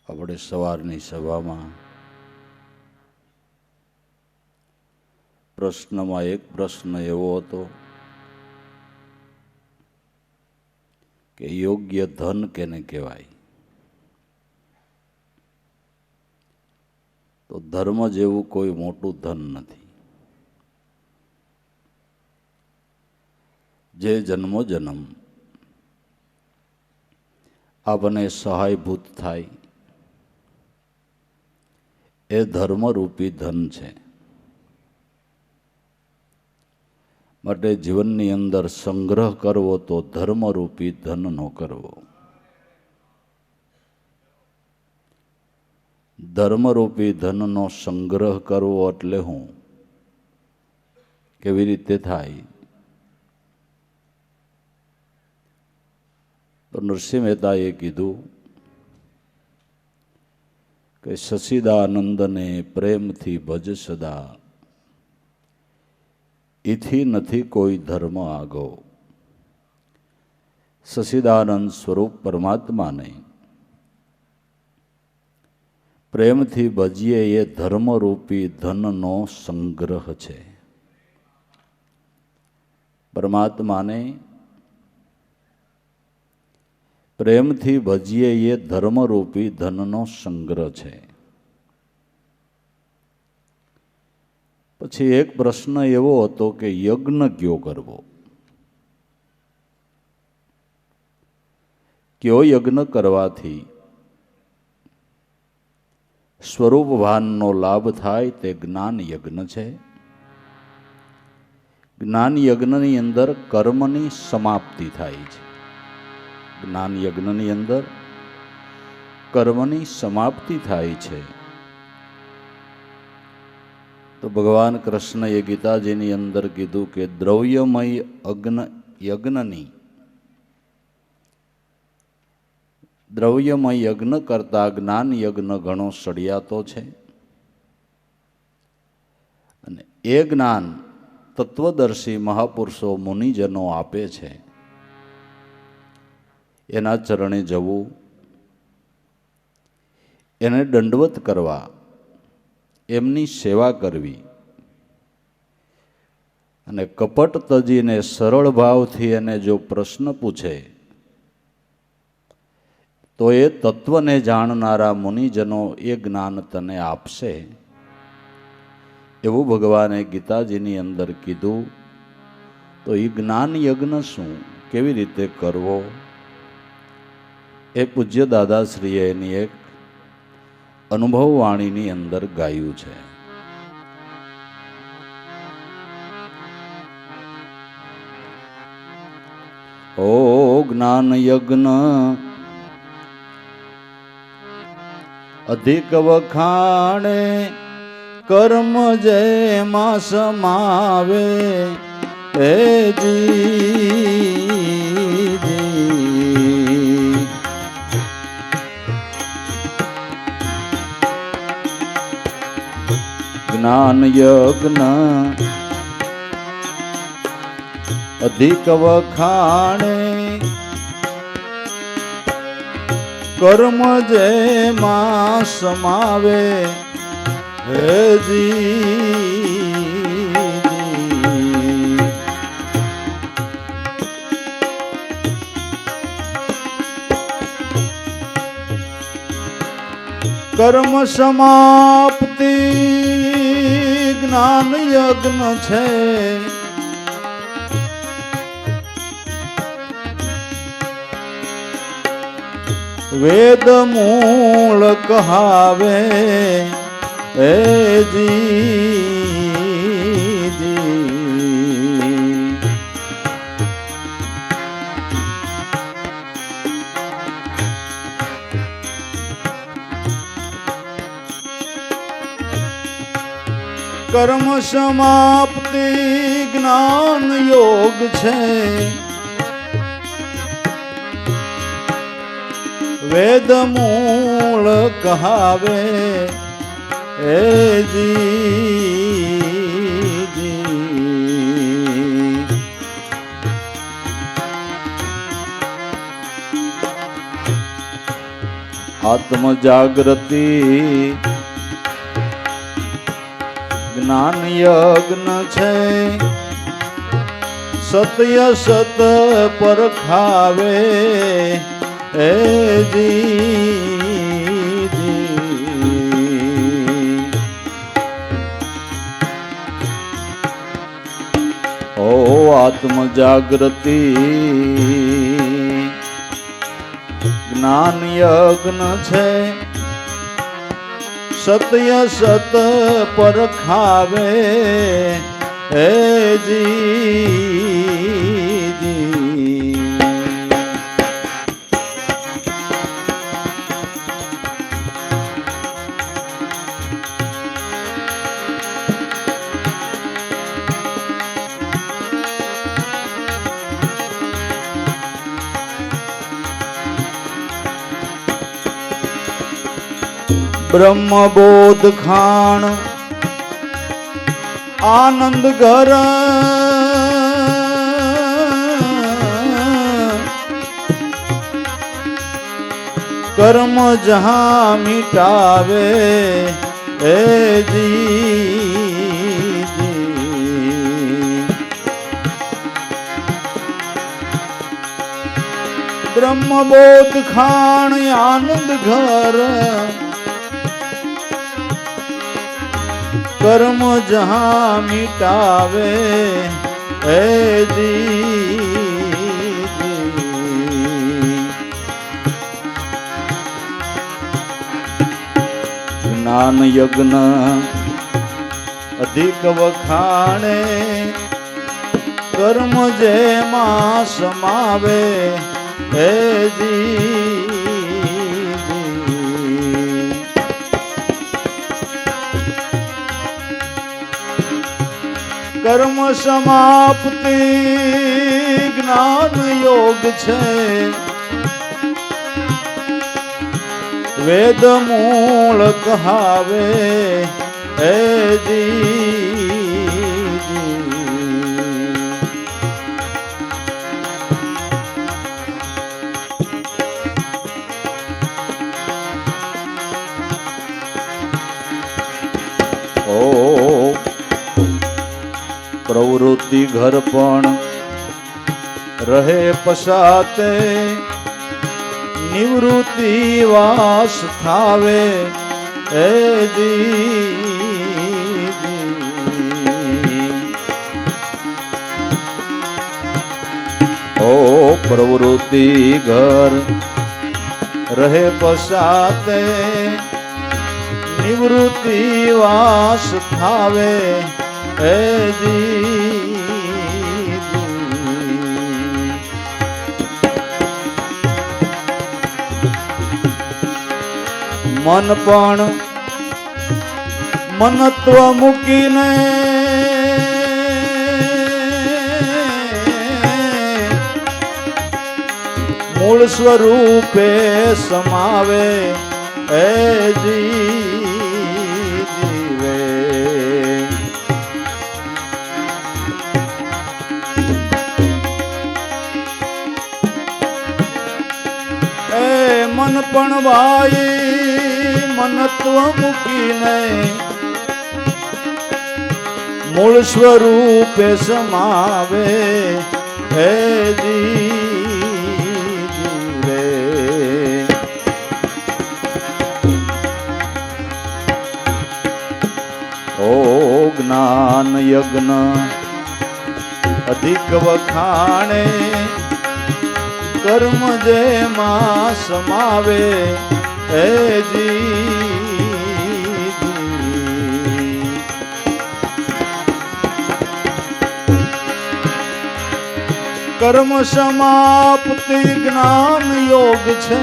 આપણે સવારની સભામાં પ્રશ્નમાં એક પ્રશ્ન એવો હતો કે યોગ્ય ધન કેને કહેવાય? તો ધર્મ જેવું કોઈ મોટું ધન નથી. જે જન્મો જન્મ આપણને સહાયભૂત થાય એ ધર્મરૂપી ધન છે. માટે જીવનની અંદર સંગ્રહ કરવો તો ધર્મરૂપી ધનનો કરવો. ધર્મરૂપી ધનનો સંગ્રહ કરવો એટલે હું કેવી રીતે થાય? તો નરસિંહ મહેતાએ કીધું કે સચિદાનંદને પ્રેમથી ભજ સદા, ઈથી નથી કોઈ ધર્મ આગો. સચિદાનંદ સ્વરૂપ પરમાત્માને પ્રેમથી ભજીએ એ ધર્મરૂપી ધનનો સંગ્રહ છે. પરમાત્માને પ્રેમથી ભજીએ એ ધર્મરૂપી ધનનો સંગ્રહ છે. પછી એક પ્રશ્ન એવો હતો કે યજ્ઞ કયો કરવો? કયો યજ્ઞ કરવાથી સ્વરૂપ ભાનનો લાભ થાય? તે જ્ઞાન યજ્ઞ છે. જ્ઞાન યજ્ઞની અંદર કર્મની સમાપ્તિ થાય છે. જ્ઞાન યજ્ઞની અંદર કર્મની સમાપ્તિ થાય છે. તો ભગવાન કૃષ્ણએ ગીતાજીની અંદર કીધું કે દ્રવ્યમય યજ્ઞ કરતા જ્ઞાન યજ્ઞ ઘણો સળિયાતો છે. અને એ જ્ઞાન તત્વદર્શી મહાપુરુષો મુનિજનો આપે છે. એના ચરણે જવું, એને દંડવત કરવા, એમની સેવા કરવી અને કપટ તજીને સરળ ભાવથી એને જો પ્રશ્ન પૂછે તો એ તત્વને જાણનારા મુનિજનો એ જ્ઞાન તને આપશે. એવું ભગવાને ગીતાજીની અંદર કીધું. તો એ જ્ઞાન યજ્ઞ શું, કેવી રીતે કરવો, એ પૂજ્ય દાદાશ્રીએ એની એક અનુભવ વાણીની અંદર ગાયું છે. ઓ જ્ઞાન યજ્ઞ અધિક વખાણે, કર્મ જેમાં સમાવે હે જી. જ્ઞાન યજ્ઞ અધિક વખાણે, કર્મ જેમાં સમાવે હે જી. કર્મ સમાપ્તિ જ્ઞાન યજ્ઞ છે. વેદ મૂળ કહાવે હે જી. કર્મ સમાપ્તિ જ્ઞાન યોગ છે. વેદ મૂળ કહાવે હે જી. આત્મ જાગૃતિ જ્ઞાન યજ્ઞ છે સત્ય સત પરખાવે હે જી ઓ આત્મ જાગૃતિ જ્ઞાન યજ્ઞ છે સત્ય સત પરખાવે હે જી બ્રહ્મ બોધ ખાણ આનંદ ઘર કર્મ જહાં મિટાવે હે જી બ્રહ્મ બોધ ખાણ આનંદ ઘર कर्म जहां मिटावे है ज्ञान यज्ञ अधिक वखाणे कर्म जे मां समावे है कर्म समाप्ति ज्ञान योग छे वेद मूल कहावे हे जी प्रवृत्ति घर पण रहे पसाते निवृत्ति वास थावे हे दी ओ प्रवृत्ति घर रहे पसाते निवृत्ति वास थावे हे जी मन पण मनत्व मूकीने मूल स्वरूपे समावे हे जी मन पण भाई मनत्व मूकीने मूल स्वरूपे समावे हे जी ओ ज्ञान यज्ञ अधिक वखाणे कर्म जे मां समावे हे जी कर्म समाप्ति ज्ञान योग छे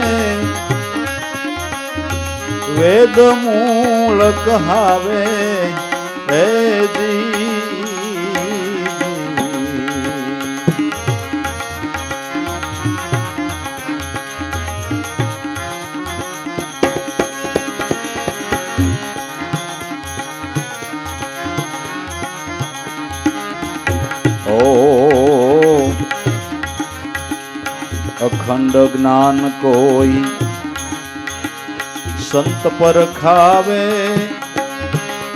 वेद मूल कहावे हे जी अखंड ज्ञान कोई સંત પર ખાવે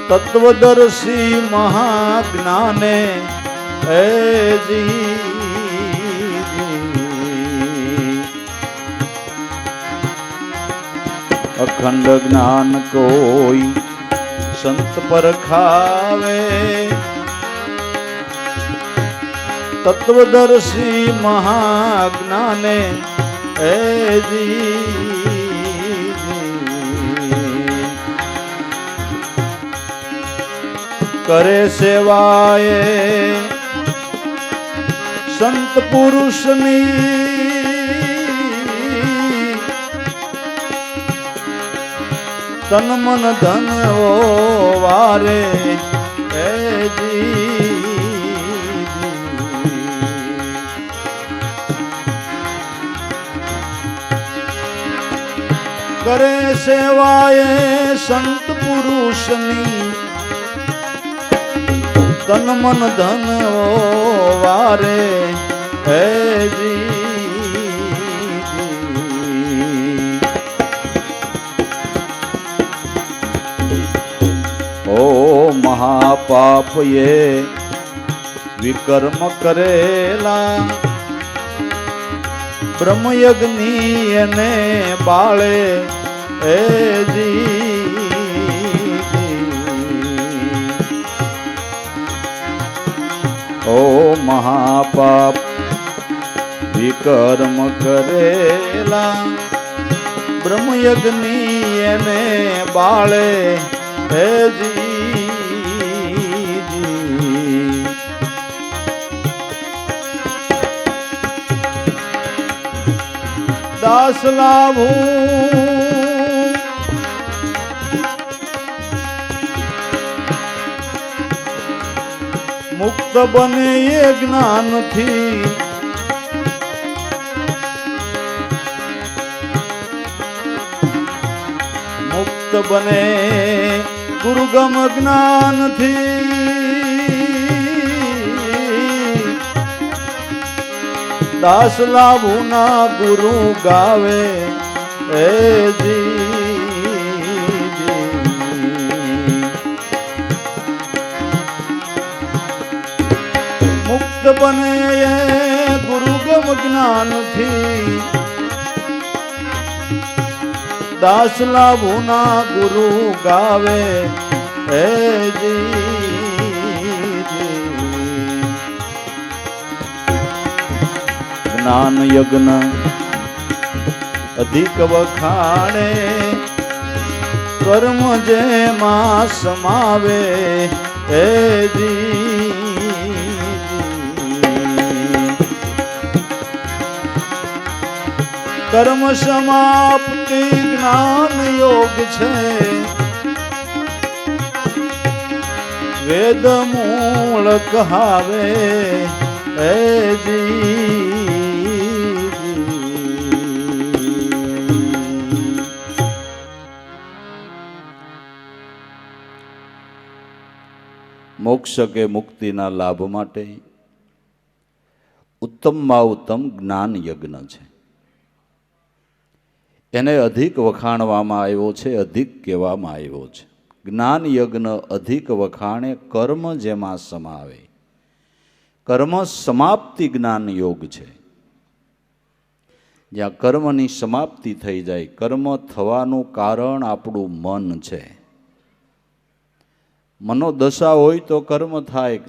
તત્વદર્શી મહાજ્ઞાને હે જી અખંડ જ્ઞાન કોઈ સંત પર ખાવે તત્વદર્શી મહાજ્ઞાને હે જી કરે સેવાએ સંત પુરુષની તન મન ધન વારે હે જી કરે સેવાએ સંત પુરુષની તન મન ધન વારે હે ઓ મહાપાપ એ વિકર્મ કરેલા બ્રહ્મયજ્ઞી એને બાળે હે ઓ મહાપાપ વિકર્મ કરેલા બ્રહ્મયજ્ઞી એને બાળે હે દાસ લાભું મુક્ત બને એ જ્ઞાનથી મુક્ત બને ગુરુગમ જ્ઞાનથી દાસ લાભુના ગુરુ ગાવે હે મુક્ત બને ગુરુગમ જ્ઞાનથી દાસ લાભુના ગુરુ ગાવે હે જ્ઞાન યજ્ઞ અધિક વખાણે કર્મ જેમાં સમાવે હે કર્મ સમાપ્તિ જ્ઞાન યોગ છે વેદ મૂળ કહાવે હે મોક્ષ કે મુક્તિના લાભ માટે ઉત્તમમાં ઉત્તમ જ્ઞાન યજ્ઞ છે. એને અધિક વખાણવામાં આવ્યો છે, અધિક કહેવામાં આવ્યો છે. જ્ઞાન યજ્ઞ અધિક વખાણે કર્મ જેમાં સમાવે. કર્મ સમાપ્તિ જ્ઞાન યોગ છે. જ્યાં કર્મની સમાપ્તિ થઈ જાય. કર્મ થવાનું કારણ આપણું મન છે. મનોદશા હોય તો કર્મ થાય.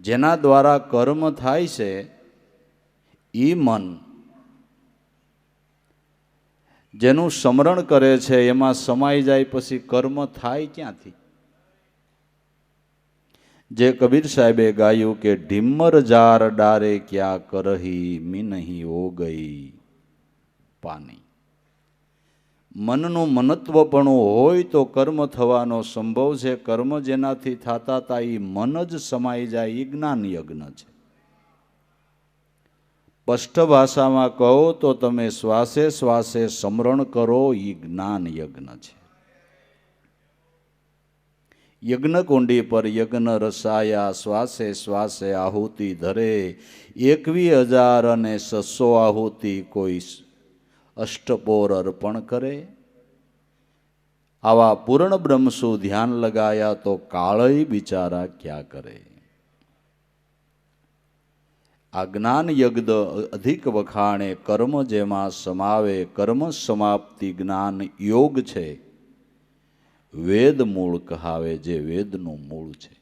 જેના દ્વારા કર્મ થાય છે એ મન જેનું સ્મરણ કરે છે એમાં સમાઈ જાય પછી કર્મ થાય ક્યાંથી? જે કબીર સાહેબે ગાયું કે ઢીમર જાર ડારે ક્યાં કરહી મીનહી હો ગઈ પાની. મનનું મનત્વપણું હોય તો કર્મ થવાનો સંભવ છે. કર્મ જેનાથી થતા હતા એ મન જ સમાઈ જાય એ જ્ઞાન યજ્ઞ છે. સ્પષ્ટ ભાષામાં કહો તો તમે શ્વાસે શ્વાસે સ્મરણ કરો એ જ્ઞાન યજ્ઞ છે. યજ્ઞ કુંડી પર યજ્ઞ રસાયા શ્વાસે શ્વાસે આહુતિ ધરે 21,600 આહુતિ કોઈ અષ્ટપોર અર્પણ કરે. આવા પૂર્ણ બ્રહ્મ શું ધ્યાન લગાયા તો કાળય બિચારા ક્યાં કરે. આ જ્ઞાન યજ્ઞ અધિક વખાણે કર્મ જેમાં સમાવે, કર્મ સમાપ્તિ જ્ઞાન યોગ છે. વેદ મૂળ કહાવે, જે વેદનું મૂળ છે.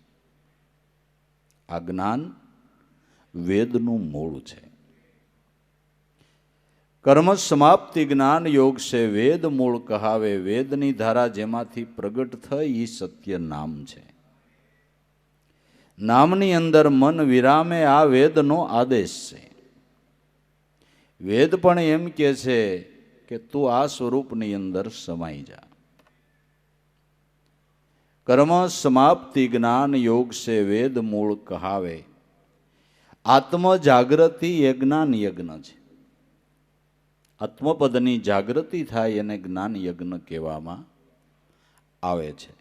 આ જ્ઞાન વેદનું મૂળ છે. કર્મ સમાપ્તિ જ્ઞાન યોગ છે, વેદ મૂળ કહાવે. વેદની ધારા જેમાંથી પ્રગટ થઈ એ સત્ય નામ છે. નામની અંદર મન વિરામે, આ વેદનો આદેશ છે. વેદ પણ એમ કહે છે કે તું આ સ્વરૂપની અંદર સમાઈ જા. કર્મ સમાપ્તિ જ્ઞાન યોગ છે, વેદ મૂળ કહાવે. આત્મ જાગૃતિ એ જ્ઞાન યજ્ઞ છે. આત્મપદની જાગૃતિ થાય એને જ્ઞાન યજ્ઞ કહેવામાં આવે છે.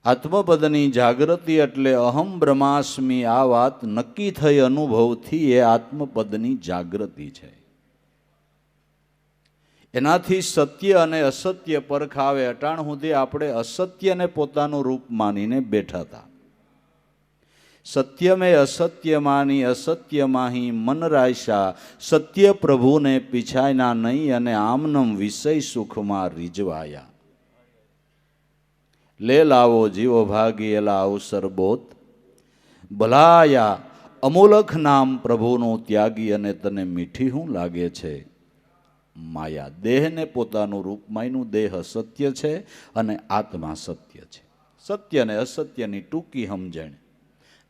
આત્મપદની જાગૃતિ એટલે અહમ બ્રહ્માસ્મિ, આ વાત નક્કી થઈ અનુભવથી, એ આત્મપદની જાગૃતિ છે. એનાથી સત્ય અને અસત્ય પરખાવે. અટાણ સુધી આપણે અસત્યને પોતાનું રૂપ માનીને બેઠા હતા. સત્ય મેં અસત્ય માની, અસત્ય માહી મન રાયસા. સત્ય પ્રભુને પીછાયના નહીં, અને આમનમ વિષય સુખમાં રીઝવાયા. લે લાવો જીવો ભાગી એલા અવસર બોત. ભલાયા અમૂલખ નામ પ્રભુનું ત્યાગી, અને તને મીઠી શું લાગે છે માયા. દેહને પોતાનું રૂપ માન્યું. દેહ અસત્ય છે અને આત્મા સત્ય છે. સત્ય ને અસત્યની ટૂંકી સમજણ.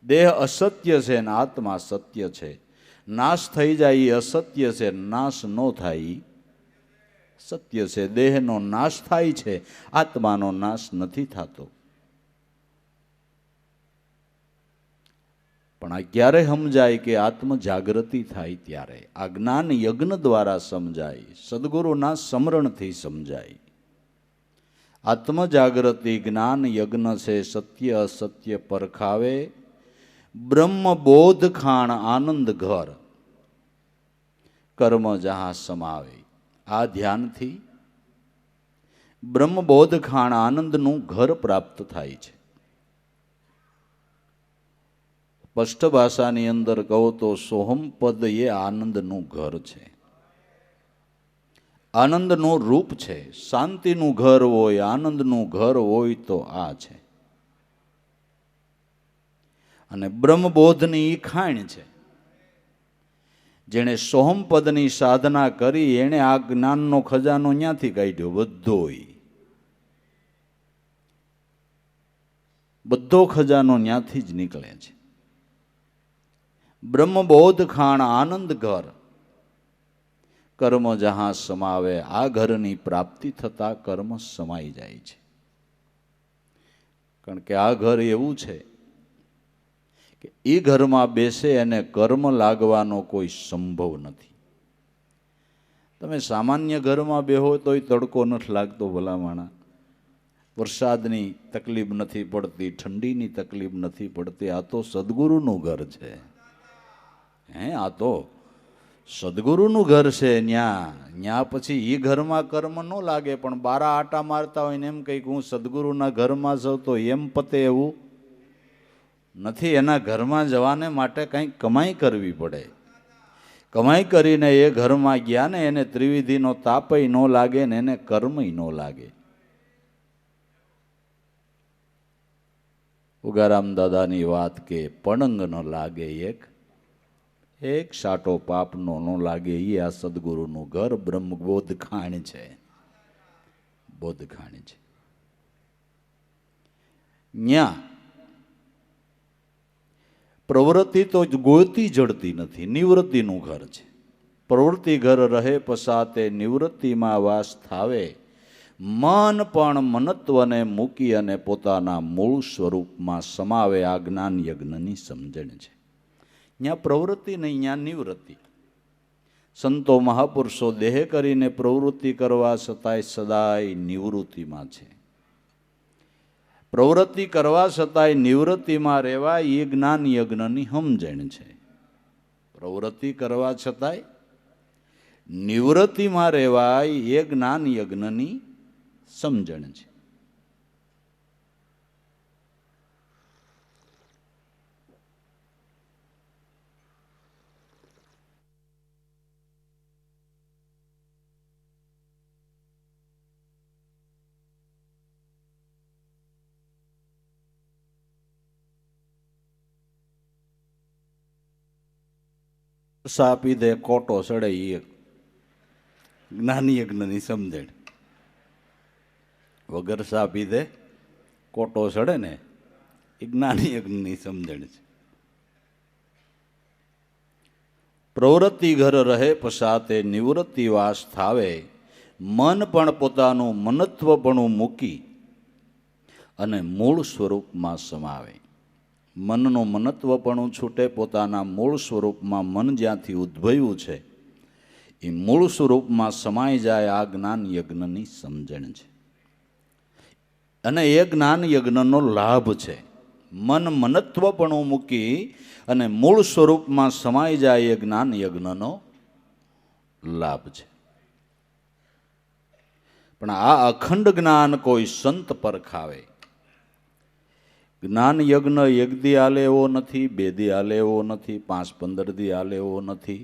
દેહ અસત્ય છે ને આત્મા સત્ય છે. નાશ થઈ જાય એ અસત્ય છે, નાશ ન થાય સત્ય છે. દેહનો નાશ થાય છે, આત્માનો નાશ નથી થતો. પણ આ ક્યારે સમજાય કે આત્મ જાગૃતિ થાય ત્યારે. આ જ્ઞાન યજ્ઞ દ્વારા સમજાય, સદગુરુના સમરણથી સમજાય. આત્મ જાગૃતિ જ્ઞાન યજ્ઞ છે, સત્ય અસત્ય પરખાવે. બ્રહ્મ બોધ ખાણ આનંદ ઘર, કર્મ જહાં સમાવે. આ ધ્યાનથી બ્રહ્મબોધ ખાણ આનંદનું ઘર પ્રાપ્ત થાય છે. સ્પષ્ટ ભાષાની અંદર કહો તો સોહમ પદ એ આનંદનું ઘર છે, આનંદનું રૂપ છે. શાંતિનું ઘર હોય, આનંદનું ઘર હોય તો આ છે. અને બ્રહ્મબોધની ઈ ખાણ છે. જેણે સોહમપદની સાધના કરી એણે આ જ્ઞાનનો ખજાનો ન્યાથી કાઢ્યો. બધો ખજાનો ન્યાથી જ નીકળે છે. બ્રહ્મબોધ ખાણ આનંદ ઘર, કર્મ જહાં સમાવે. આ ઘરની પ્રાપ્તિ થતા કર્મ સમાઈ જાય છે. કારણ કે આ ઘર એવું છે કે એ ઘરમાં બેસે અને કર્મ લાગવાનો કોઈ સંભવ નથી. તમે સામાન્ય ઘરમાં બેહો તોય તડકો નથી લાગતો ભલામણા. વરસાદની તકલીફ નથી પડતી, ઠંડીની તકલીફ નથી પડતી. આ તો સદગુરુનું ઘર છે. આ તો સદગુરુનું ઘર છે. ન્યા પછી એ ઘરમાં કર્મ ન લાગે, પણ બારા આટા મારતા હોય ને એમ કંઈક હું સદગુરુના ઘરમાં જાઉં તો એમ પતે એવું નથી. એના ઘરમાં જવાને માટે કંઈક કમાઈ કરવી પડે. કમાઈ કરીને એ ઘરમાં ગયા ને એને ત્રિવિધિનો તાપય ન લાગે ને એને કર્મય ન લાગે. ઉગારામ દાદાની વાત કે પણંગ ન લાગે, એક સાટો પાપનો ન લાગે. એ આ સદગુરુનું ઘર બ્રહ્મબોધ ખાણ છે. બોધ ખાણ છે. ન્યા પ્રવૃત્તિ તો ગોતી જડતી નથી. નિવૃત્તિનું ઘર છે. પ્રવૃત્તિ ઘર રહે પસાતે, નિવૃત્તિમાં વાસ થાવે. મન પણ મનત્વને મૂકી અને પોતાના મૂળ સ્વરૂપમાં સમાવે. આ જ્ઞાન યજ્ઞની સમજણ છે. ત્યાં પ્રવૃત્તિ નહીં, ત્યાં નિવૃત્તિ. સંતો મહાપુરુષો દેહ કરીને પ્રવૃત્તિ કરવા છતાંય સદાય નિવૃત્તિમાં છે. પ્રવૃત્તિ કરવા છતાંય નિવૃત્તિમાં રહેવા એ જ્ઞાન યજ્ઞની સમજણ છે. પ્રવૃત્તિ કરવા છતાંય નિવૃત્તિમાં રહેવાય એ જ્ઞાન યજ્ઞની સમજણ છે. સા પીધે કોટો સડે એ જ્ઞાન યજ્ઞની સમજણ. વગર સા પીધે કોટો સડે ને એ જ્ઞાન યજ્ઞની સમજણ છે. પ્રવૃત્તિ ઘર રહે પસાતે નિવૃત્તિ વાસ થાવે, મન પણ પોતાનું મનત્વપણું મૂકી અને મૂળ સ્વરૂપમાં સમાવે. મનનું મનત્વપણું છૂટે, પોતાના મૂળ સ્વરૂપમાં મન જ્યાંથી ઉદ્ભવ્યું છે એ મૂળ સ્વરૂપમાં સમાઈ જાય. આ જ્ઞાન યજ્ઞની સમજણ છે અને એ જ્ઞાન યજ્ઞનો લાભ છે. મન મનત્વપણું મૂકી અને મૂળ સ્વરૂપમાં સમાઈ જાય એ જ્ઞાન યજ્ઞનો લાભ છે. પણ આ અખંડ જ્ઞાન કોઈ સંત પરખાવે. જ્ઞાન યજ્ઞ એક દી આલે એવો નથી, 2 દી આલે એવો નથી, 5-15 દી આલે એવો નથી.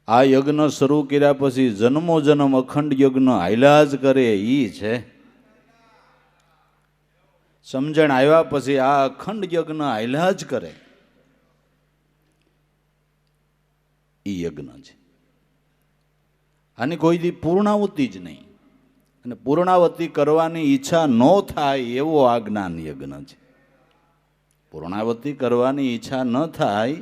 આ યજ્ઞ શરૂ કર્યા પછી જન્મો જન્મ અખંડ યજ્ઞ હાલ્યા જ કરે ઈ છે. સમજણ આવ્યા પછી આ અખંડ યજ્ઞ હાલ્યા જ કરે ઈ યજ્ઞ છે. આની કોઈ દી પૂર્ણાવૃત્તિ જ નહીં, અને પૂર્ણાવૃત્તિ કરવાની ઈચ્છા ન થાય એવો આ જ્ઞાન યજ્ઞ છે. પૂર્ણાવૃત્તિ કરવાની ઈચ્છા ન થાય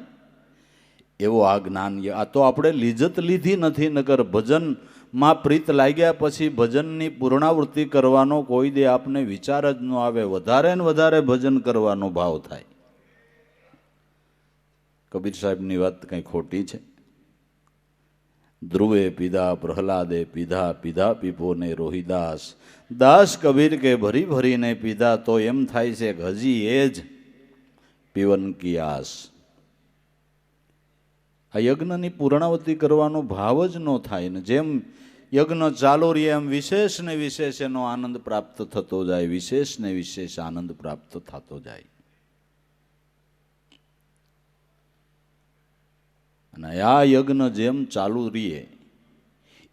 એવો આ જ્ઞાન યજ્ઞ. આ તો આપણે લીજત લીધી નથી, નકર ભજનમાં પ્રીત લાગ્યા પછી ભજનની પૂર્ણાવૃત્તિ કરવાનો કોઈ દે આપને વિચાર જ ન આવે. વધારે ને વધારે ભજન કરવાનો ભાવ થાય. કબીર સાહેબની વાત કંઈ ખોટી છે? ધ્રુવે પીધા પ્રહલાદે પીધા, પીધા પીપો ને રોહિદાસ. દાસ કબીર કે ભરી ભરીને પીધા, તો એમ થાય છે કે હજી એ જ પીવન કી આસ. આ યજ્ઞની પૂર્ણાવૃત્તિ કરવાનો ભાવ જ ન થાય ને. જેમ યજ્ઞ ચાલુ રહે એમ વિશેષ ને વિશેષ એનો આનંદ પ્રાપ્ત થતો જાય, વિશેષ ને વિશેષ આનંદ પ્રાપ્ત થતો જાય. અને આ યજ્ઞ જેમ ચાલુ રહીએ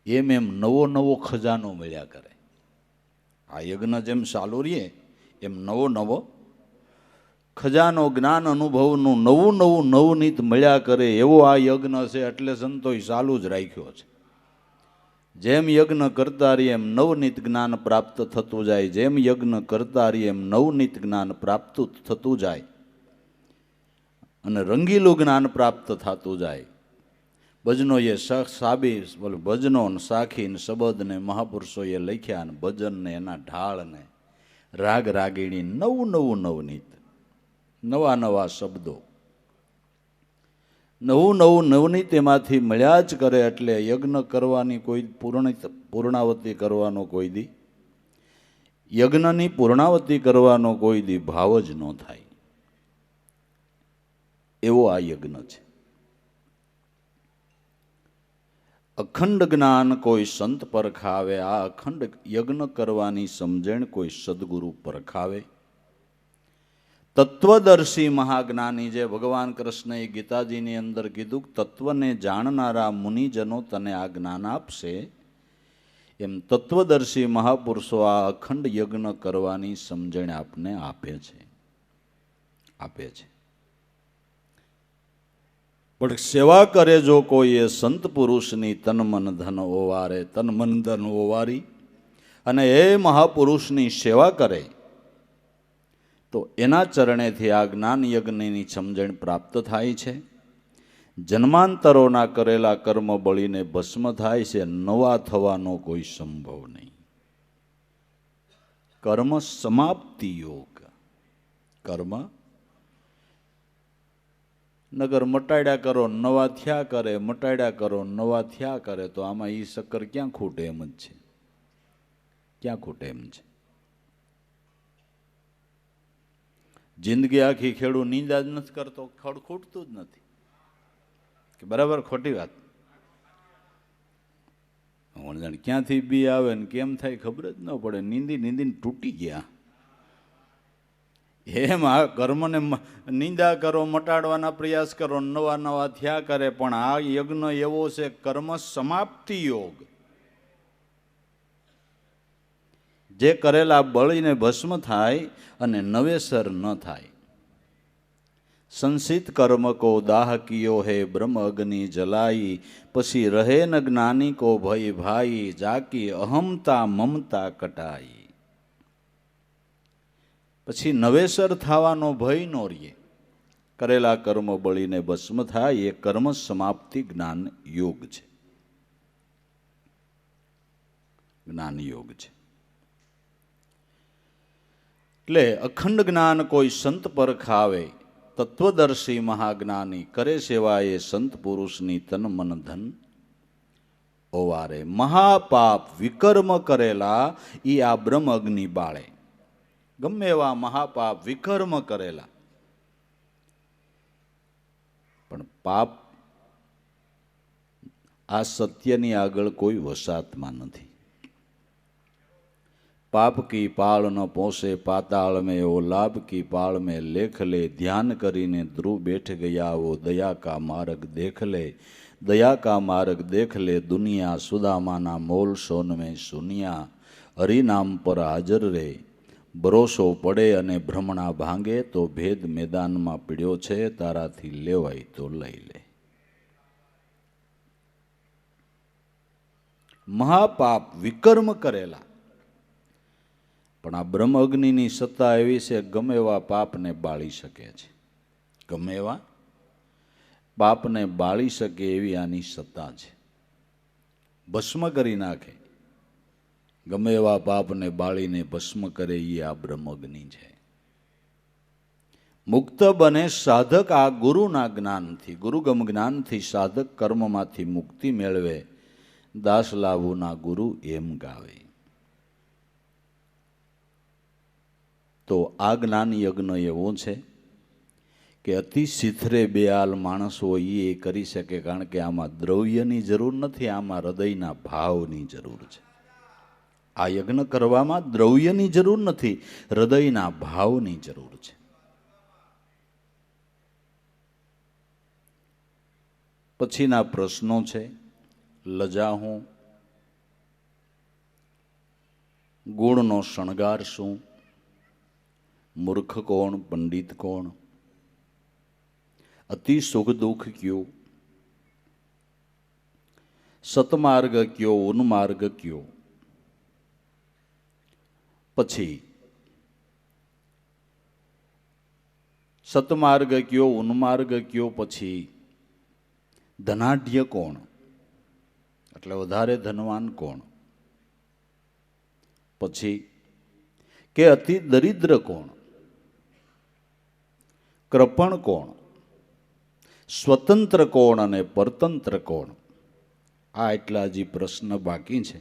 એમ એમ નવો નવો ખજાનો મળ્યા કરે. આ યજ્ઞ જેમ ચાલુ રહીએ એમ નવો નવો ખજાનો જ્ઞાન અનુભવનું નવું નવું નવનીત મળ્યા કરે એવો આ યજ્ઞ છે. એટલે સંતોએ ચાલુ જ રાખ્યો છે. જેમ યજ્ઞ કરતા રહીએ એમ નવનીત જ્ઞાન પ્રાપ્ત થતું જાય. જેમ યજ્ઞ કરતા રહીએ એમ નવનીત જ્ઞાન પ્રાપ્ત થતું જાય અને રંગીલું જ્ઞાન પ્રાપ્ત થતું જાય. ભજનો એ સાબી ભજનો સાખી ને શબદ ને મહાપુરુષોએ લખ્યા ને ભજન ને એના ઢાળ ને રાગ રાગીણી નવું નવું નવનીત, નવા નવા શબ્દો, નવું નવું નવનીત એમાંથી મળ્યા જ કરે. એટલે યજ્ઞ કરવાની કોઈ પૂર્ણાવૃત્તિ કરવાનો કોઈ દી, યજ્ઞની પૂર્ણાવૃત્તિ કરવાનો કોઈ દી ભાવ જ ન થાય એવો આ યજ્ઞ છે. અખંડ જ્ઞાન કોઈ સંત પરખાવે. આ અખંડ યજ્ઞ કરવાની સમજણ કોઈ સદગુરુ પરખાવે. તત્વદર્શી મહાજ્ઞાની, જે ભગવાન કૃષ્ણએ ગીતાજીની અંદર કીધું તત્વને જાણનારા મુનિજનો તને આ જ્ઞાન આપશે, એમ તત્વદર્શી મહાપુરુષો આ અખંડ યજ્ઞ કરવાની સમજણ આપને આપે છે. પણ સેવા કરે જો કોઈ એ સંત પુરુષની તન મન ધન ઓવારે, તન મન ધન ઓવારી અને એ મહાપુરુષની સેવા કરે તો એના ચરણેથી આ જ્ઞાન યજ્ઞની સમજણ પ્રાપ્ત થાય છે. જન્માંતરોના કરેલા કર્મ બળીને ભસ્મ થાય છે. નવા થવાનો કોઈ સંભવ નહીં. કર્મ સમાપ્તિ યોગ. કર્મ નગર મટાડ્યા કરો નવા થયા કરે, મટાડ્યા કરો નવા થયા કરે, તો આમાં ઈ શક્કર ક્યાં ખૂટે એમ જ છે. ક્યાં ખૂટે એમ છે. જિંદગી આખી ખેડૂ નિંદા જ નથી કરતો, ખડ ખૂટતું જ નથી. કે બરાબર ખોટી વાત? ક્યાંથી બી આવે ને કેમ થાય ખબર જ ન પડે. નીંદીને તૂટી ગયા. એમ આ કર્મને નિંદા કરો, મટાડવાના પ્રયાસ કરો, નવા નવા થયા કરે. પણ આ યજ્ઞ એવો છે કર્મ સમાપ્તિ યોગ. જે કરેલા બળીને ભસ્મ થાય અને નવેસર ન થાય. संसित कर्म को दाह कियो है ब्रह्म अग्नि जलाई पछी रहे न ज्ञानी को भय भाई जाकी अहमता ममता कटाई। पछी नवेसर थावानो भय नो रहे, करेला कर्म बळीने भस्म थाय ये कर्म समाप्ति ज्ञान योग छे, ज्ञान योग छे। એટલે અખંડ જ્ઞાન કોઈ સંત પર ખાવે તત્વદર્શી મહાજ્ઞાની કરે સેવા એ સંત પુરુષની તન મન ધન ઓવારે। મહાપાપ વિકર્મ કરેલા ઈ આ બ્રહ્મ અગ્નિ બાળે, ગમે એવા મહાપાપ વિકર્મ કરેલા, પણ પાપ આ સત્યની આગળ કોઈ વસાતમાં નથી। पाप की पाल न पोसे पाताल में वो लाभ की पाल में लेख ले ध्यान करीने ध्रुव बैठ गया वो दया का मार्ग देख ले। दया का मार्ग देख ले दुनिया सुदामाना मोल सोन में सुनिया। हरि नाम पर हाजर रे भरोसो पड़े अने भ्रमणा भांगे तो भेद मैदान में पीड़्यो छे ताराथी लेवाय तो लई ले। महापाप विकर्म करेला पण आ ब्रह्म अग्निनी सत्ता एवी छे गमे एवा पापने बाળી શકે છે, गमे एवा पापने बाળી શકે एवी आनी सत्ता छे, भस्म करी नाखे। गमे एवा पापने बाळीने भस्म करे ई आ ब्रह्म अग्नि छे। मुक्त बने साधक आ गुरुना ज्ञानथी, गुरुगम ज्ञानथी साधक कर्ममांथी मुक्ति मेळवे। दास लाभुना गुरु एम गावे। तो आ ज्ञान यज्ञ एवो छे कि अति शीथरे बेहाल माणस होय ए करी शके, कारण के आमां द्रव्यनी जरूर नथी, आमां हृदयना भावनी जरूर छे। आ यज्ञ करवामां द्रव्यनी जरूर नथी, हृदयना भावनी जरूर छे। पछीना प्रश्नो छे लजाहूं, गुणनो शणगार शुं, मूर्ख कोण पंडित कोण, अति सुख दुख क्यों, सतमार्ग क्यों उन्मार्ग क्यों। पछी सतमार्ग क्यों उन्मार्ग क्यों, पछी धनाढ्य कोण એટલે વધારે ધનવાન કોણ, પછી કે અતિ દરિદ્ર કોણ, કૃપણ કોણ, સ્વતંત્ર કોણ અને પરતંત્ર કોણ। આ એટલા જે પ્રશ્ન બાકી છે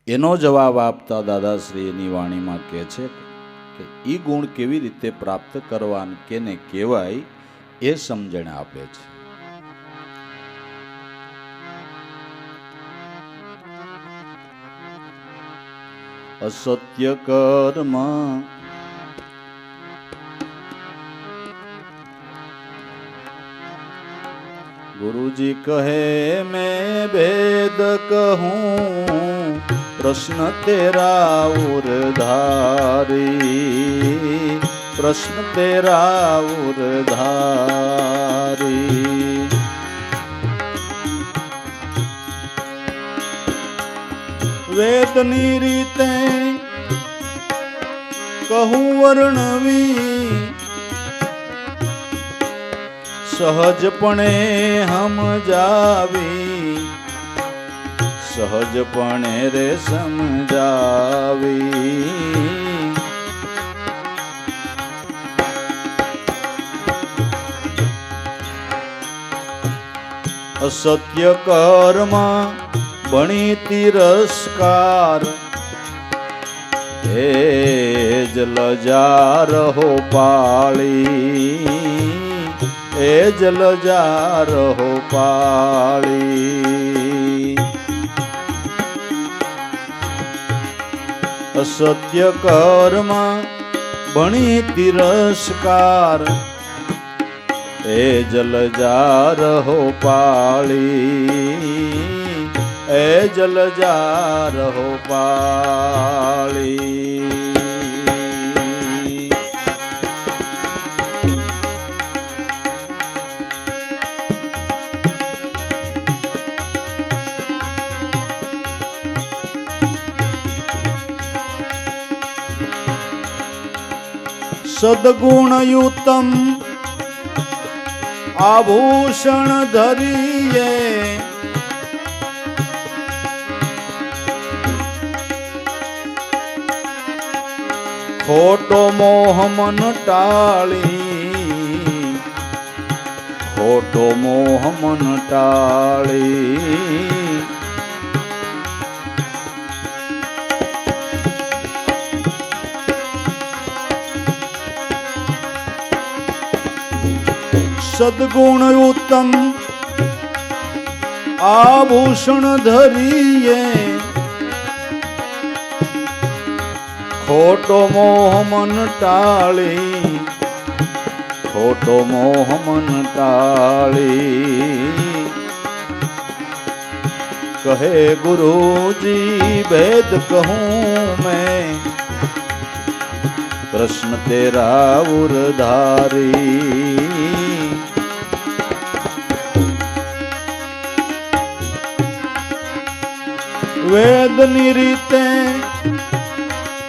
એનો જવાબ આપતા દાદાશ્રી એની વાણીમાં કહે છે કે એ ગુણ કેવી રીતે પ્રાપ્ત કરવા અને કેને કહેવાય એ સમજણ આપે છે। असत्य कर्म गुरुजी कहे मैं वेद कहूँ प्रश्न तेरा उर्धारी, प्रश्न तेरा उर्धारी। वेदनी रीते कहूँ वर्णवी सहजपणे हम जावी, सहजपणे रे समजावी। असत्य कर्म बणी तिरस्कार हे जलजार हो पाली, हे जलजार हो पाली। असत्य कर्म बणी तिरस्कार हे जलजार हो पाली, ए जलजार हो पाली। સદગુણયુતમ આભૂષણ ધરીએ ખોટો મોહ મન ટાળી ખોટો મોહ મન ટાળી સદગુણ ઉત્તમ આભૂષણ ધરીએ ખોટો મોહ મન ટાળી ખોટો મોહ મન ટાળી કહે ગુરુજી વેદ કહું मैं प्रश्न तेरा उरधारी वेद ની રીતે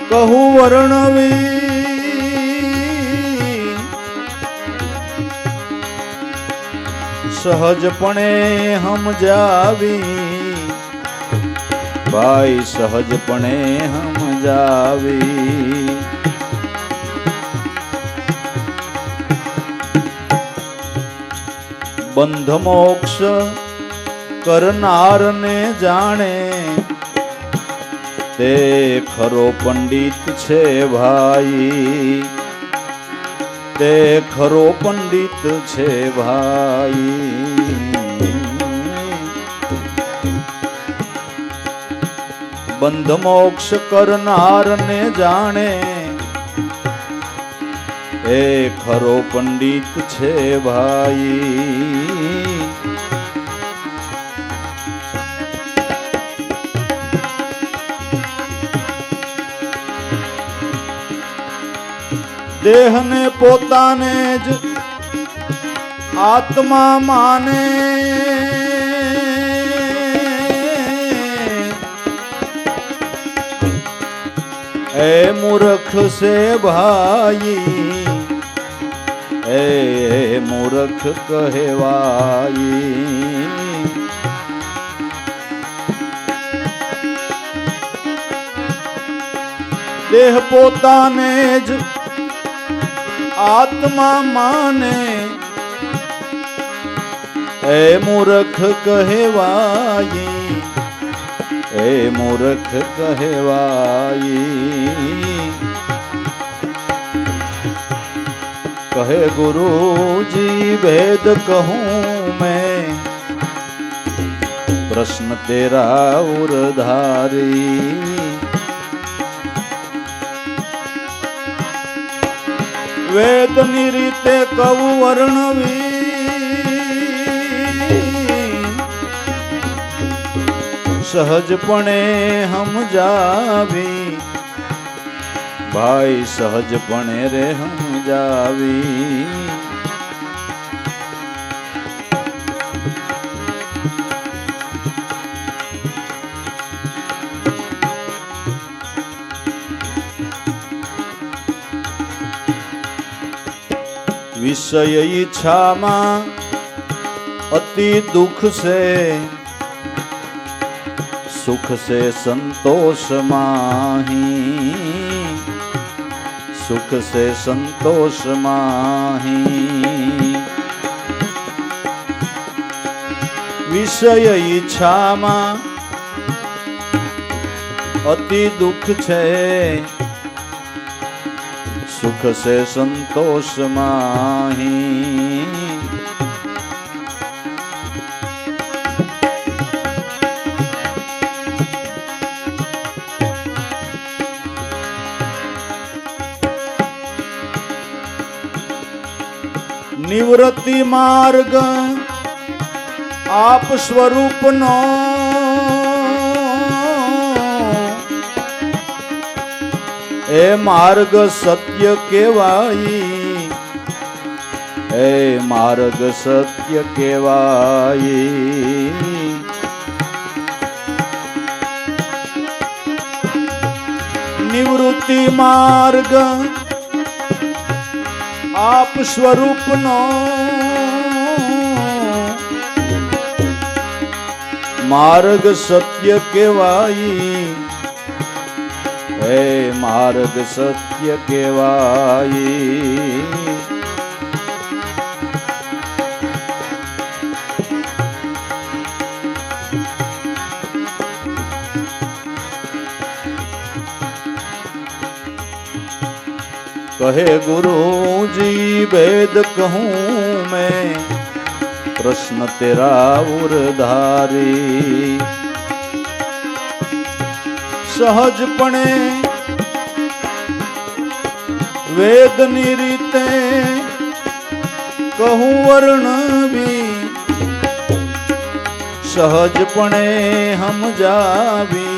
કહું વર્ણવી સહજપણે સમજાવી ભાઈ સહજપણે સમજાવી બંધ મોક્ષ કરનારને જાણે તે ખરો પંડિત છે ભાઈ તે ખરો પંડિત છે ભાઈ બંધ મોક્ષ કરનારને જાણે એ ખરો પંડિત છે ભાઈ દેહને પોતાને જ આત્મા માને એ મૂર્ખ સે ભાઈ એ મૂર્ખ કહેવાય દેહ પોતાને જ આત્મા માને એ મૂર્ખ કહેવાય એ મૂર્ખ કહેવાય કહે ગુરુજી વેદ કહું मैं प्रश्न तेरा उरधारी वेद ની રીતે કહું વર્ણવી સહજપણે સમજાવી ભાઈ સહજપણે રે સમજાવી विषय इच्छा में अति दुख से सुख से संतोष माही सुख से संतोष माही विषय इच्छा में अति दुख छे सुख से संतोष माही निवृत्ति मार्ग आप स्वरूप नो ए मार्ग सत्य केवाई ए मार्ग सत्य केवाई निवृत्ति मार्ग आप स्वरूपनो मार्ग सत्य केवाई, हे मार्ग सत्य केवाई। कहे गुरु जी वेद कहूँ मैं, प्रश्न तेरा उरधारी। सहजपणे वेद निरीते कहूँ वर्ण भी, सहजपणे हम जावी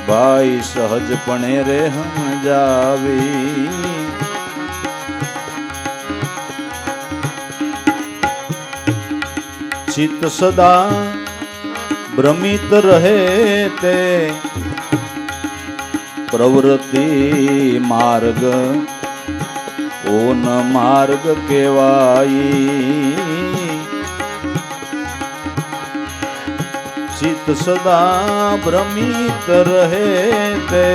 भाई, सहजपणे रे हम जावी। चित्त सदा भ्रमित रहे ते, प्रवृत्ति मार्ग ओन मार्ग केवाई। चित्त सदा भ्रमित रहे ते,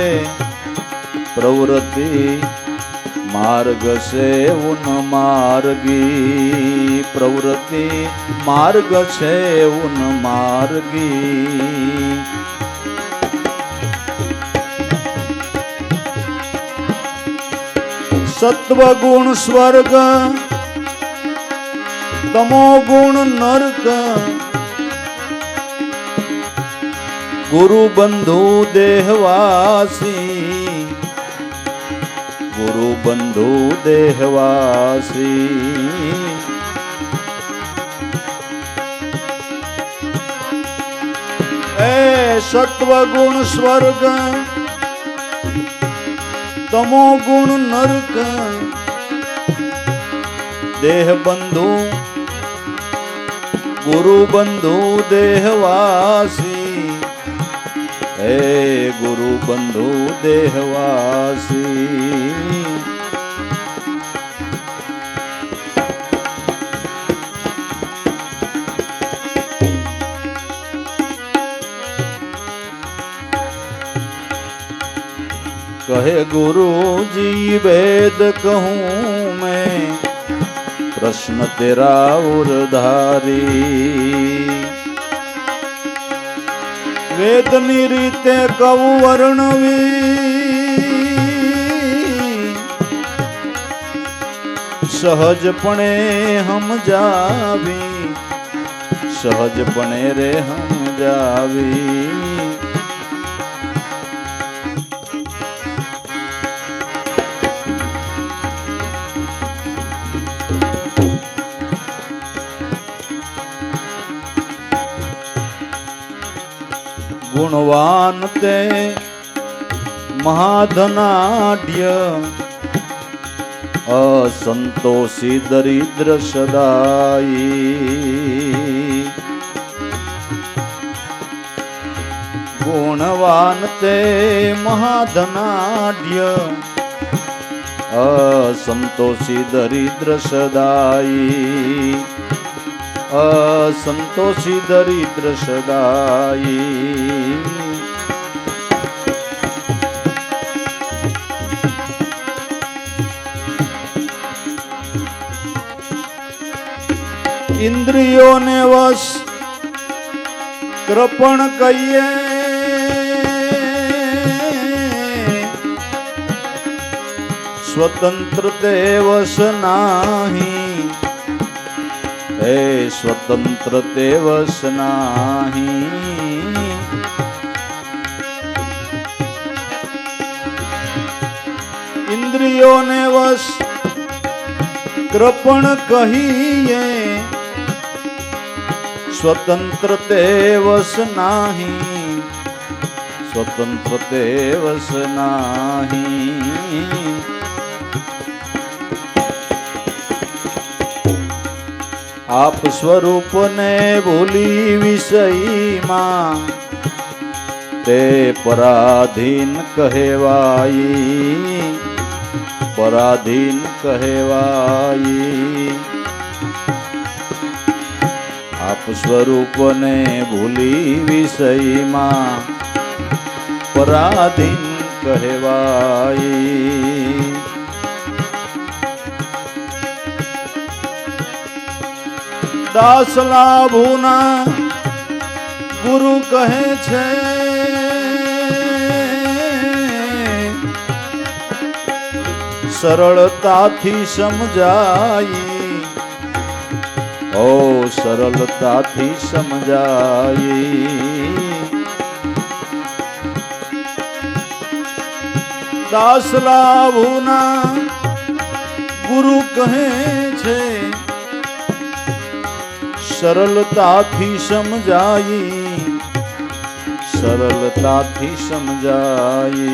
प्रवृत्ति मार्ग से उन मार्गी। प्रवृत्ति मार्ग से उन मार्गी। सत्व गुण स्वर्ग, तमो गुण नरक। गुरु बंधु देहवासी, गुरु बंधु देहवासी। ए सत्व गुण स्वर्ग, तमो गुण नरक। देह बंधु गुरु बंधु देहवासी, हे गुरु बंधु देहवासी। कहे गुरु जी वेद कहूँ मैं, प्रश्न तेरा उरधारी। वेद निरीते कहूँ वर्णवी, सहजपणे हम जावी, सहजपणे रे हम जावी। गुणवान ते महाधनाढ्य, असंतोषी दरिद्र सदाई। गुणवान ते महाधनाढ्य, असंतोषी दरिद्र सदाई। असंतोषी दरिद्र सदाई। इंद्रियों ने वश कृपण कहिए, स्वतंत्र ते वश नाही। हे स्वतंत्र ते वश नाही। इंद्रियों ने वश कृपण कहिए, स्वतंत्र ते वश नाही। स्वतंत्र ते वश नाही। आप स्वरूप ने भूली विषयी मां, ते पराधीन कहेवाई। પરાધીન કહેવાય. આપ સ્વરૂપને ભૂલી વિષયમાં પરાધીન કહેવાય. દાસલા ભૂના ગુરુ કહે છે સરળતાથી સમજાય. ઓ સરળતાથી સમજાય. દાસલા ભૂના ગુરુ કહે છે સરળતાથી સમજાય. સરળતાથી સમજાય.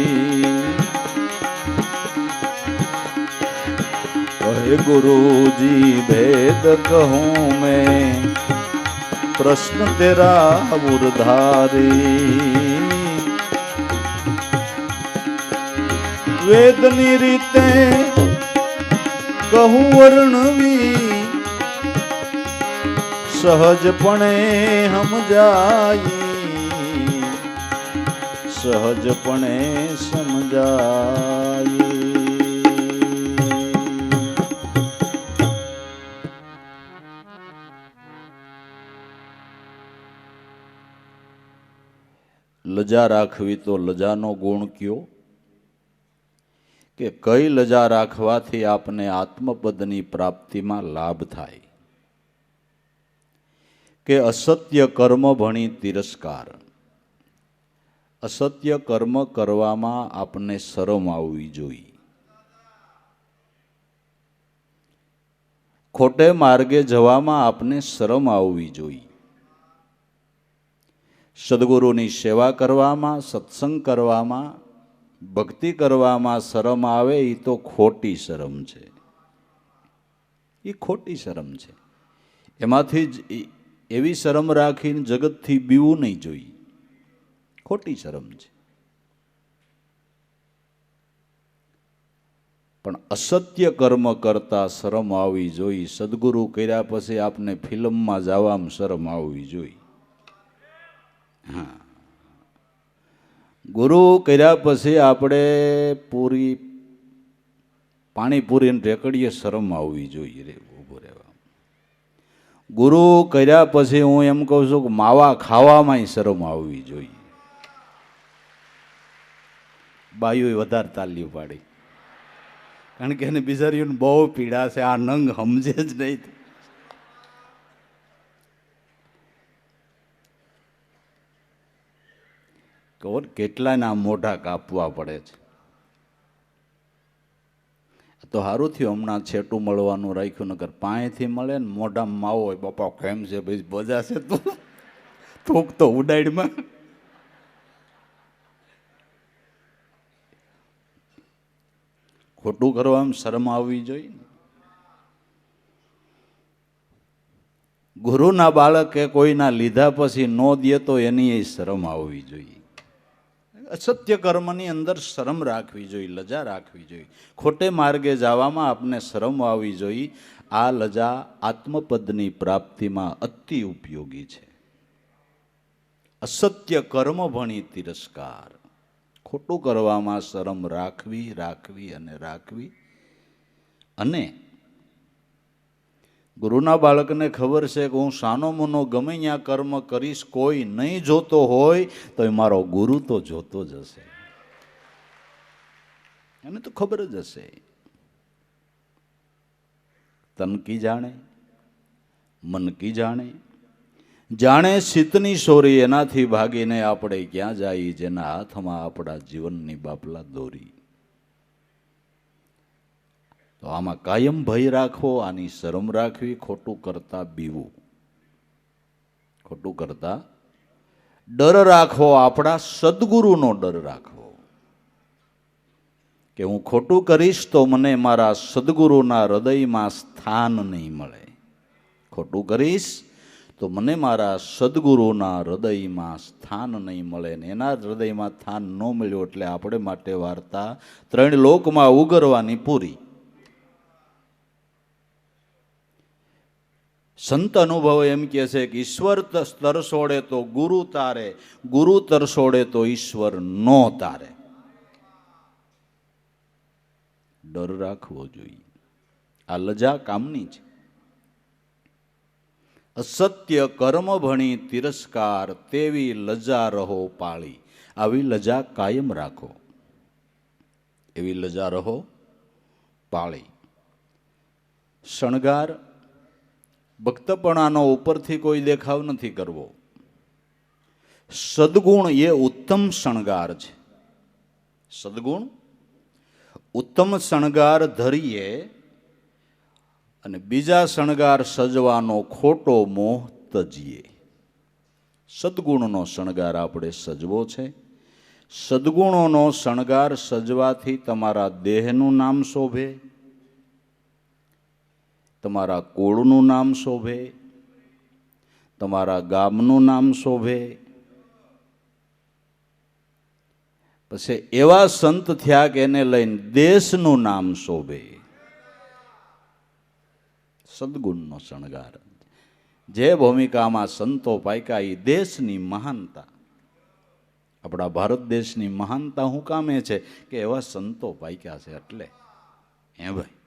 કહે ગુરુજી भेद कहूँ मैं प्रश्न तेरा उधारी. વેદની રીતે કહું વર્ણવી સહજપણે સમજાય. સહજપણે સમજાય. લજા રાખવી તો લજાનો ગુણ કયો કે કઈ લજા રાખવાથી આપને આત્મપદની પ્રાપ્તિમાં લાભ થાય કે અસત્ય કર્મ ભણી તિરસ્કાર. અસત્ય કર્મ કરવામાં આપને શરમ આવવી જોઈએ. ખોટે માર્ગે જવામાં આપને શરમ આવવી જોઈએ. સદગુરુની સેવા કરવામાં, સત્સંગ કરવામાં, ભક્તિ કરવામાં શરમ આવે એ તો ખોટી શરમ છે. એ ખોટી શરમ છે. એમાંથી જ એવી શરમ રાખીને જગતથી બીવું નહીં જોઈએ. ખોટી શરમ છે. પણ અસત્ય કર્મ કરતા શરમ આવવી જોઈએ. સદગુરુ કર્યા પછી આપને ફિલ્મમાં જવામાં શરમ આવવી જોઈએ. હા, ગુરુ કર્યા પછી આપણે પૂરી પાણીપુરીને રેકડીએ શરમ આવવી જોઈએ. રે ઊભો રહેવા. ગુરુ કર્યા પછી હું એમ કહું છું કે માવા ખાવામાં શરમ આવવી જોઈએ. બાયુએ વધારે તાલીઓ પાડી, કારણ કે એને બિચારીઓને બહુ પીડા છે. આ નંગ સમજે જ નહીં. કેટલાના મોઢા કાપવા પડે છે. તો સારું થયું હમણાં છેટું મળવાનું રાખ્યું, નગર પાએથી મળે ને મોઢામાં માવો હોય. બાપા કેમ છે ભાઈ, બજા છે તું થોક તો ઉડાડમાં. ખોટું કરવામાં શરમ આવવી જોઈએ. ગુરુના બાળકે કોઈના લીધા પછી ન દે તો એની શરમ આવવી જોઈએ. અસત્ય કર્મની અંદર શરમ રાખવી જોઈએ, લજા રાખવી જોઈએ. ખોટે માર્ગે જવામાં આપને શરમ આવવી જોઈએ. આ લજા આત્મપદની પ્રાપ્તિમાં અતિ ઉપયોગી છે. અસત્ય કર્મ ભણી તિરસ્કાર. ખોટું કરવામાં શરમ રાખવી, રાખવી અને રાખવી. અને ગુરુના બાળકને ખબર છે કે હું સાનો મુનો ગમે ત્યાં કર્મ કરીશ, કોઈ નહીં જોતો હોય તો એ મારો ગુરુ તો જોતો જ હશે. એને તો ખબર જ હશે. તન કી જાણે, મન કી જાણે. જાણે શીતની સોરી, એનાથી ભાગીને આપણે ક્યાં જઈએ, જેના હાથમાં આપણા જીવનની બાપલા દોરી. તો આમાં કાયમ ભય રાખવો, આની શરમ રાખવી, ખોટું કરતા બીવું, ખોટું કરતા ડર રાખવો, આપણા સદગુરુનો ડર રાખવો કે હું ખોટું કરીશ તો મને મારા સદગુરુના હૃદયમાં સ્થાન નહીં મળે. ખોટું કરીશ તો મને મારા સદગુરુના હૃદયમાં સ્થાન નહીં મળે ને એના હૃદયમાં સ્થાન ન મળ્યું એટલે આપણે માટે વાર્તા ત્રણ લોકમાં ઉગરવાની પૂરી. સંત અનુભવ એમ કહે છે કે ઈશ્વર તરસોડે તો ગુરુ તારે, ગુરુ તરસોડે તો ઈશ્વર નો તારે. ડર રાખવો જોઈએ. આ લજા કામની છે. અસત્ય કર્મ ભણી તિરસ્કાર તેવી લજા રહો પાળી. આવી લજા કાયમ રાખો, એવી લજા રહો પાળી. શણગાર ભક્તપણાનો ઉપરથી કોઈ દેખાવ નથી કરવો. સદગુણ એ ઉત્તમ શણગાર છે. સદગુણ ઉત્તમ શણગાર ધરીએ અને બીજા શણગાર સજવાનો ખોટો મોહ તજીએ. સદગુણનો શણગાર આપણે સજવો છે. સદગુણોનો શણગાર સજવાથી તમારા દેહનું નામ શોભે, તમારા કુળનું નામ શોભે, તમારા ગામનું નામ શોભે. પછી એવા સંત થયા કે એને લઈને દેશનું નામ શોભે. સદગુણનો શણગાર. જે ભૂમિકામાં સંતો પાક્યા એ દેશની મહાનતા. આપણા ભારત દેશની મહાનતા શું કામે છે કે એવા સંતો પાક્યા છે. એટલે હે ભાઈ,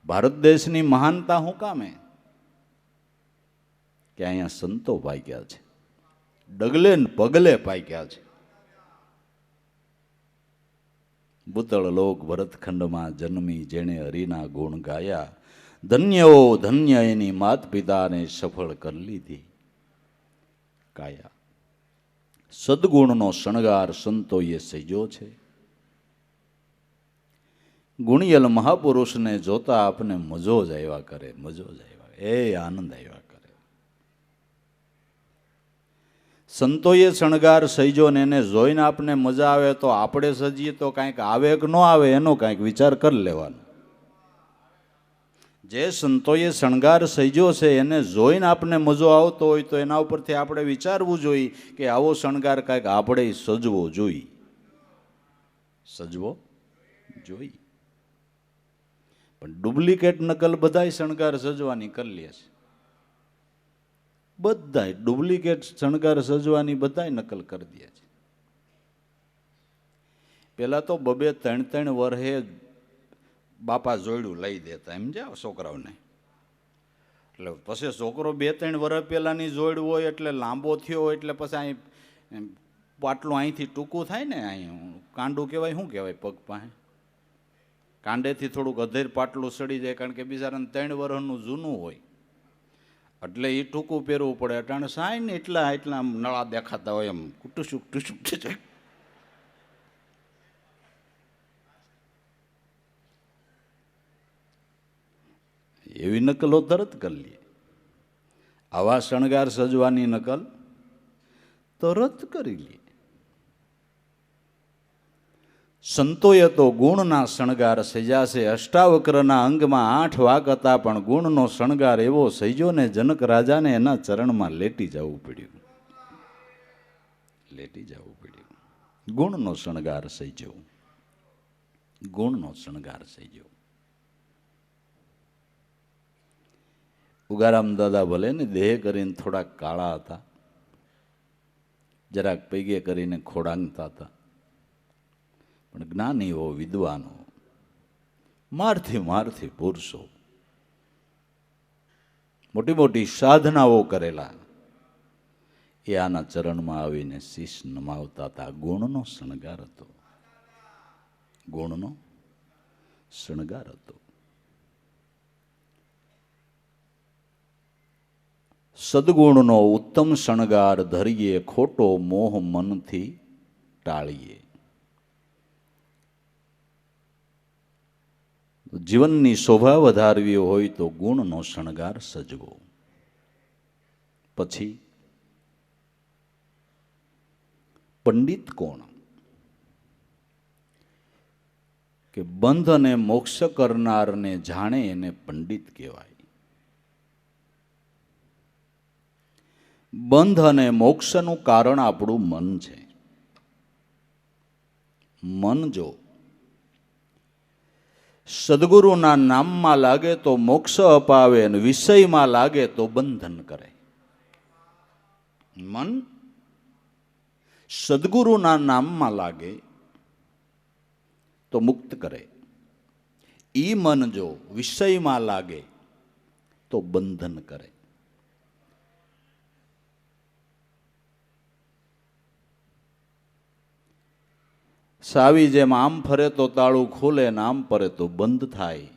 ભારત દેશની મહાનતા શું કામે કે અહીંયા સંતો પાક્યા છે, ડગલે ને પગલે પાક્યા છે. ભૂતળ લોક ભરતખંડમાં જન્મી જેણે હરિના ગુણ ગાયા, ધન્યો ધન્ય એની માત પિતાને સફળ કરી લીધી કાયા. સદગુણનો શણગાર સંતોએ સજ્યો છે. ગુણિયલ મહાપુરુષને જોતા આપને મજો જ આવ્યા કરે, મજો જ આવ્યા, એ આનંદ આવ્યા કરે. સંતોએ શણગાર સજ્યો ને એને જોઈને આપને મજા આવે તો આપણે સજીએ તો કાંઈક આવે કે ન આવે એનો કાંઈક વિચાર કરી લેવાનો. જે સંતોએ શણગાર સજ્યો છે એને જોઈને આપને મજો આવતો હોય તો એના ઉપરથી આપણે વિચારવું જોઈએ કે આવો શણગાર કાંઈક આપણે સજવો જોઈએ, સજવો જોઈએ. પણ ડુપ્લિકેટ નકલ બધાય શણગાર સજવાની કરી લે છે. બધાય ડુપ્લિકેટ શણગાર સજવાની બધાય નકલ કરી દે છે. પેલા તો 2-3 વર્ષે બાપા જોડ્યું લઈ દેતા એમ જાઓ છોકરાઓને. એટલે પછી છોકરો 2-3 વર્ષ પહેલાની જોડ હોય એટલે લાંબો થયો હોય એટલે પછી અહીં પાટલું અહીંથી ટૂંકું થાય ને, અહીં કાંડું કહેવાય, શું કહેવાય, પગ પાસે કાંડેથી થોડુંક અધેર પાટલું સડી જાય, કારણ કે બિચારાને 3 વર્ષનું જૂનું હોય એટલે એ ટૂંકું પહેરવું પડે. અટાણે સાંઈ ને એટલા નળા દેખાતા હોય એમ ટુસુક ટુસુક. એવી નકલો તરત કરી લે. આવા શણગાર સજવાની નકલ તરત કરી લે. સંતોએ તો ગુણના શણગાર સજ્યા છે. અષ્ટાવક્રના અંગમાં 8 વાક હતા પણ ગુણનો શણગાર એવો સજ્યો ને જનક રાજાને એના ચરણમાં લેટી જવું પડ્યું, લેટી જવું પડ્યું. ગુણનો શણગાર સજ્યો, ગુણનો શણગાર સજ્યો. ઉગારામ દાદા ભલે ને દેહ કરીને થોડાક કાળા હતા, જરાક પૈગે કરીને ખોડાંગતા હતા, પણ જ્ઞાનીઓ વિદ્વાનો મારથી પુરુષો મોટી મોટી સાધનાઓ કરેલા એ આના ચરણમાં આવીને શીશ નમાવતા હતા. ગુણનો શણગાર હતો, ગુણનો શણગાર હતો. સદગુણનો ઉત્તમ શણગાર ધરીએ, ખોટો મોહ મનથી ટાળીએ. જીવનની શોભા વધારવી હોય તો ગુણનો શણગાર સજવો. પછી પંડિત કોણ? કે બંધ અને મોક્ષ કરનારને જાણે એને પંડિત કહેવાય. બંધ અને મોક્ષનું કારણ આપણું મન છે. મન જો સદગુરુના નામમાં લાગે તો મોક્ષ અપાવે અને વિષયમાં લાગે તો બંધન કરે. મન સદગુરુના નામમાં લાગે તો મુક્ત કરે. ઈ મન જો વિષયમાં લાગે તો બંધન કરે. સાવી જેમ આમ ફરે તો તાળું ખોલે ને આમ ફરે તો બંધ થાય,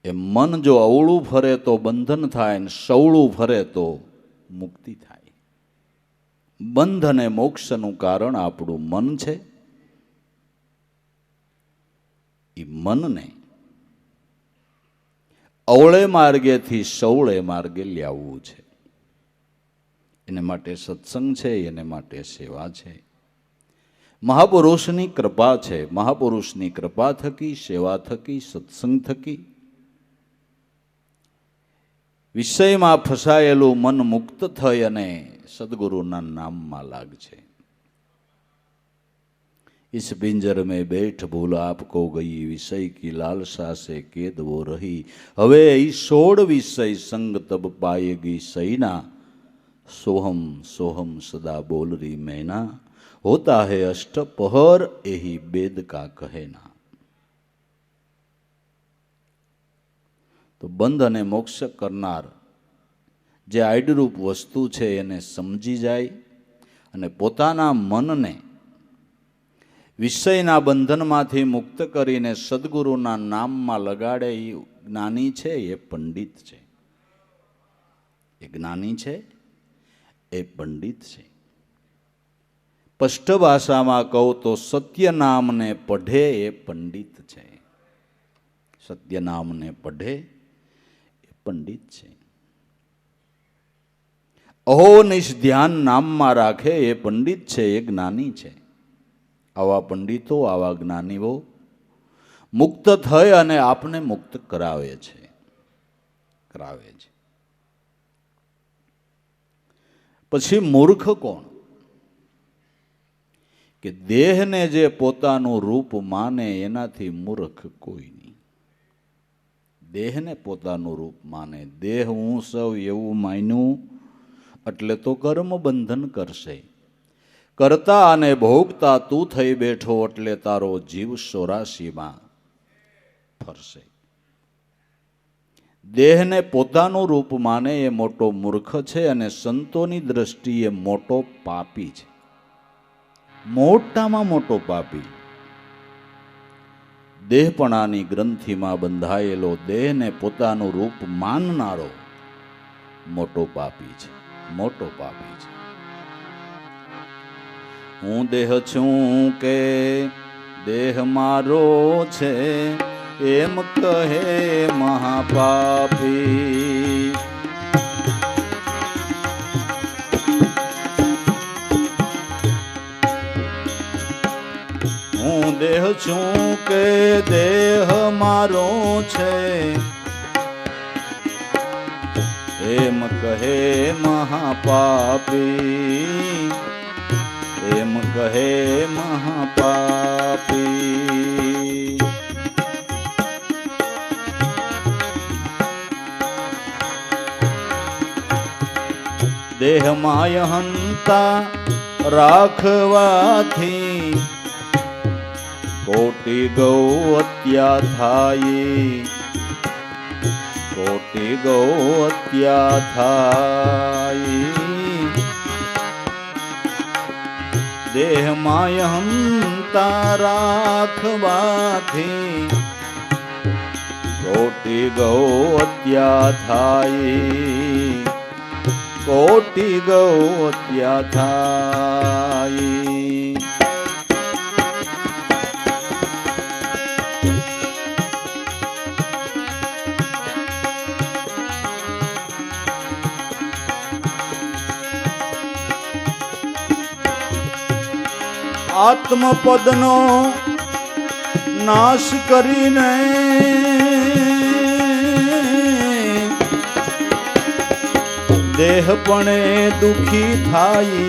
એમ મન જો અવળું ફરે તો બંધન થાય ને સવળું ફરે તો મુક્તિ થાય. બંધ અને મોક્ષનું કારણ આપણું મન છે. એ મનને અવળે માર્ગેથી સવળે માર્ગે લાવવું છે. એને માટે સત્સંગ છે, એને માટે સેવા છે, મહાપુરુષની કૃપા છે. મહાપુરુષની કૃપા થકી, સેવા થકી, સત્સંગ થકી વિષયમાં ફસાયેલું મન મુક્ત થઈ અને સદગુરુના નામમાં લાગશે. इस पिंजर में बैठ भूल आपको गई, विषय की लालसा से केद वो रही. हवे ईसोड़ विषय संग तब पाएगी सैना, सोहम सोहम सदा बोल रही मैना. होता है अष्ट पहर यही वेद का कहना. તો બંધ અને મોક્ષ કરનાર જે આઈડરૂપ વસ્તુ છે એને સમજી જાય અને પોતાના મનને વિષયના બંધનમાંથી મુક્ત કરીને સદગુરુના નામમાં લગાડે એ જ્ઞાની છે, એ પંડિત છે. એ જ્ઞાની છે, એ પંડિત છે. સ્પષ્ટ ભાષામાં કહું તો સત્ય નામને પઢે એ પંડિત છે. સત્ય નામને પઢે એ પંડિત છે. અહોનિશ ધ્યાન નામમાં રાખે એ પંડિત છે, એ જ્ઞાની છે. આવા પંડિતો, આવા જ્ઞાનીઓ મુક્ત થઈ અને આપને મુક્ત કરાવે છે. પછી મૂર્ખ કોણ? કે દેહને જે પોતાનું રૂપ માને એનાથી મૂર્ખ કોઈ નહીં. દેહને પોતાનું રૂપ માને, દેહ હું સૌ એવું માન્યું એટલે તો કર્મ બંધન કરશે. કરતા અને ભોગતા તું થઈ બેઠો એટલે તારો જીવ 84માં ફરશે. દેહને પોતાનું રૂપ માને એ મોટો મૂર્ખ છે અને સંતોની દ્રષ્ટિએ મોટો પાપી છે. મોટામાં મોટો પાપી. દેહપણાની ગ્રંથિમાં બંધાયેલો દેહને પોતાનું રૂપ માનનારો મોટો પાપી છે. મોટો પાપી છે. હું દેહ છું કે દેહ મારો છે એમ કહે મહાપાપી. હું દેહ છું કે દેહ મારો છે એમ કહે મહાપાપી. એમ કહે મહાપાપી. દેહમાં હંતા રાખવાથી કોટી ગૌ હત્યા થાય. કોટી ગૌ હત્યા થાય. દેહમાં હંતા રાખવાથી કોટી ગૌ હત્યા થાય. કોટી ગૌ હત્યા થાય. આત્મપદનો નાશ કરીને દેહપણે દુખી થાય,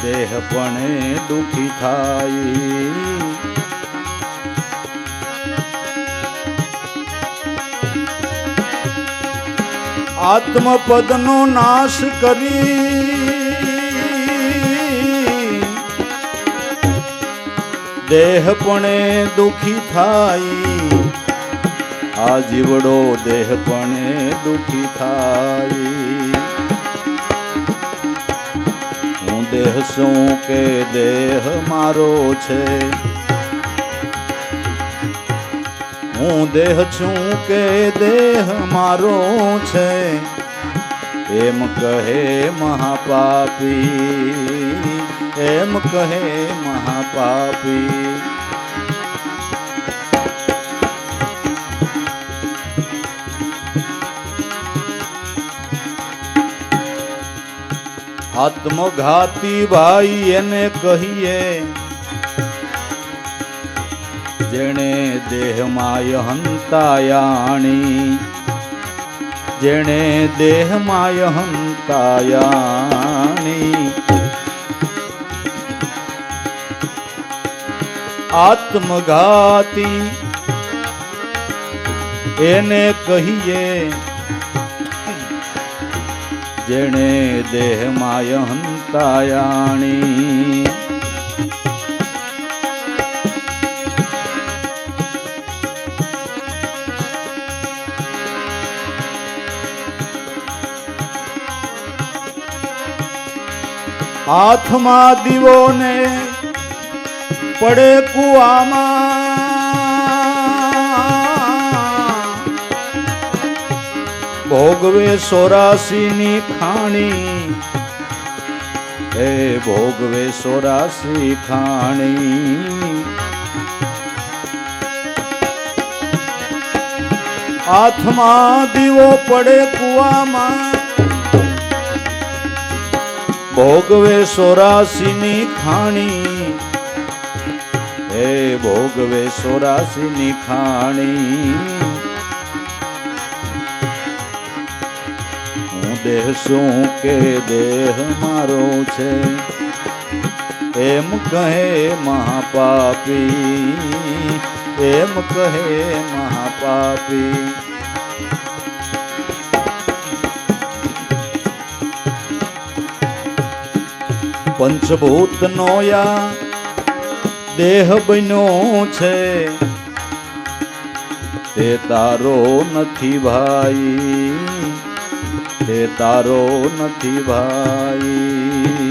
દેહપણે દુખી થાય. આત્મપદનો નાશ કરી દેહપણે દુખી થાય. આ જીવડો દેહપણે દુખી થાય. હું દેહ શું કે દેહ મારો છે, હું દેહ છું કે દેહ મારો છે, એમ કહે મહાપાપી, એમ કહે મહાપાપી. આત્મઘાતી ભાઈ એને કહીએ, જેણે દેહમાય હંતાયાણી, જેણે દેહમાય હંતાયાણી. આત્મઘાતી એને કહીએ, જેણે દેહમાય હંતાયાણી. હાથમાં દીવો ને પડે કુવામાં, ભોગવે 84 ની ખાણી, એ ભોગવે 84 ખાણી. હાથમાં દીવો પડે કુવામાં, ભોગવે 84 ની ખાણી, એ ભોગવે 84 ની ખાણી. હું દેહ શું કે દેહ મારો છે, એમ કહે મહાપાપી, એમ કહે મહાપાપી. પંચભૂત નો યા દેહ બન્યો છે, તે તારો નથી ભાઈ, તે તારો નથી ભાઈ.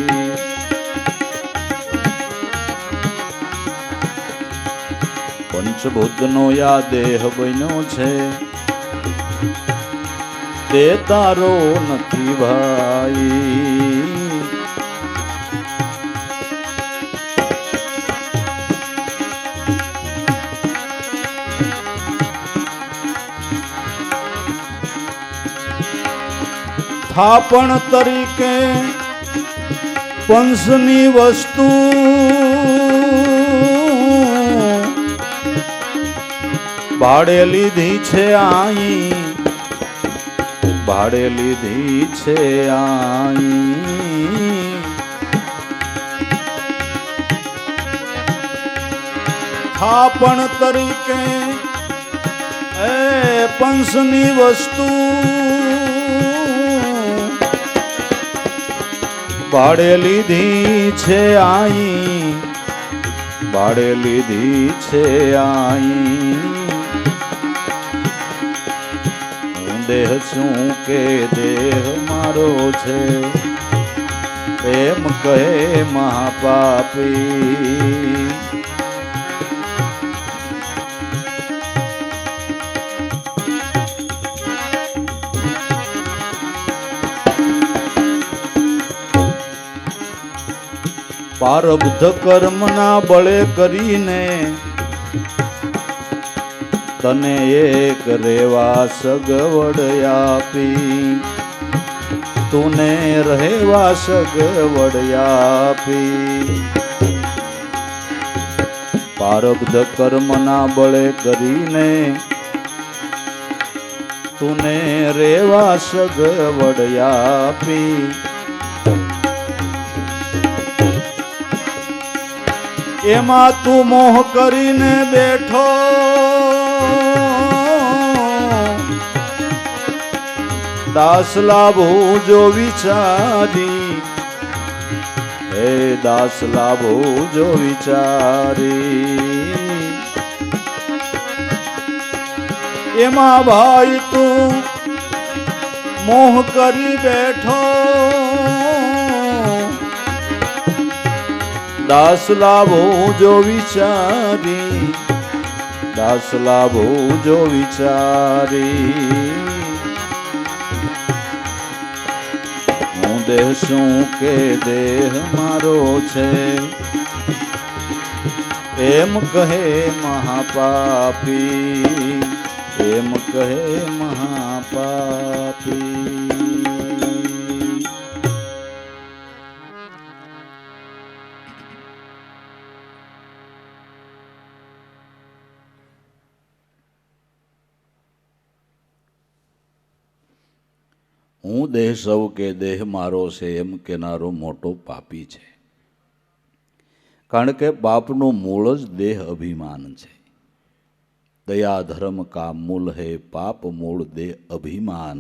પંચભૂત નો યા દેહ બન્યો છે, તે તારો નથી ભાઈ. થાપણ તરીકે પંસની વસ્તુ, ભાડે લીધી છે આઈ, ભાડે લીધી છે આઈ. થાપણ તરીકે એ પંસની વસ્તુ, ભાડે લીધી છે આઈ, ભાડે લીધી છે આઈ. હું દેહ છું કે દેહ મારો છે, એમ કહે મહાપાપી. પ્રારબ્ધ કર્મના બળે કરીને તને એક રેવા સગવડ આપી, તુને રહેવા સગવડ આપી. પ્રારબ્ધ કર્મના બળે કરીને તુને રેવા સગવડ આપી. એમાં તું મોહ કરીને બેઠો, દાસ લાભો જો વિચારી, હે દાસ લાભો જો વિચારી. એમાં ભાઈ તું મોહ કરી બેઠો, દાસ લાભો જો વિચારી, દાસ લાભો જો વિચારી. હું દેહ શું કે દેહ મારો છે, એમ કહે મહાપાપી, એમ કહે મહાપાપી. હું દેહ સૌ કે દેહ મારો છે એમ કેનારો મોટો પાપી છે. કારણ કે પાપનું મૂળ જ દેહ અભિમાન છે. દયા ધર્મ કા મૂલ હે પાપ મૂળ દેહ અભિમાન.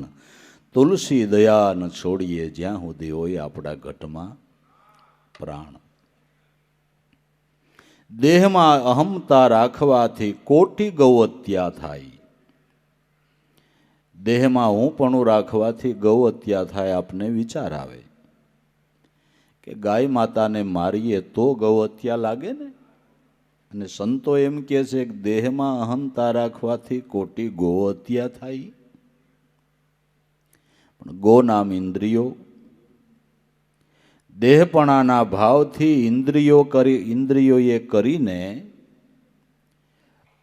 તુલસી દયા ન છોડીએ જ્યાં સુધી હોય આપણા ઘટમાં પ્રાણ. દેહમાં અહમતા રાખવાથી કોટી ગૌહત્યા થાય. દેહમાં હું પણ રાખવાથી ગૌહત્યા થાય. આપને વિચાર આવે કે ગાય માતાને મારીએ તો ગૌહત્યા લાગે ને. અને સંતો એમ કહે છે કે દેહમાં અહમતા રાખવાથી કોટી ગૌહત્યા થાય. પણ ગો નામ ઇન્દ્રિયો, દેહપણાના ભાવથી ઇન્દ્રિયોએ કરીને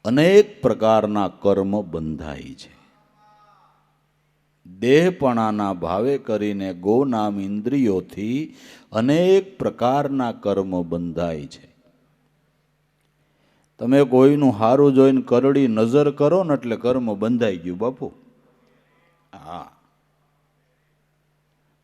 અનેક પ્રકારના કર્મ બંધાય છે. દેહપણાના ભાવે કરીને ગો નામ ઇન્દ્રિયોથી અનેક પ્રકારના કર્મ બંધાય છે. તમે કોઈનું હારું જોઈને કરડી નજર કરો ને એટલે કર્મ બંધાઈ ગયું બાપુ. હા,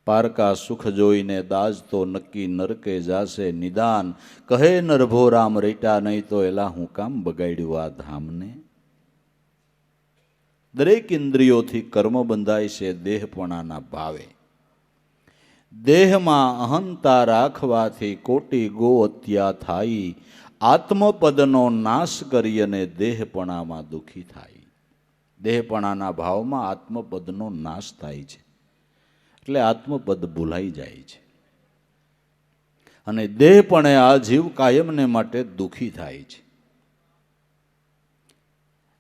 પારકા સુખ જોઈને દાજ તો નક્કી નરકે જાશે નિદાન. કહે નરભો રામ રેટા નહીં તો એલા હું કામ બગાડ્યું આ ધામને. દરેક ઇન્દ્રિયોથી કર્મ બંધાય છે દેહપણાના ભાવે. દેહમાં અહંતા રાખવાથી કોટી ગૌહત્યા થાય. આત્મપદનો નાશ કરી અને દેહપણામાં દુઃખી થાય. દેહપણાના ભાવમાં આત્મપદનો નાશ થાય છે એટલે આત્મપદ ભૂલાઈ જાય છે અને દેહપણે આ જીવ કાયમને માટે દુઃખી થાય છે.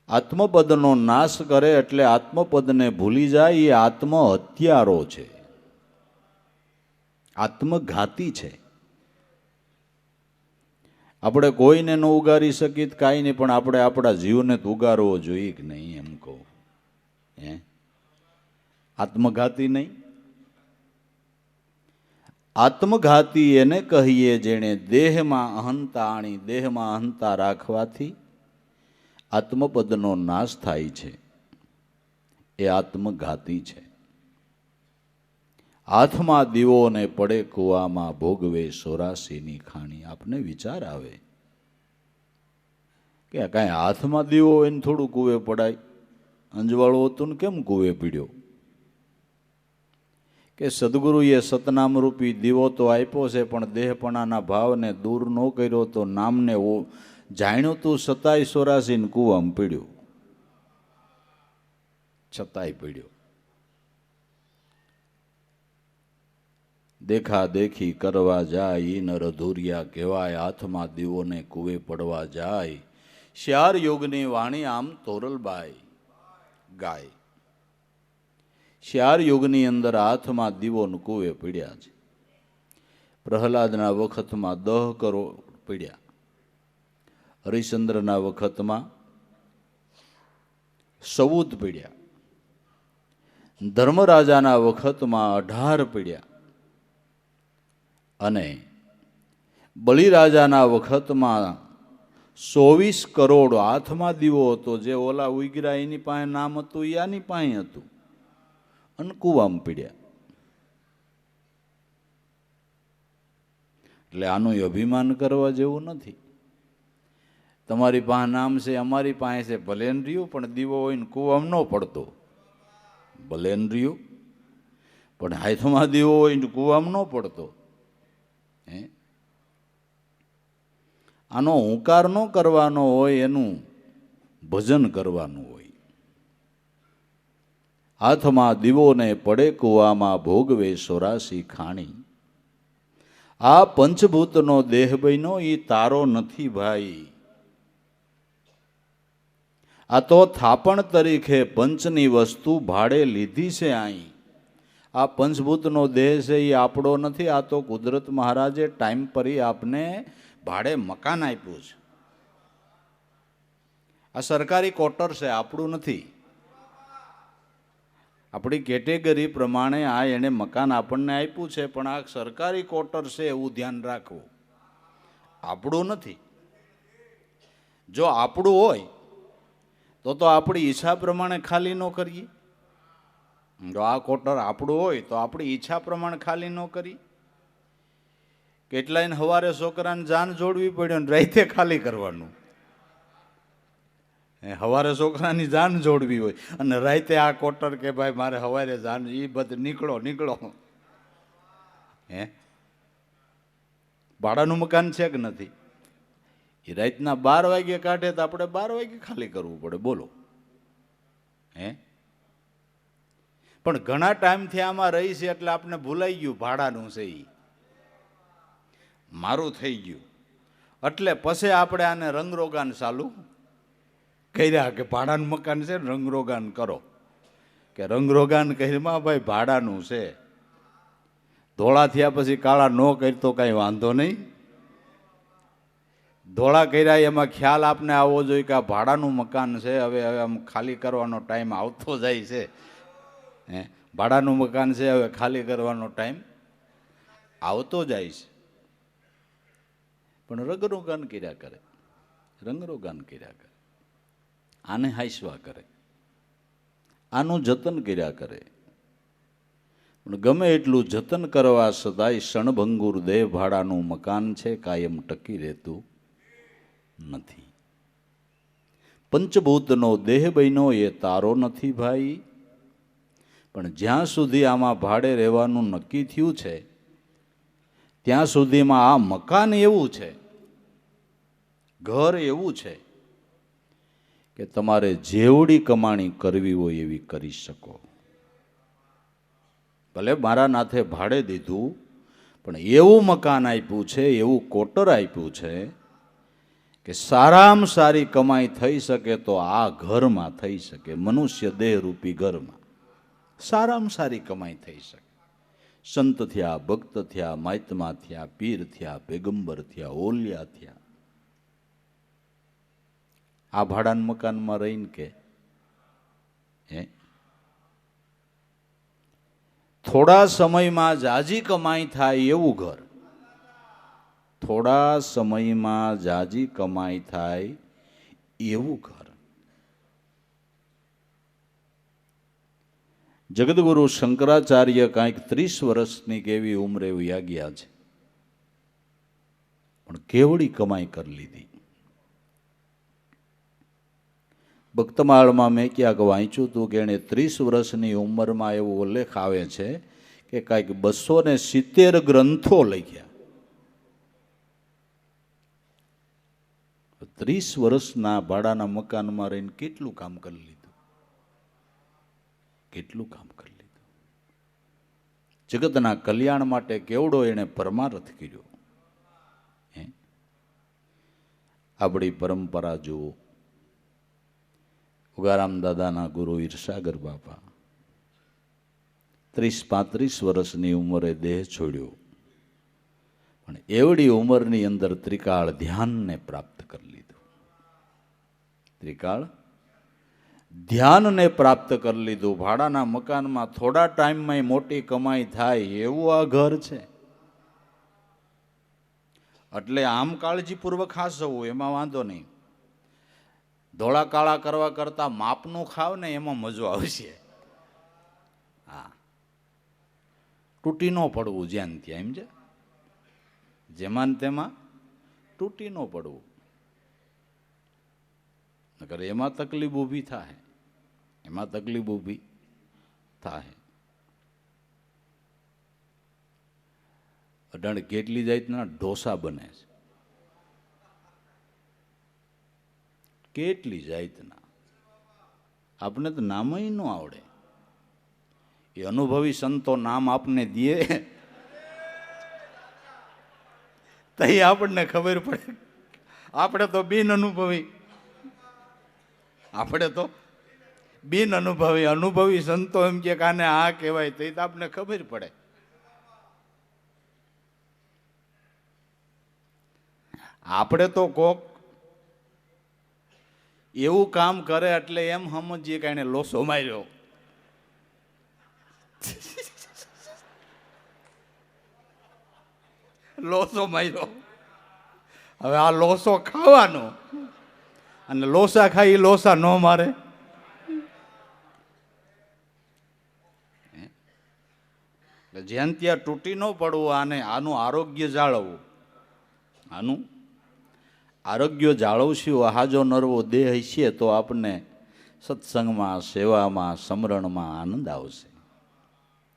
આત્મપદનો નાશ કરે એટલે આત્મપદને ભૂલી જાય. એ આત્મહત્યારો છે, આત્મઘાતી છે. આપણે કોઈને ન ઉગારી શકીએ કાંઈ નહીં, પણ આપણે આપણા જીવને તો ઉગારવો જોઈએ કે નહીં એમ કહું. હે, આત્મઘાતી નહીં. આત્મઘાતી એને કહીએ જેણે દેહમાં અહંતા આણી. દેહમાં અહંતા રાખવાથી આત્મપદનો નાશ થાય છે. એ આત્મઘાતી છે. હાથમાં દીવો ને પડે કુવામાં ભોગવે 84ની ખાણી. આપને વિચાર આવે કે કાંઈ હાથમાં દીવો હોય ને થોડું કુવે પડાય. અંજવાળું હતું ને કેમ કુવે પીડ્યો? કે સદગુરુએ સતનામરૂપી દીવો તો આપ્યો છે, પણ દેહપણાના ભાવને દૂર ન કર્યો તો નામને જાણ્યું તું છતાંય 84 કુવામાં પીડ્યો. છતાંય પીડ્યો. દેખા દેખી કરવા જાય ઈ નર અધૂરિયા કહેવાય. હાથમાં દીવોને કુવે પડવા જાય. શ્યાર યોગની વાણી આમ તોરલબાઈ ગાય. શ્યાર યુગની અંદર હાથમાં દીવો કુવે પીડ્યા છે. પ્રહલાદના વખતમાં 10 કરોડ પીડ્યા. હરિશ્ચંદ્રના વખતમાં 14 પીડ્યા. ધર્મરાજાના વખતમાં 18 પીડ્યા. અને બલિરાજાના વખતમાં 24 કરોડ હાથમાં દીવો હતો, જે ઓલા ઉગરા એની પાસે નામ હતું એ આની પાસે હતું, અને કૂવામાં પીડ્યા. એટલે આનું અભિમાન કરવા જેવું નથી. તમારી પાસે નામ છે, અમારી પાસે છે, ભલે ન રહ્યું, પણ દીવો હોય ને કૂવામાં ન પડતો, ભલે ન રહ્યું, પણ હાથમાં દીવો હોય ને કૂવામાં ન પડતો. હે, આનો હુંકાર ન કરવાનો હોય, એનું ભજન કરવાનું હોય. હાથમાં દીવો ને પડે કૂવામાં ભોગવે 84 ખાણી. આ પંચભૂતનો દેહ બન્યો એ તારો નથી ભાઈ. આ તો થાપણ તરીકે પંચની વસ્તુ ભાડે લીધી છે. અહીં આ પંચભૂતનો દેહ છે એ આપણો નથી. આ તો કુદરત મહારાજે ટાઈમ પર આપને ભાડે મકાન આપ્યું છે. આ સરકારી ક્વાર્ટર છે, આપણું નથી. આપણી કેટેગરી પ્રમાણે આ એને મકાન આપણને આપ્યું છે, પણ આ સરકારી ક્વાર્ટર છે એવું ધ્યાન રાખવું, આપણું નથી. જો આપણું હોય તો આપણી ઈચ્છા પ્રમાણે ખાલી ન કરીએ. જો આ ક્વાર્ટર આપણું હોય તો આપણી ઈચ્છા પ્રમાણે ખાલી ન કરીએ. કેટલાયને સવારે છોકરાને જાન જોડવી પડ્યો ને રાતે ખાલી કરવાનું. સવારે છોકરાની જાન જોડવી હોય અને રાતે આ ક્વાર્ટર કે ભાઈ મારે સવારે જાન, એ બધું નીકળો. હે, ભાડાનું મકાન છે કે નથી? એ રાતના 12 વાગે કાઢે તો આપણે 12 વાગે ખાલી કરવું પડે, બોલો. હે, પણ ઘણા ટાઈમથી આમાં રહી છે એટલે આપણે ભૂલાઈ ગયું ભાડાનું છે એ મારું થઈ ગયું. એટલે પછી આપણે આને રંગરોગાન ચાલુ કર્યા કે ભાડાનું મકાન છે ને રંગરોગાન કરો. કે રંગરોગાન કહીમાં ભાઈ ભાડાનું છે, ધોળા થયા પછી કાળા ન કરતો કાંઈ વાંધો નહીં. ધોળા કર્યા એમાં ખ્યાલ આપને આવવો જોઈએ કે આ ભાડાનું મકાન છે, હવે આમ ખાલી કરવાનો ટાઈમ આવતો જાય છે. હે, ભાડાનું મકાન છે, હવે ખાલી કરવાનો ટાઈમ આવતો જાય છે. પણ રંગરોગાન કર્યા કરે, રંગરોગાન કર્યા કરે, આને હાંસવા કરે, આનું જતન કર્યા કરે. પણ ગમે એટલું જતન કરવા છતાંય ક્ષણભંગુર દેહ ભાડાનું મકાન છે, કાયમ ટકી રહેતું નથી. પંચભૂતનો દેહ બન્યો એ તારો નથી ભાઈ. પણ જ્યાં સુધી આમાં ભાડે રહેવાનું નક્કી થયું છે ત્યાં સુધીમાં આ મકાન એવું છે, ઘર એવું છે કે તમારે જેવડી કમાણી કરવી હોય એવી કરી શકો. ભલે મારા નાથે ભાડે દીધું, પણ એવું મકાન આપ્યું છે, એવું ક્વાર્ટર આપ્યું છે કે સારામાં સારી કમાઈ થઈ શકે તો આ ઘરમાં થઈ શકે. મનુષ્ય દેહરૂપી ઘરમાં સારામાં સારી કમાઈ થઈ શકે. સંત થયા, ભક્ત થયા, મહાત્મા થયા, પીર થયા, પેગંબર થયા, ઓલિયા થયા, આ ભાડાના મકાનમાં રહીને કે હે, થોડા સમયમાં જાજી કમાઈ થાય એવું ઘર, થોડા સમયમાં જાજી કમાઈ થાય એવું ઘર. જગદગુરુ શંકરાચાર્ય કાંઈક 30 વર્ષની કેવી ઉંમરે વયા ગયા છે, પણ કેવડી કમાઈ કરી લીધી. ભક્તમાળમાં મેં ક્યાંક વાંચ્યું હતું કે એણે 30 વર્ષની ઉંમરમાં એવો ઉલ્લેખ આવે છે કે કાંઈક 270 ગ્રંથો લખ્યા. 30 વર્ષના ભાડાના મકાનમાં રહીને કેટલું કામ કરી લીધું, કેટલું કામ કરી લીધું. જગતના કલ્યાણ માટે કેવડો એણે પરમારથ કર્યો. આપણી પરંપરા જુઓ, ઉગારામ દાદાના ગુરુ ઈર્ષાગર બાપા 30-35 વર્ષની ઉંમરે દેહ છોડ્યો, પણ એવડી ઉંમરની અંદર ત્રિકાળ ધ્યાનને પ્રાપ્ત કરી લીધું. ત્રિકાળ ધ્યાનને પ્રાપ્ત કરી લીધું. ભાડાના મકાનમાં થોડા ટાઈમમાં મોટી કમાઈ થાય એવું આ ઘર છે. એટલે આમ કાળજીપૂર્વક હાસવું, એમાં વાંધો નહીં. ધોળા કાળા કરવા કરતાં માપનું ખાવ ને એમાં મજો આવશે. હા, તૂટી ન પડવું જ્યાં ત્યાં, એમ છે, જેમાં તેમાં તૂટી ન પડવું, નકર એમાં તકલીફ ઊભી થાય, એમાં તકલીફ ઊભી થાય. અઢાણ કેટલી જાતના ઢોસા બને છે, કેટલી જાતના, આપણે તો નામય ન આવડે. એ અનુભવી સંતો નામ આપને દે તઈ આપણને ખબર પડે. આપણે તો બિન અનુભવી, આપણે તો બિન અનુભવી, અનુભવી સંતો એમ કે કાને આ કહેવાય તો આપને ખબર પડે. આપણે તો કોક એવું કામ કરે એટલે એમ સમજીએ કે એને લોસો માર્યો. લોસો માર્યો. હવે આ લોસો ખાવાનો, અને લોસા ખાઈ લોસા ન મારે. જ્યાં ત્યાં તૂટી ન પડવું, આનું આરોગ્ય જાળવવું. આનું આરોગ્ય જાળવશું. હાજો નરવો દેહ છે તો આપણને સત્સંગમાં, સેવામાં, સમરણમાં આનંદ આવશે,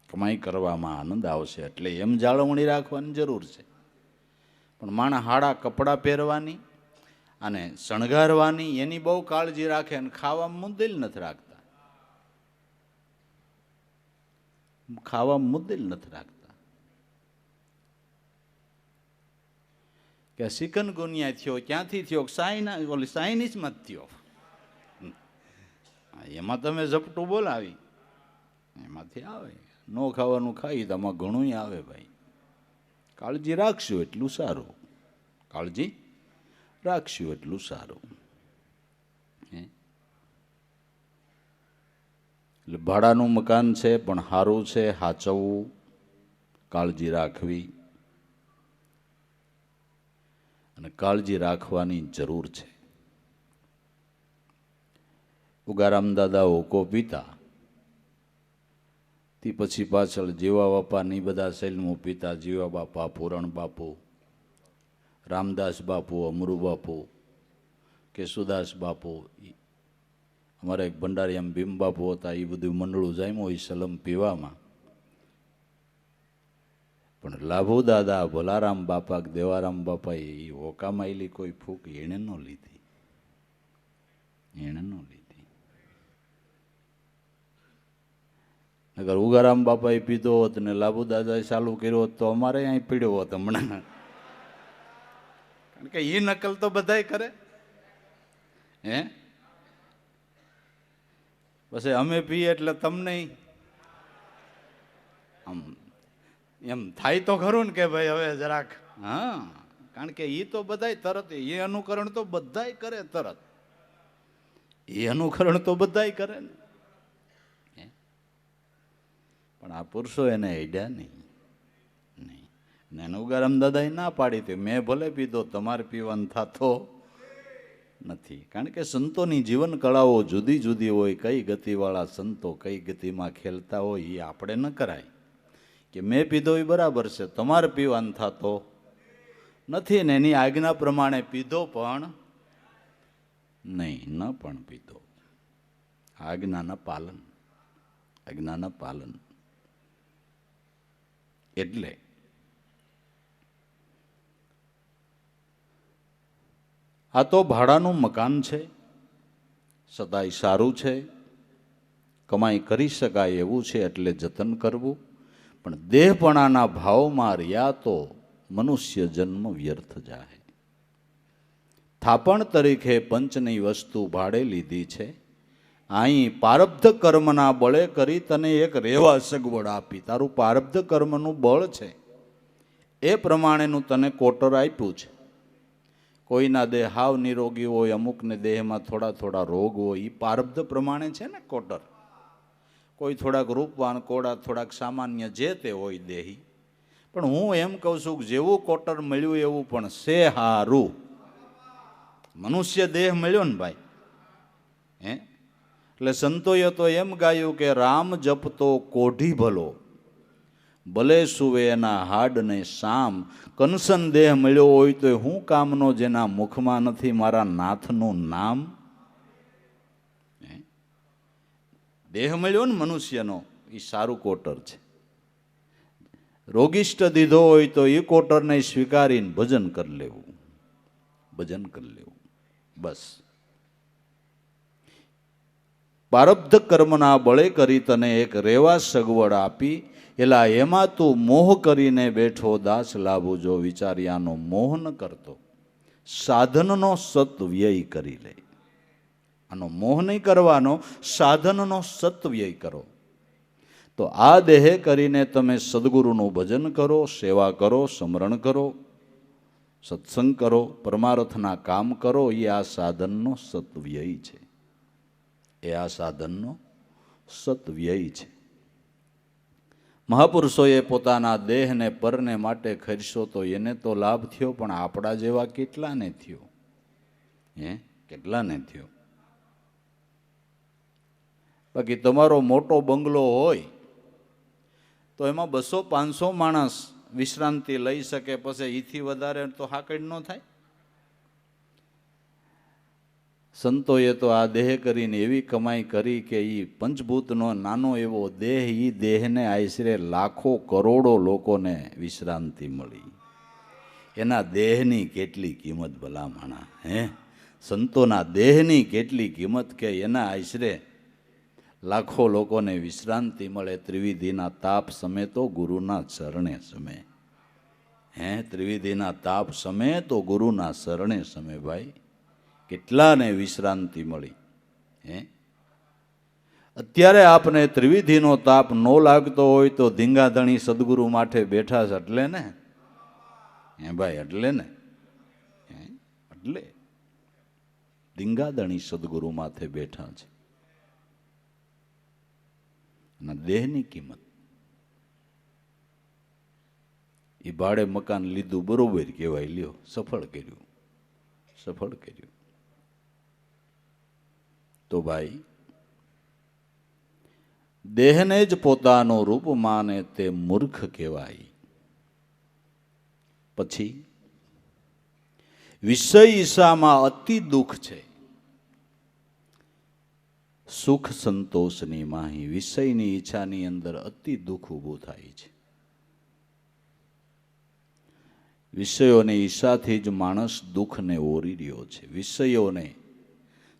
કમાઈ કરવામાં આનંદ આવશે. એટલે એમ જાળવણી રાખવાની જરૂર છે. પણ માણસ હાડા કપડાં પહેરવાની અને શણગારવાની એની બહુ કાળજી રાખે, અને ખાવામાં મુદ્દેલ નથી રાખતા, ખાવામાં મુદ્દેલ નથી રાખતા. કે સિકનગુનિયા થયો, ક્યાંથી થયો? ચાઇનીઝમાં જ થયો. એમાં તમે ઝપટું બોલાવી, એમાંથી આવે. ન ખાવાનું ખાઈ તો આમાં ઘણું આવે ભાઈ. કાળજી રાખશું એટલું સારું, કાળજી રાખશું એટલું સારું. એટલે ભાડાનું મકાન છે પણ સારું છે, સાચવવું, કાળજી રાખવી, અને કાળજી રાખવાની જરૂર છે. ઉગારામ દાદા હોકો પીતા, તે પછી પાછળ જીવા બાપા ની બધા શૈલમો પીતા, જીવા બાપા, પૂરણ બાપુ, રામદાસ બાપુ, અમરુ બાપુ, કેશુદાસ બાપુ, અમારા એક ભંડારી એમ ભીમ બાપુ હતા. એ બધું મંડળું જામ્યું હોય સલમ પીવામાં. પણ લાભુ દાદા, ભોલારામ બાપા, દેવારામ બાપા એ હોકામાં એલી કોઈ ફૂક એણે ન લીધી, એણે ન લીધી. અગર ઉગારામ બાપાએ પીધો હોત ને લાભુ દાદાએ ચાલુ કર્યો હોત તો અમારે અહીં પીડ્યો હોત હમણાં. કારણ કે એ નકલ તો બધાય કરે. હે, પછી અમે પીએ એટલે તમને આમ એમ થાય તો ખરું ને કે ભાઈ હવે જરાક. હા, કારણ કે એ તો બધાય તરત, એ અનુકરણ તો બધાય કરે તરત, એ અનુકરણ તો બધાય કરે ને. પણ આ પુરુષો એને હેડ્યા નહીં. ને ઉગારામ દાદાએ ના પાડી હતી, મેં ભલે પીધો, તમારે પીવાનું થતો નથી. કારણ કે સંતોની જીવન કળાઓ જુદી જુદી હોય. કઈ ગતિવાળા સંતો કઈ ગતિમાં ખેલતા હોય એ આપણે ન કરાય. કે મેં પીધો એ બરાબર છે, તમારે પીવાનું થતો નથી ને એની આજ્ઞા પ્રમાણે પીધો પણ નહીં, ન પણ પીધો. આજ્ઞાના પાલન, આજ્ઞાના પાલન. એટલે આ તો ભાડાનું મકાન છે, સદાય સારું છે, કમાઈ કરી શકાય એવું છે, એટલે જતન કરવું. પણ દેહપણાના ભાવમાં રહ્યા તો મનુષ્ય જન્મ વ્યર્થ જાય. થાપણ તરીકે પંચની વસ્તુ ભાડે લીધી છે. અહીં પારબ્ધ કર્મના બળે કરી તને એક રેવા સગવડ આપી. તારું પારબ્ધ કર્મનું બળ છે એ પ્રમાણેનું તને કોટર આપ્યું છે. કોઈના દેહ હાવ નિરોગી હોય, અમુકને દેહમાં થોડા થોડા રોગ હોય, એ પારબ્ધ પ્રમાણે છે ને કોટર. કોઈ થોડાક રૂપવાન, કોડા થોડાક સામાન્ય, જે તે હોય દેહી. પણ હું એમ કહું છું કે જેવું કોટર મળ્યું એવું પણ છે હારું. મનુષ્ય દેહ મળ્યો ને ભાઈ, હે એટલે સંતોએ તો એમ ગાયું કે રામ જપતો કોઢી ભલો, ભલે સુવે એના હાડ ને શામ, કંસન દેહ મળ્યો હોય તો હું કામનો જેના મુખમાં નથી મારા નાથનું નામ. દેહ મળ્યો ને મનુષ્યનો એ સારું કોટર છે. રોગિષ્ટ દીધો હોય તો એ કોટરને સ્વીકારીને ભજન કરી લેવું, ભજન કરી લેવું બસ. પ્રારબ્ધ કર્મના બળે કરી તને એક રેવા સગવડ આપી, એલા એમાં તું મોહ કરીને બેઠો દાસ લાભુ, જો વિચાર્યાનો મોહ ન કરતો સાધનનો સત વ્યય કરી લે. આનો મોહ નહીં કરવાનો, સાધનનો સત વ્યય કરો. તો આ દેહે કરીને તમે સદગુરુનું ભજન કરો, સેવા કરો, સ્મરણ કરો, સત્સંગ કરો, પરમાર્થના કામ કરો. એ આ સાધનનો સત્વ્યય છે, એ આ સાધનનો સત્વ્યય છે. મહાપુરુષોએ પોતાના દેહને પરને માટે ખર્ચો તો એને તો લાભ થયો, પણ આપણા જેવા કેટલાને થયો? કેટલાને થયો? બાકી તમારો મોટો બંગલો હોય તો એમાં 200-500 માણસ વિશ્રાંતિ લઈ શકે, પછી એથી વધારે તો હાકડ ન થાય. સંતોએ તો આ દેહ કરીને એવી કમાઈ કરી કે એ પંચભૂતનો નાનો એવો દેહ, એ દેહને આશરે લાખો કરોડો લોકોને વિશ્રાંતિ મળી. એના દેહની કેટલી કિંમત ભલામણા! સંતોના દેહની કેટલી કિંમત કે એના આશરે લાખો લોકોને વિશ્રાંતિ મળે. ત્રિવિધિના તાપ સમે તો ગુરુના શરણે સમે. ત્રિવિધિના તાપ સમે તો ગુરુના શરણે સમે. ભાઈ કેટલાને વિશ્રાંતિ મળી. અત્યારે આપને ત્રિવિધિનો તાપ ન લાગતો હોય તો ધીંગાધણી સદગુરુ માથે બેઠા છે એટલે ને. ભાઈ એટલે ને, એટલે ધીંગાધણી સદગુરુ માથે બેઠા છે. અને દેહની કિંમત, એ ભાડે મકાન લીધું બરોબર કહેવાય, લ્યો સફળ કર્યું, સફળ કર્યું. તો ભાઈ દેહને જ પોતાનું રૂપ માને તે મૂર્ખ કહેવાય. પછી વિષય ઈચ્છામાં અતિ દુઃખ છે, સુખ સંતોષની માહી. વિષયની ઈચ્છાની અંદર અતિ દુઃખ ઊભું થાય છે. વિષયોની ઈચ્છાથી જ માણસ દુઃખને ઓરી રહ્યો છે. વિષયોને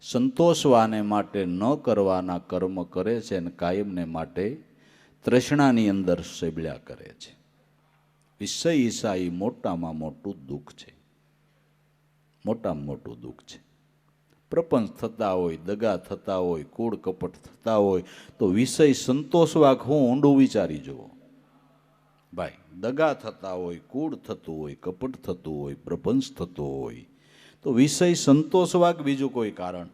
સંતોષવાને માટે ન કરવાના કર્મ કરે છે અને કાયમને માટે તૃષ્ણાની અંદર સેબળ્યા કરે છે. વિષય ઈચ્છા એ મોટામાં મોટું દુઃખ છે, મોટામાં મોટું દુઃખ છે. પ્રપંચ થતા હોય, દગા થતા હોય, કૂડ કપટ થતા હોય તો વિષય સંતોષવા હું ઊંડું વિચારી જુઓ. ભાઈ દગા થતા હોય, કૂડ થતું હોય, કપટ થતું હોય, પ્રપંચ થતો હોય તો વિષય સંતોષવા કે બીજું કોઈ કારણ?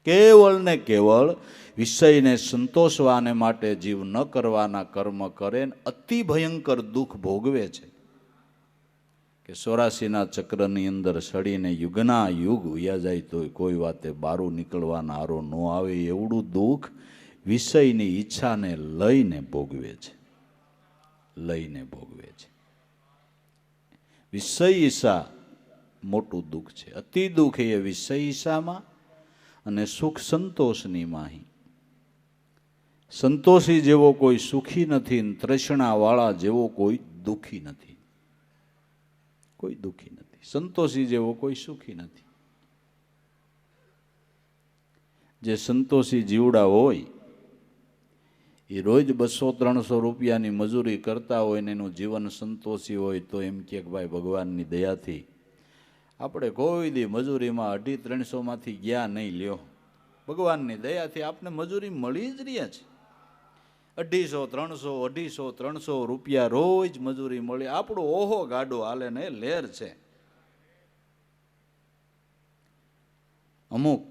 કેવળ ને કેવળ વિષયને સંતોષવાને માટે જીવ ન કરવાના કર્મ કરે ને અતિ ભયંકર દુઃખ ભોગવે છે. કે 84ના ચક્રની અંદર સડીને યુગના યુગ ઉયા જાય તો કોઈ વાતે બારું નીકળવાના આરો ન આવે, એવડું દુઃખ વિષયની ઈચ્છાને લઈને ભોગવે છે, લઈને ભોગવે છે. વિષય ઈચ્છા મોટું દુઃખ છે. અતિ દુઃખ એ વિષય ઈચ્છામાં અને સુખ સંતોષની માહી. સંતોષી જેવો કોઈ સુખી નથી, તૃષ્ણાવાળા જેવો કોઈ દુઃખી નથી. કોઈ દુઃખી નથી. સંતોષી જેવો કોઈ સુખી નથી. જે સંતોષી જીવડા હોય એ રોજ 200-300 રૂપિયાની મજૂરી કરતા હોય ને એનું જીવન સંતોષી હોય તો એમ કે ભાઈ ભગવાનની દયાથી આપણે કોઈ દી મજૂરીમાં 250-300 માંથી ગયા નહીં. લ્યો ભગવાનની દયાથી આપણે મજૂરી મળી જ રહ્યા છે. 250-300 રૂપિયા રોજ મજૂરી મળી. આપણો ઓહો ગાડો હાલે ને લહેર છે. અમુક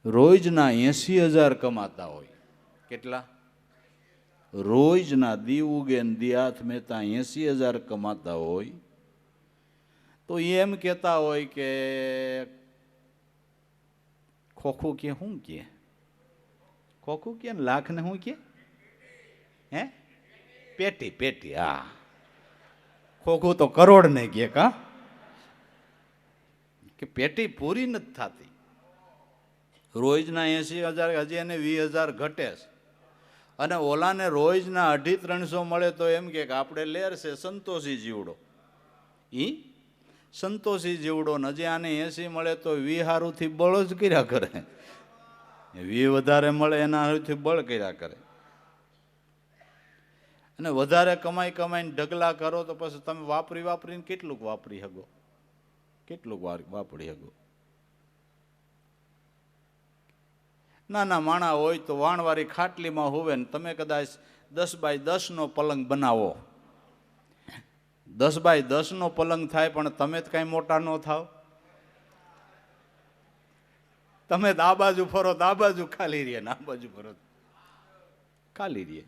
રોજના 80,000 કમાતા હોય. કેટલા? રોજના દી ઉગે ને દી હાથ મેતા 80,000 કમાતા હોય તો એમ કહેતા હોય કે ખોખું કે શું કે? ખોખું કે લાખ ને શું કે? હે, પેટી પેટી. હા, ખોખું તો કરોડ ને કે કા કે પેટી પૂરી નથી થતી. રોજના 80,000 હજી એને 20,000 ઘટે છે, અને ઓલાને રોજના 250-300 મળે તો એમ કે આપણે લેર છે સંતોષી જીવડો. ઈ સંતોષી જીવડો ને હજી આને 80 મળે તો 20 હારુંથી બળ જ કર્યા કરે. 20 વધારે મળે એના હારુંથી બળ કર્યા કરે. અને વધારે કમાઈ કમાઈને ઢગલા કરો તો પછી તમે વાપરી વાપરીને કેટલુંક વાપરી શકો? કેટલુંક વાપરી શકો? નાના માણા હોય તો વાણવાળી ખાટલીમાં હોવે ને તમે કદાચ 10x10 નો પલંગ બનાવો. 10x10 નો પલંગ થાય પણ તમે જ કઈ મોટા ન થાવ. તમે આ બાજુ ફરો તો આ બાજુ ખાલી રહીએ ને આ બાજુ ફરો ખાલી રહીએ.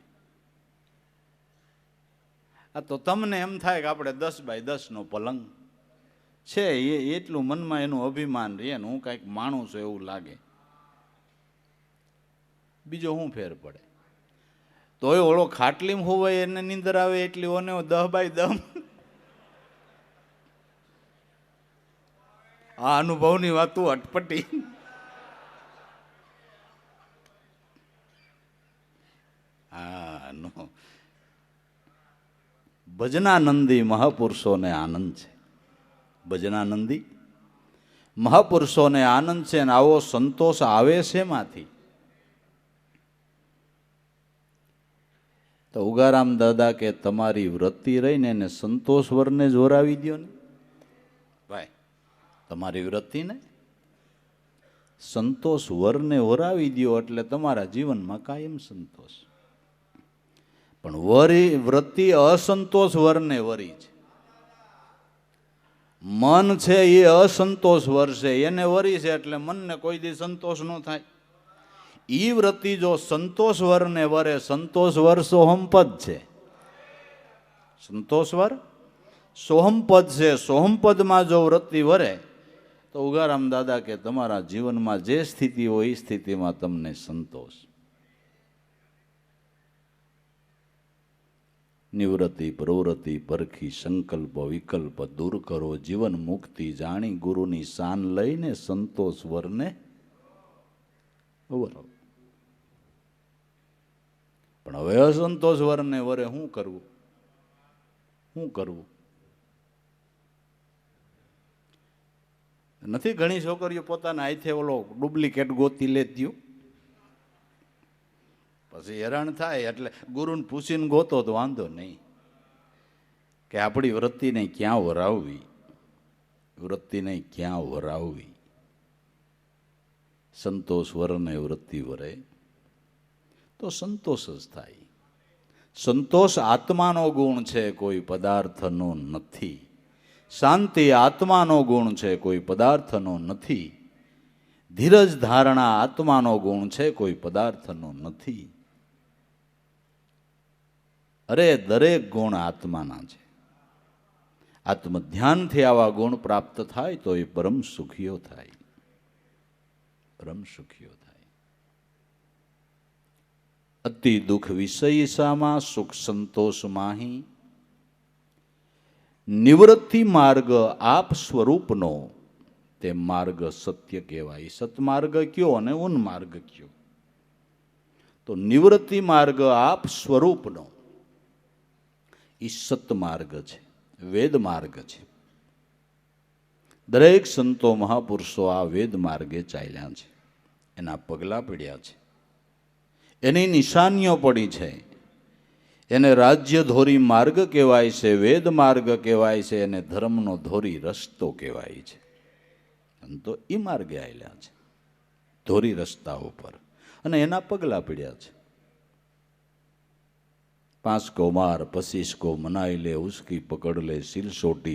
આ તો તમને એમ થાય કે આપણે 10x10 નો પલંગ છે, એટલું મનમાં એનું અભિમાન રહે ને હું કાંઈક માણું છું એવું લાગે. બીજો શું ફેર પડે? તોય ઓળો ખાટલીમાં હોવાય એને નીંદર આવે એટલી ઓને 10x10. આ અનુભવની વાતું અટપટી. હા, નો ભજનાનંદી મહાપુરુષોને આનંદ છે. ભજનાનંદી મહાપુરુષોને આનંદ છે, ને આવો સંતોષ આવે છે માંથી. તો ઉગારામ દાદા કે તમારી વૃત્તિ રહીને એને સંતોષ વરને જોરાવી દો ને ભાઈ. તમારી વૃત્તિને સંતોષ વરને વરાવી દો એટલે તમારા જીવનમાં કાયમ સંતોષ. પણ વૃત્તિ અસંતોષ વરને વરી છે. મન છે એ અસંતોષ વર છે, એને વરી છે એટલે મનને કોઈ દી સંતોષ ન થાય. ઈ વૃત્તિ જો સંતોષ વરને વરે, સંતોષ વર સોહમપદ છે. સંતોષ વર સોહમપદ છે. સોહમપદમાં જો વૃત્તિ વરે તો ઉગારામ દાદા કે તમારા જીવનમાં જે સ્થિતિ હોય એ સ્થિતિમાં તમને સંતોષ. નિવૃત્તિ પ્રવૃત્તિ પરખી સંકલ્પ વિકલ્પ દૂર કરો, જીવન મુક્તિ જાણી ગુરુની શાન લઈને સંતોષ વરને વરો. પણ હવે અસંતોષ વરને વરે શું કરવું? શું કરવું? નથી ઘણી છોકરીઓ પોતાના હાથે ઓલો ડુપ્લિકેટ ગોતી લેતી, પછી હેરાન થાય. એટલે ગુરુને પૂછીને ગોતો તો વાંધો નહીં કે આપણી વૃત્તિને ક્યાં વરાવવી, વૃત્તિને ક્યાં વરાવવી. સંતોષ વરને વૃત્તિ વરે તો સંતોષ જ થાય. સંતોષ આત્માનો ગુણ છે, કોઈ પદાર્થનો નથી. શાંતિ આત્માનો ગુણ છે, કોઈ પદાર્થનો નથી. ધીરજ ધારણા આત્માનો ગુણ છે, કોઈ પદાર્થનો નથી. અરે દરેક ગુણ આત્માના છે. આત્મધ્યાનથી આવા ગુણ પ્રાપ્ત થાય તો એ પરમ સુખીઓ થાય. પરમ સુખીઓ થાય. અતિ દુઃખ વિષયસામાં સુખ સંતોષ માહી. નિવૃત્તિ માર્ગ આપ સ્વરૂપનો તે માર્ગ સત્ય કહેવાય. સતમાર્ગ કયો અને ઉન્માર્ગ કયો? તો નિવૃત્તિ માર્ગ આપ સ્વરૂપનો એ સતમાર્ગ છે, વેદ માર્ગ છે. દરેક સંતો મહાપુરુષો આ વેદ માર્ગે ચાલ્યા છે, એના પગલા પડ્યા છે, એની નિશાનીઓ પડી છે. એને રાજ્ય ધોરી માર્ગ કહેવાય છે, વેદ માર્ગ કહેવાય છે, એને ધર્મનો ધોરી રસ્તો કહેવાય છે. તો એ માર્ગે આવેલા છે, ધોરી રસ્તા ઉપર, અને એના પગલા પડ્યા છે. 5 को मार 25 को मनाई ले उसकी पकड़ ले सिल सोटी.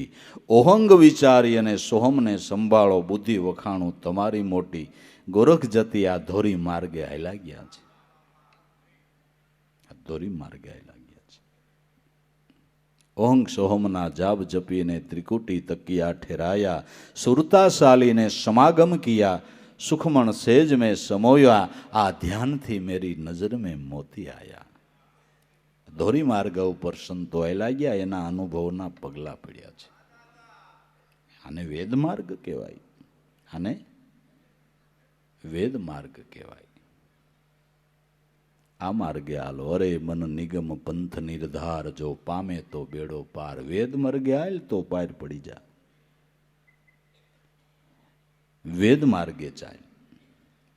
ओहंग विचारी અને સોહમને સંભાળો, બુદ્ધિ વખાણું તમારી મોટી. ગોરખ જતી આ ધોરી માર્ગે હાલ્યા ગયા છે. આ ધોરી માર્ગે હાલ્યા ગયા છે. ઓહંગ સોહમના જાપ જપીને ત્રિકુટી તકિયા ઠેરાયા. સુરતાશાલીને સમાગમ કિયા. सुखमण सेज में समोया आ ध्यान थी मेरी नजर में मोती आया। ધોરી માર્ગ ઉપર સંતો આયલા ગયા, એના અનુભવના પગલા પડ્યા છે. આને વેદ માર્ગ કહેવાય, આને વેદ માર્ગ કહેવાય. આ માર્ગે હાલો. અરે મન નિગમ પંથ નિર્ધાર, જો પામે તો બેડો પાર. વેદ માર્ગે હાલ તો પાર પડી જા. વેદ માર્ગે ચાલ.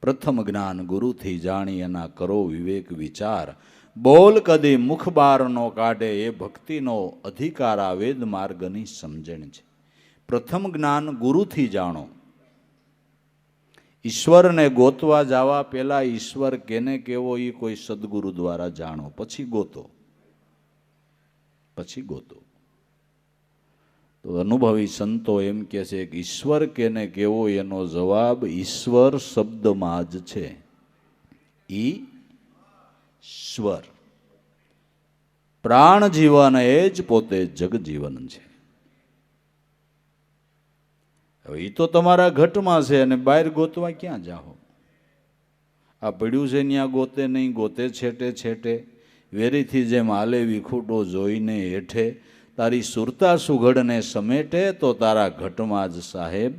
પ્રથમ જ્ઞાન ગુરુથી જાણી, એના કરો વિવેક વિચાર. બોલ કદી મુખ બાર નો કાઢે, એ ભક્તિનો અધિકાર. આ વેદ માર્ગની સમજણ છે. પ્રથમ જ્ઞાન ગુરુથી જાણો. ઈશ્વરને ગોતવા જવા પહેલા ઈશ્વર કેને કેવો એ કોઈ સદગુરુ દ્વારા જાણો, પછી ગોતો. પછી ગોતો. તો અનુભવી સંતો એમ કે છે કે ઈશ્વર કેને કેવો, એનો જવાબ ઈશ્વર શબ્દમાં જ છે. ઈશ્વર પ્રાણ જીવન એ જ પોતે જગજીવન છે. હવે એ તો તમારા ઘટમાં છે, અને બહાર ગોતવા ક્યાં જાઓ? આ પડ્યું છે ત્યાં ગોતે નહીં, ગોતે છેટે છેટે. વેરીથી જેમ હાલે વિખૂટો જોઈને હેઠે, તારી સુરતા સુઘડને સમેટે, તો તારા ઘટમાં જ સાહેબ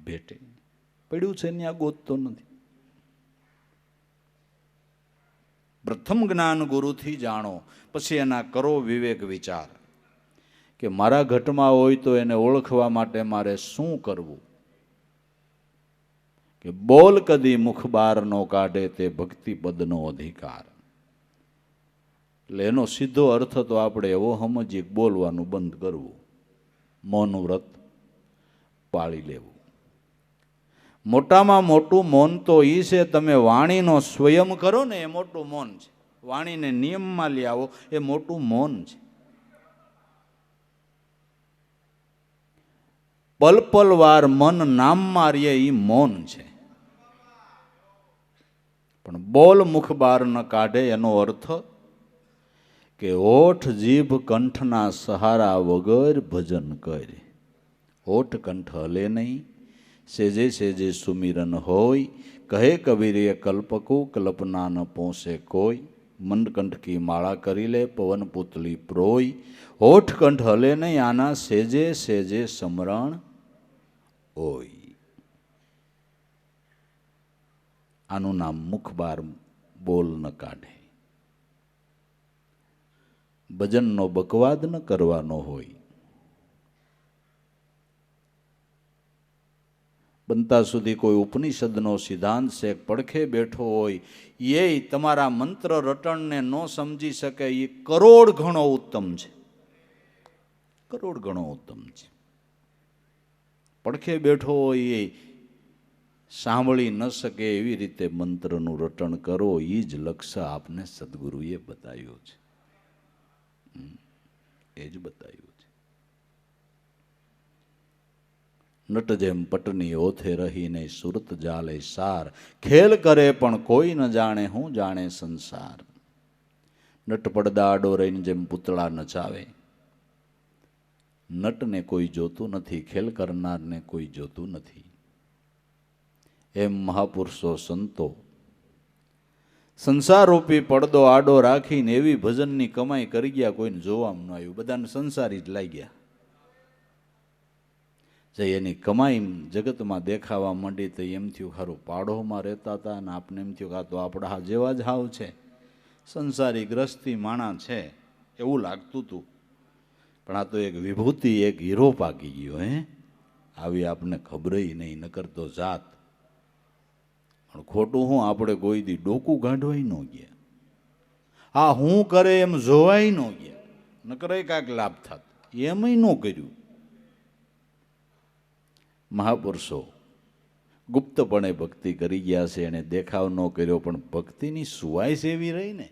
ભેટે. પડ્યું છે ત્યાં ગોતતો નથી. પ્રથમ જ્ઞાન ગુરુથી જાણો, પછી એના કરો વિવેક વિચાર કે મારા ઘટમાં હોય તો એને ઓળખવા માટે મારે શું કરવું. કે બોલ કદી મુખ બાર નો કાઢે, તે ભક્તિ પદનો અધિકાર. એટલે એનો સીધો અર્થ તો આપણે એવો સમજીએ, બોલવાનું બંધ કરવું, મૌન વ્રત પાળી લેવું. મોટામાં મોટું મૌન તો એ છે, તમે વાણીનો સ્વયં કરો ને, એ મોટું મૌન છે. વાણીને નિયમમાં લઈ આવો, એ મોટું મૌન છે. પલ પલ વાર મન નામ મારીએ, એ મૌન છે. પણ બોલ મુખ બાર ન કાઢે, એનો અર્થ કે ઓઠ જીભ કંઠના સહારા વગર ભજન કરે. ઓઠ કંઠ હલે નહીં, સેજે સેજે સુમિરન હોય. કહે કબીરે કલ્પકો, કલ્પના ન પહોંચે કોઈ. મંડકંઠ કી માળા કરી લે, પવન પુતલી પ્રોય. ઓઠ કંઠ હલે નહીં, આના સેજે સેજે સમરણ હોય. આનું નામ મુખ બાર બોલ ન કાઢે. ભજનનો બકવાદ ન કરવાનો હોય. બનતા સુધી કોઈ ઉપનિષદનો સિદ્ધાંત છે, પડખે બેઠો હોય, એ તમારા મંત્ર રટણને ન સમજી શકે, એ કરોડ ગણો ઉત્તમ છે. કરોડ ગણો ઉત્તમ છે. પડખે બેઠો હોય એ સાંભળી ન શકે એવી રીતે મંત્રનું રટણ કરો. એ જ લક્ષ્ય આપને સદગુરુએ બતાવ્યું છે. એ જ બતાવ્યું છે. નટ જેમ પટની ઓથે રહીને સુરત જાલે સાર. ખેલ કરે પણ કોઈ ન જાણે, હું જાણે સંસાર. નટ પડદા આડો રહીને જેમ પૂતળા નચાવે. નટને કોઈ જોતું નથી, ખેલ કરનારને કોઈ જોતું નથી. એમ મહાપુરુષો સંતો સંસારરૂપી પડદો આડો રાખીને એવી ભજનની કમાઈ કરી ગયા, કોઈને જોવામાં ન આવ્યું. બધાને સંસારી જ લાગ્યા. જે એની કમાઈ જગતમાં દેખાવા માંડી તો એમ થયું ખરું પાડોમાં રહેતા હતા, અને આપને એમ થયું કે આ તો આપણા જેવા જ હાવ છે, સંસારી ગ્રસ્તી માણા છે, એવું લાગતું હતું. પણ આ તો એક વિભૂતિ, એક હીરો પાકી ગયો. આવી આપને ખબર નહીં, નકર તો જાત. પણ ખોટું હું, આપણે કોઈ દી ડોકું ગાંઠવાય ન ગયા. આ હું કરે એમ જોવાય ન ગયા, નકર કાંઈક લાભ થાત, એમય ન કર્યું. મહાપુરુષો ગુપ્તપણે ભક્તિ કરી ગયા છે, એને દેખાવ ન કર્યો, પણ ભક્તિની સુવાઈસ એવી રહી ને.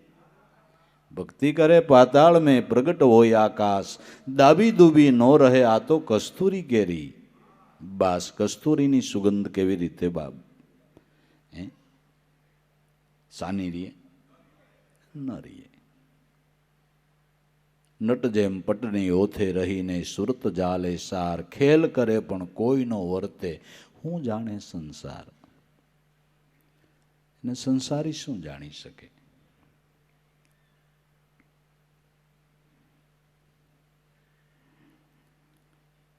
ભક્તિ કરે પાતાળ મેં પ્રગટ હોય આકાશ. દાબી દુબી ન રહે, આ તો કસ્તુરી કેરી. બાસ કસ્તુરીની સુગંધ કેવી રીતે બાબ સાની રીએ ન રીએ. નટ જેમ પટની ઓથે રહીને સુરત જાલે સાર. ખેલ કરે પણ કોઈ નો વર્તે, હું જાણે સંસાર. અને સંસારી શું જાણી શકે?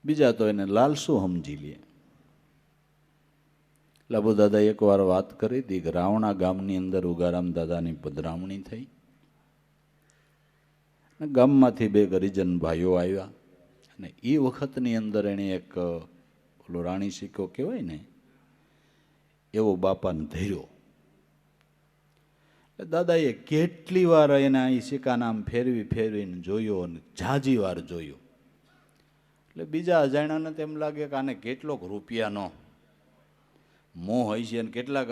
બીજા તો એને લાલસુ સમજી લે. લાભુ દાદા એકવાર વાત કરી હતી કે રાવણા ગામની અંદર ઉગારામ દાદાની પધરામણી થઈ. ગામમાંથી બે ગરિજન ભાઈઓ આવ્યા અને એ વખતની અંદર એણે એક ઓલો રાણી સિક્કો કહેવાય ને એવો બાપાને ધર્યો. દાદાએ કેટલી વાર એના એ સિક્કાના આમ ફેરવીને જોયો અને ઝાઝી વાર જોયો. એટલે બીજા અજાણ્યાને તેમ લાગે કે આને કેટલોક રૂપિયાનો મોહ હોય છે. અને કેટલાક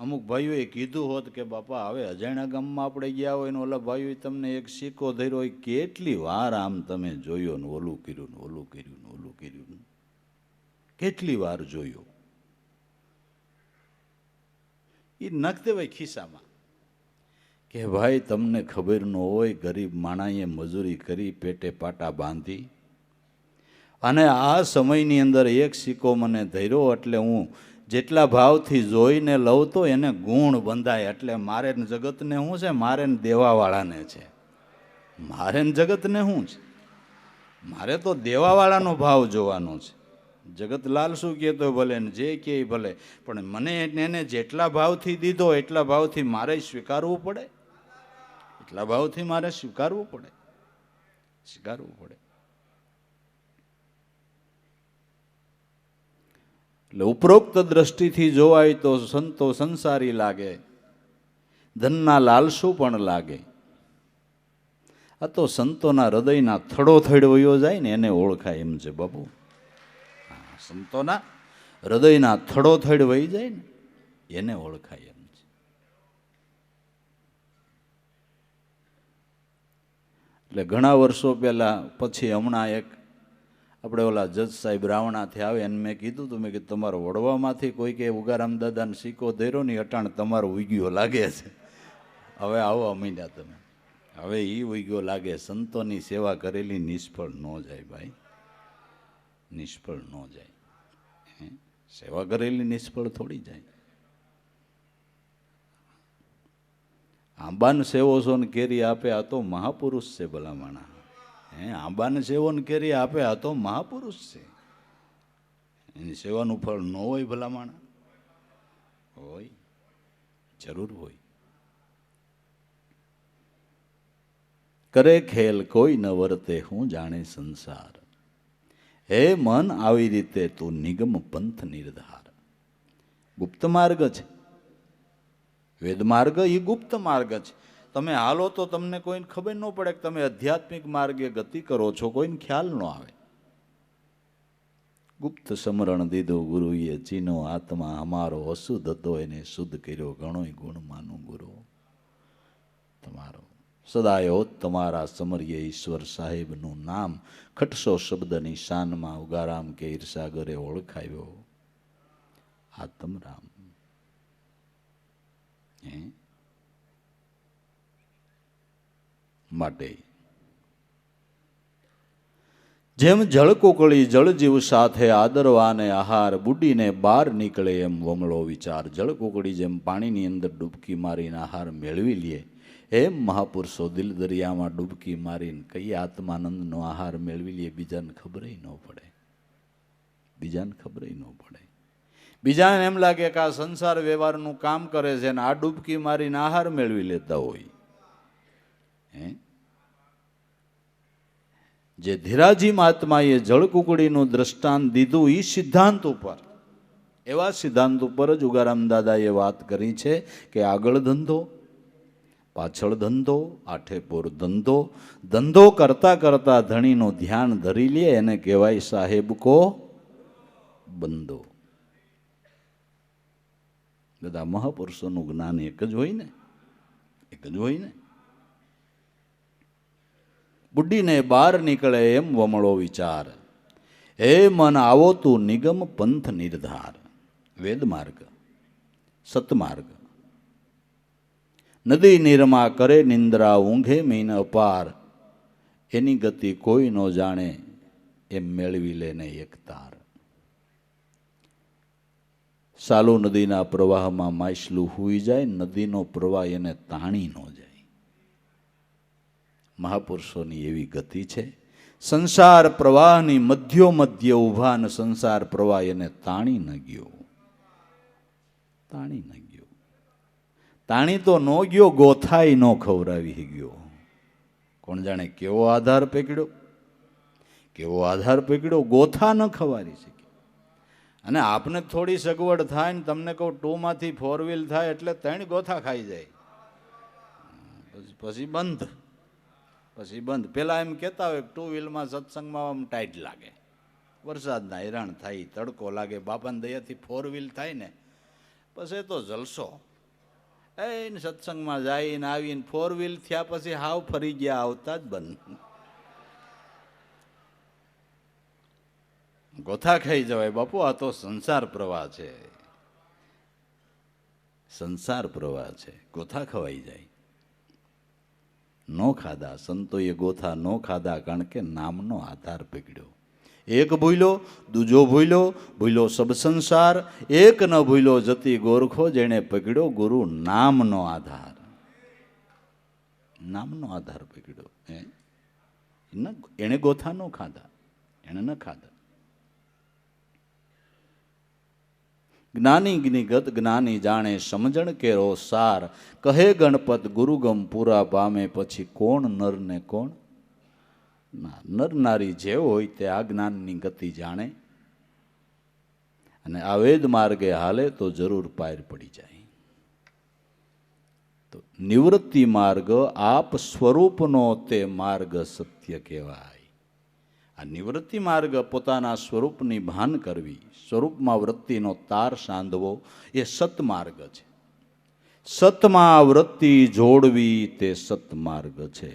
અમુક ભાઈઓએ કીધું હોત કે બાપા હવે અજાણ્યા ગામમાં આપણે ગયા હોય ને ઓલા ભાઈઓએ તમને એક સિક્કો ધર્યો હોય, કેટલી વાર આમ તમે જોયો ને ઓલું કર્યું ને ઓલું કર્યું ને ઓલું કર્યું, કેટલી વાર જોયો. એ નખ દેવાય ખિસ્સામાં કે ભાઈ તમને ખબર ન હોય, ગરીબ માણાએ મજૂરી કરી પેટે પાટા બાંધી અને આ સમયની અંદર એક સિક્કો મને ધર્યો એટલે હું જેટલા ભાવથી જોઈને લઉં તો એને ગુણ બંધાય. એટલે મારે જગતને શું છે? મારે દેવાવાળાને છે. મારે જગતને શું છે? મારે તો દેવાવાળાનો ભાવ જોવાનો છે. જગત લાલ શું કહેતો ભલે ને જે કહે ભલે, પણ મને એને જેટલા ભાવથી દીધો એટલા ભાવથી મારે સ્વીકારવું પડે. એટલા ભાવથી મારે સ્વીકારવું પડે. એટલે ઉપરોક્ત દ્રષ્ટિથી જોવાય તો સંતો સંસારી લાગે, ધનના લાલસુ પણ લાગે. આ તો સંતોના હૃદયના થડો થડવયો જાય ને એને ઓળખાય એમ છે બાપુ. સંતોના હૃદયના થડો થડવાઈ જાય ને એને ઓળખાય એમ છે. એટલે ઘણા વર્ષો પહેલા પછી હમણાં એક આપણે ઓલા જજ સાહેબ રાવણાથી આવે અને મેં કીધું હતું, મેં કીધું તમારો વડવામાંથી કોઈ કે ઉગારામ દાદાને સિક્કો ધર્યો ને અટાણ તમારો ઉગ્યો લાગે છે. હવે આવો અમીડા તમે, હવે એ ઉગ્યો લાગે. સંતોની સેવા કરેલી નિષ્ફળ ન જાય ભાઈ, નિષ્ફળ ન જાય. સેવા કરેલી નિષ્ફળ થોડી જાય. આંબાને સેવો છો ને કેરી આપે આ તો મહાપુરુષ છે ભલામણા. આંબાને સેવો ને કેરી આપે આ તો મહાપુરુષ છે. એની સેવાનું ફળ ન હોય ભલામણા? હોય, જરૂર હોય. કરે ખેલ કોઈ ન વર્તે હું જાણે સંસાર. હે મન આવી રીતે તું નિગમ પંથ નિર્ધાર. ગુપ્ત માર્ગ છે વેદ માર્ગ, એ ગુપ્ત માર્ગ છે. તમે હાલો તો તમને કોઈને ખબર ન પડે કે તમે આધ્યાત્મિક માર્ગે ગતિ કરો છો, કોઈને ખ્યાલ ન આવે. ગુપ્ત સમરણ દીધો ગુરુએ ચીનો આત્મા અમારો, અશુદ્ધ હતો એને શુદ્ધ કર્યો, ઘણોય ગુણ માનું ગુરુ તમારો. સદાય હોત તમારા સમરીએ ઈશ્વર સાહેબનું નામ, ખટસો શબ્દની શાનમાં ઉગારામ કે ઈર્ષાગરે ઓળખાયો આત્મરામ. માટે જેમ જળકોકળી જળજીવ સાથે આદરવાને આહાર, બુડીને બહાર નીકળે એમ વમળો વિચાર. જળકોકળી જેમ પાણીની અંદર ડૂબકી મારીને આહાર મેળવી લે, એમ મહાપુરુષો દિલ દરિયામાં ડૂબકી મારીને કઈ આત્માનંદનો આહાર મેળવી લે, બીજાને ખબર ન પડે. બીજાને ખબર ન પડે. બીજાને એમ લાગે કે આ સંસાર વ્યવહારનું કામ કરે છે ને આ ડૂબકી મારીને આહાર મેળવી લેતા હોય. જે ધીરાજી મહાત્માએ જળકુકડીનું દ્રષ્ટાંત દીધું એ સિદ્ધાંત ઉપર, એવા સિદ્ધાંત ઉપર જ ઉગારામ દાદાએ વાત કરી છે કે આગળ ધંધો, પાછળ ધંધો, આઠે પોર ધંધો. ધંધો કરતા કરતા ધણીનું ધ્યાન ધરી લે એને કહેવાય સાહેબ કો બંધો. બધા મહાપુરુષોનું જ્ઞાન એક જ હોય ને, એક જ હોય ને. બુડીને બહાર નીકળે એમ વમળો વિચાર. હે મન આવો તું નિગમ પંથ નિર્ધાર. વેદ માર્ગ, સતમાર્ગ. નદી નીરમાં કરે નિંદ્રા, ઊંઘે મીન અપાર. એની ગતિ કોઈ ન જાણે એમ મેળવી લેને એક તાર. સાલુ નદીના પ્રવાહમાં માછલું હુઈ જાય, નદીનો પ્રવાહ એને તાણી ન જાય. મહાપુરુષોની એવી ગતિ છે. સંસાર પ્રવાહની મધ્ય ઉભા ને સંસાર પ્રવાહ એને તાણી ન ગયો. તાણી ન ગયો. તાણી તો ન ગયો, ગોથાઈ ન ખવડાવી ગયો. કોણ જાણે કેવો આધાર પકડ્યો, કેવો આધાર પકડ્યો, ગોથા ન ખવારી શકે. અને આપને થોડી સગવડ થાય ને તમને કહું 2 માંથી 4 વ્હીલ થાય એટલે 3 ગોથા ખાઈ જાય. પછી બંધ, પછી બંધ. પેલા એમ કહેતા હોય 2 વ્હીલમાં સત્સંગમાં આમ ટાઈટ લાગે, વરસાદના હેરાન થાય, તડકો લાગે. બાપાને દયાથી 4 વ્હીલ થાય ને પછી તો જલસો. એ સત્સંગમાં જઈને આવીને 4 વ્હીલ થયા પછી હાવ ફરી ગયા, આવતા જ બંધ. ગોથા ખાઈ જવાય બાપુ. આ તો સંસાર પ્રવાહ છે, સંસાર પ્રવાહ છે. ગોથા ખવાઈ જાય. નો ખાધા સંતોએ ગોથા, નો ખાધા કારણ કે નામનો આધાર પકડ્યો. એક ભૂલ્યો, દૂજો ભૂલ્યો, ભૂલ્યો સબ સંસાર. એક ન ભૂલ્યો જતી ગોરખો, જેણે પકડ્યો ગુરુ નામનો આધાર. નામનો આધાર પકડ્યો. એને ગોથા ન ખાધા, એને ન ખાધા. જ્ઞાની જ્ઞિગત જ્ઞાની જાણે સમજણ કેરો સાર. કહે ગણપત ગુરુગમ પૂરા પામે, પછી કોણ નર ને કોણ ના. નર નારી જે હોય તે આ જ્ઞાનની ગતિ જાણે અને આ વેદ માર્ગે હાલે તો જરૂર પાર પડી જાય. તો નિવૃત્તિ માર્ગ આપ સ્વરૂપનો તે માર્ગ સત્ય કહેવાય. આ નિવૃત્તિ માર્ગ પોતાના સ્વરૂપની ભાન કરવી, સ્વરૂપમાં વૃત્તિનો તાર સાંધવો એ સતમાર્ગ છે. સતમાં વૃત્તિ જોડવી તે સતમાર્ગ છે.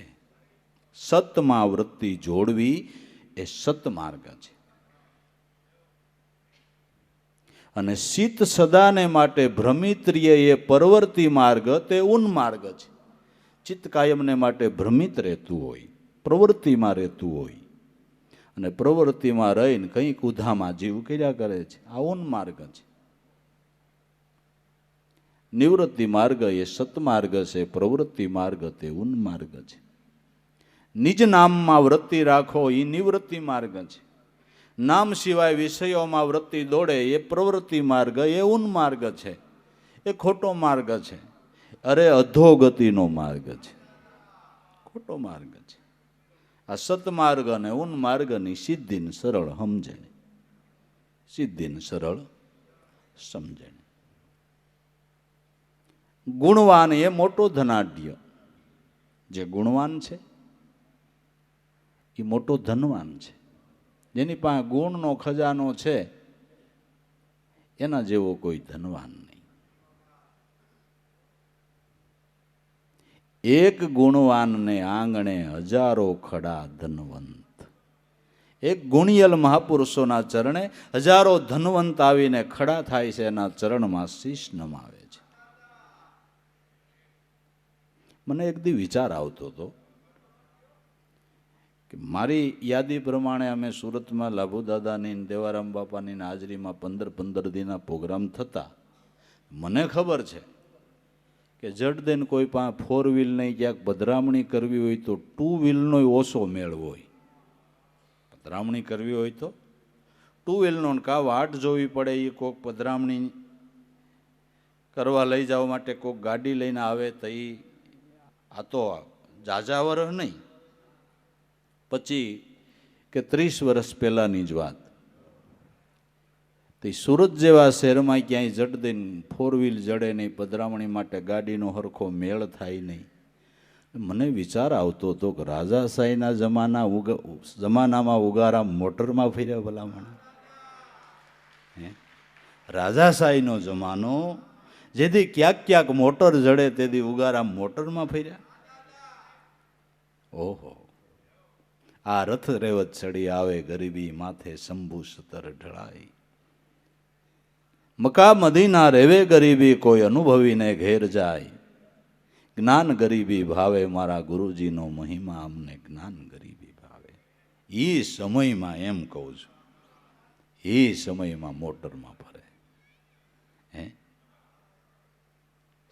સતમાં વૃત્તિ જોડવી એ સતમાર્ગ છે. અને શીત સદાને માટે ભ્રમિત્રિય એ પરવર્તી માર્ગ તે ઉન્માર્ગ છે. ચિત્ત કાયમને માટે ભ્રમિત રહેતું હોય, પ્રવૃત્તિમાં રહેતું હોય અને પ્રવૃત્તિમાં રહીને કંઈક ઉધામાં જીવ કર્યા કરે છે, આ ઉન્માર્ગ છે. નિવૃત્તિ માર્ગ એ સતમાર્ગ છે, પ્રવૃત્તિ માર્ગ તે ઉન્માર્ગ છે. નિજ નામમાં વૃત્તિ રાખો એ નિવૃત્તિ માર્ગ છે. નામ સિવાય વિષયોમાં વૃત્તિ દોડે એ પ્રવૃત્તિ માર્ગ, એ ઉન્માર્ગ છે, એ ખોટો માર્ગ છે. અરે અધોગતિનો માર્ગ છે, ખોટો માર્ગ છે. આ સતમાર્ગ અને ઉન્માર્ગની સિદ્ધિને સરળ સમજણ, સિદ્ધિને સરળ સમજણ. ગુણવાન એ મોટો ધનાઢ્ય. જે ગુણવાન છે એ મોટો ધનવાન છે. જેની પાસે ગુણનો ખજાનો છે એના જેવો કોઈ ધનવાન નહીં. એક ગુણવાનને આંગણે હજારો ખડા ધનવંત. એક ગુણિયલ મહાપુરુષોના ચરણે હજારો ધનવંત આવીને ખડા થાય છે, એના ચરણમાં શીશ નમાવે છે. મને એક દી વિચાર આવતો હતો કે મારી યાદી પ્રમાણે અમે સુરતમાં લાભુ દાદાની દેવારામ બાપાની હાજરીમાં 15-15 દિનના પ્રોગ્રામ થતા. મને ખબર છે કે જડ દેન કોઈ પાસે 4 વ્હીલ નહીં, ક્યાંક પધરામણી કરવી હોય તો 2 વ્હીલનો ઓછો મેળ હોય. પધરામણી કરવી હોય તો 2 વ્હીલનો કા વાટ જોવી પડે. એ કોઈક પધરામણી કરવા લઈ જવા માટે કોઈક ગાડી લઈને આવે તો આ તો જાજા વર્ષ નહીં, 25 કે 30 વર્ષ પહેલાની જ વાત. તો સુરત જેવા શહેરમાં ક્યાંય જડ દઈને 4 વ્હીલ જડે નહીં, પધરામણી માટે ગાડીનો હરખો મેળ થાય નહીં. મને વિચાર આવતો હતો કે રાજાશાહીના જમાનામાં ઉગારા મોટરમાં ફર્યા ભલામણ. રાજાશાહીનો જમાનો, જેથી ક્યાંક ક્યાંક મોટર જડે તેથી ઉગારા મોટરમાં ફર્યા. ઓહો, આ રથ રેવત ચડી આવે ગરીબી માથે શંભુ સતર ઢળાઈ. મકા મદીના રેવે ગરીબી કોઈ અનુભવીને ઘેર જાય. જ્ઞાન ગરીબી ભાવે મારા ગુરુજીનો મહિમા, અમને જ્ઞાન ગરીબી ભાવે. એ સમયમાં એમ કહું છું, એ સમયમાં મોટરમાં ફરે.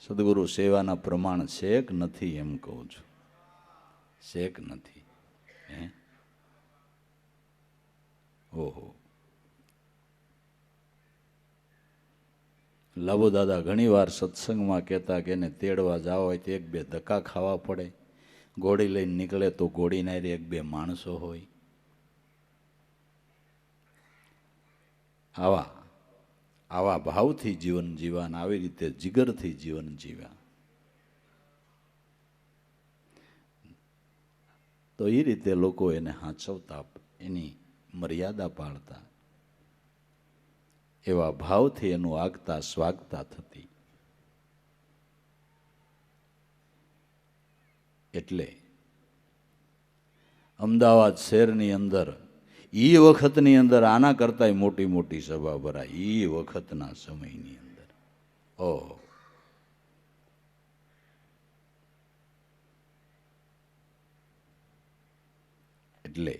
સદગુરુ સેવાના પ્રમાણ છે કે નથી એમ કહું છું, છે કે નથી? હે ઓહો, લાભુ દાદા ઘણી વાર સત્સંગમાં કહેતા કે એને તેડવા જાવ હોય તો એક બે ધક્કા ખાવા પડે, ઘોડી લઈને નીકળે તો ઘોડી નારી એક બે માણસો હોય. આવા આવા ભાવથી જીવન જીવન, આવી રીતે જીગરથી જીવન જીવ્યા તો એ રીતે લોકો એને હાંચવતા, એની મર્યાદા પાળતા, એવા ભાવથી એનું આગતા સ્વાગતા થતી. એટલે અમદાવાદ શહેરની અંદર એ વખતની અંદર આના કરતા મોટી મોટી સભા ભરાય, એ વખતના સમયની અંદર. ઓહ, એટલે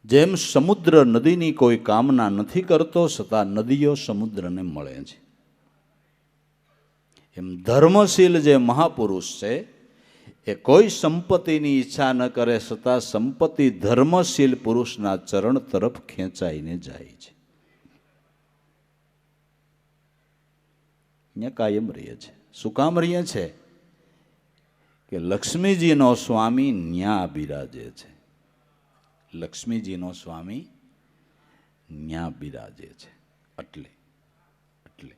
જેમ સમુદ્ર નદીની કોઈ કામના નથી કરતો છતાં નદીઓ સમુદ્રને મળે છે, એમ ધર્મશીલ જે મહાપુરુષ છે એ કોઈ સંપત્તિની ઈચ્છા ન કરે છતાં સંપત્તિ ધર્મશીલ પુરુષના ચરણ તરફ ખેંચાઈને જાય છે. અહીંયા કાયમ રહે છે. શું કામ રહે છે? કે લક્ષ્મીજીનો સ્વામી ન્યા બિરાજે છે. લક્ષ્મીજીનો સ્વામી ન્યા બિરાજે છે. એટલે એટલે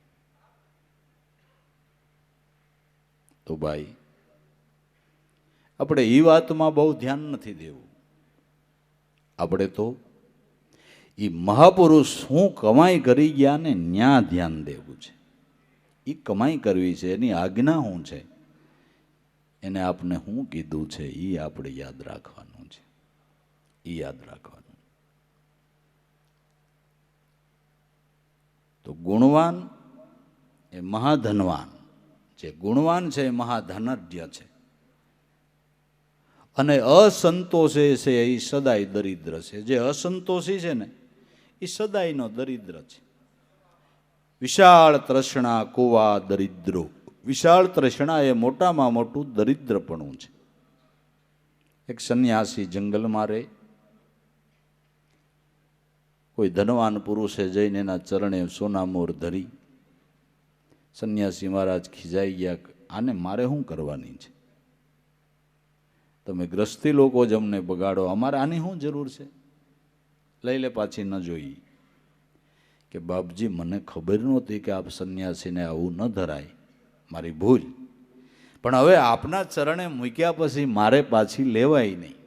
તો ભાઈ આપણે એ વાતમાં બહુ ધ્યાન નથી દેવું. આપણે તો એ મહાપુરુષ શું કમાઈ કરી ગયા ને ન્યા ધ્યાન દેવું છે. એ કમાઈ કરવી છે, એની આજ્ઞા શું છે, એને આપણે શું કીધું છે, એ આપણે યાદ રાખવાનું છે. એ યાદ રાખવાનું. તો ગુણવાન એ મહાધનવાન, જે ગુણવાન છે એ મહાધનઢ્ય છે, અને અસંતોષે છે એ સદાય દરિદ્ર છે. જે અસંતોષી છે ને એ સદાયનો દરિદ્ર છે. વિશાળ તૃષ્ણા કુવા દરિદ્રો. વિશાળ તૃષ્ણા એ મોટામાં મોટું દરિદ્રપણું છે. એક સંન્યાસી જંગલમાં રહે, કોઈ ધનવાન પુરુષે જઈને એના ચરણે સોનામોર ધરી. સંન્યાસી મહારાજ ખીજાઈ ગયા, આને મારે શું કરવાની છે? તમે ગ્રસ્તી લોકો જ અમને બગાડો, અમારે આની શું જરૂર છે? લઈ લે પાછી ન જોઈ. કે બાપજી મને ખબર નહોતી કે આપ સંન્યાસીને આવું ન ધરાય, મારી ભૂલ. પણ હવે આપના ચરણે મૂક્યા પછી મારે પાછી લેવાય નહીં.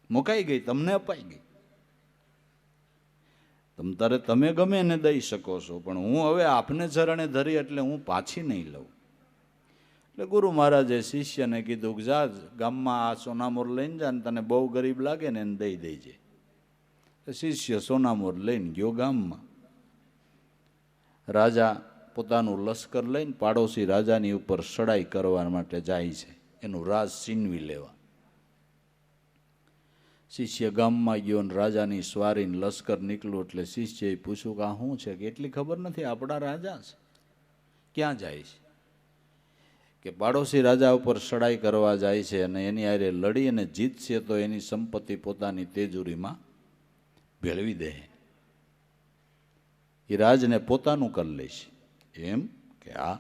મુકાઈ ગઈ, તમને અપાઈ ગઈ. તારે તમે ગમે એને દઈ શકો છો, પણ હું હવે આપને ચરણે ધરી એટલે હું પાછી નહીં લઉં. એટલે ગુરુ મહારાજે શિષ્યને કીધું કે જા ગામમાં આ સોનામોર લઈને જા, ને તને બહુ ગરીબ લાગે ને એને દઈ દેજે. શિષ્ય સોનામોર લઈને ગયો ગામમાં. રાજા પોતાનું લશ્કર લઈને પાડોશી રાજાની ઉપર ચડાઈ કરવા માટે જાય છે, એનું રાજ છીનવી લેવા. શિષ્ય ગામમાં ગયો અને રાજાની સ્વારીને લશ્કર નીકળ્યું એટલે શિષ્યએ પૂછ્યું કે આ શું છે? કે એટલી ખબર નથી, આપણા રાજા છે. ક્યાં જાય છે? કે પાડોશી રાજા ઉપર ચડાઈ કરવા જાય છે, અને એની હારે લડી અને જીતશે તો એની સંપત્તિ પોતાની તેજુરીમાં ભેળવી દે, એ રાજને પોતાનું કરી લેશે. એમ કે આ?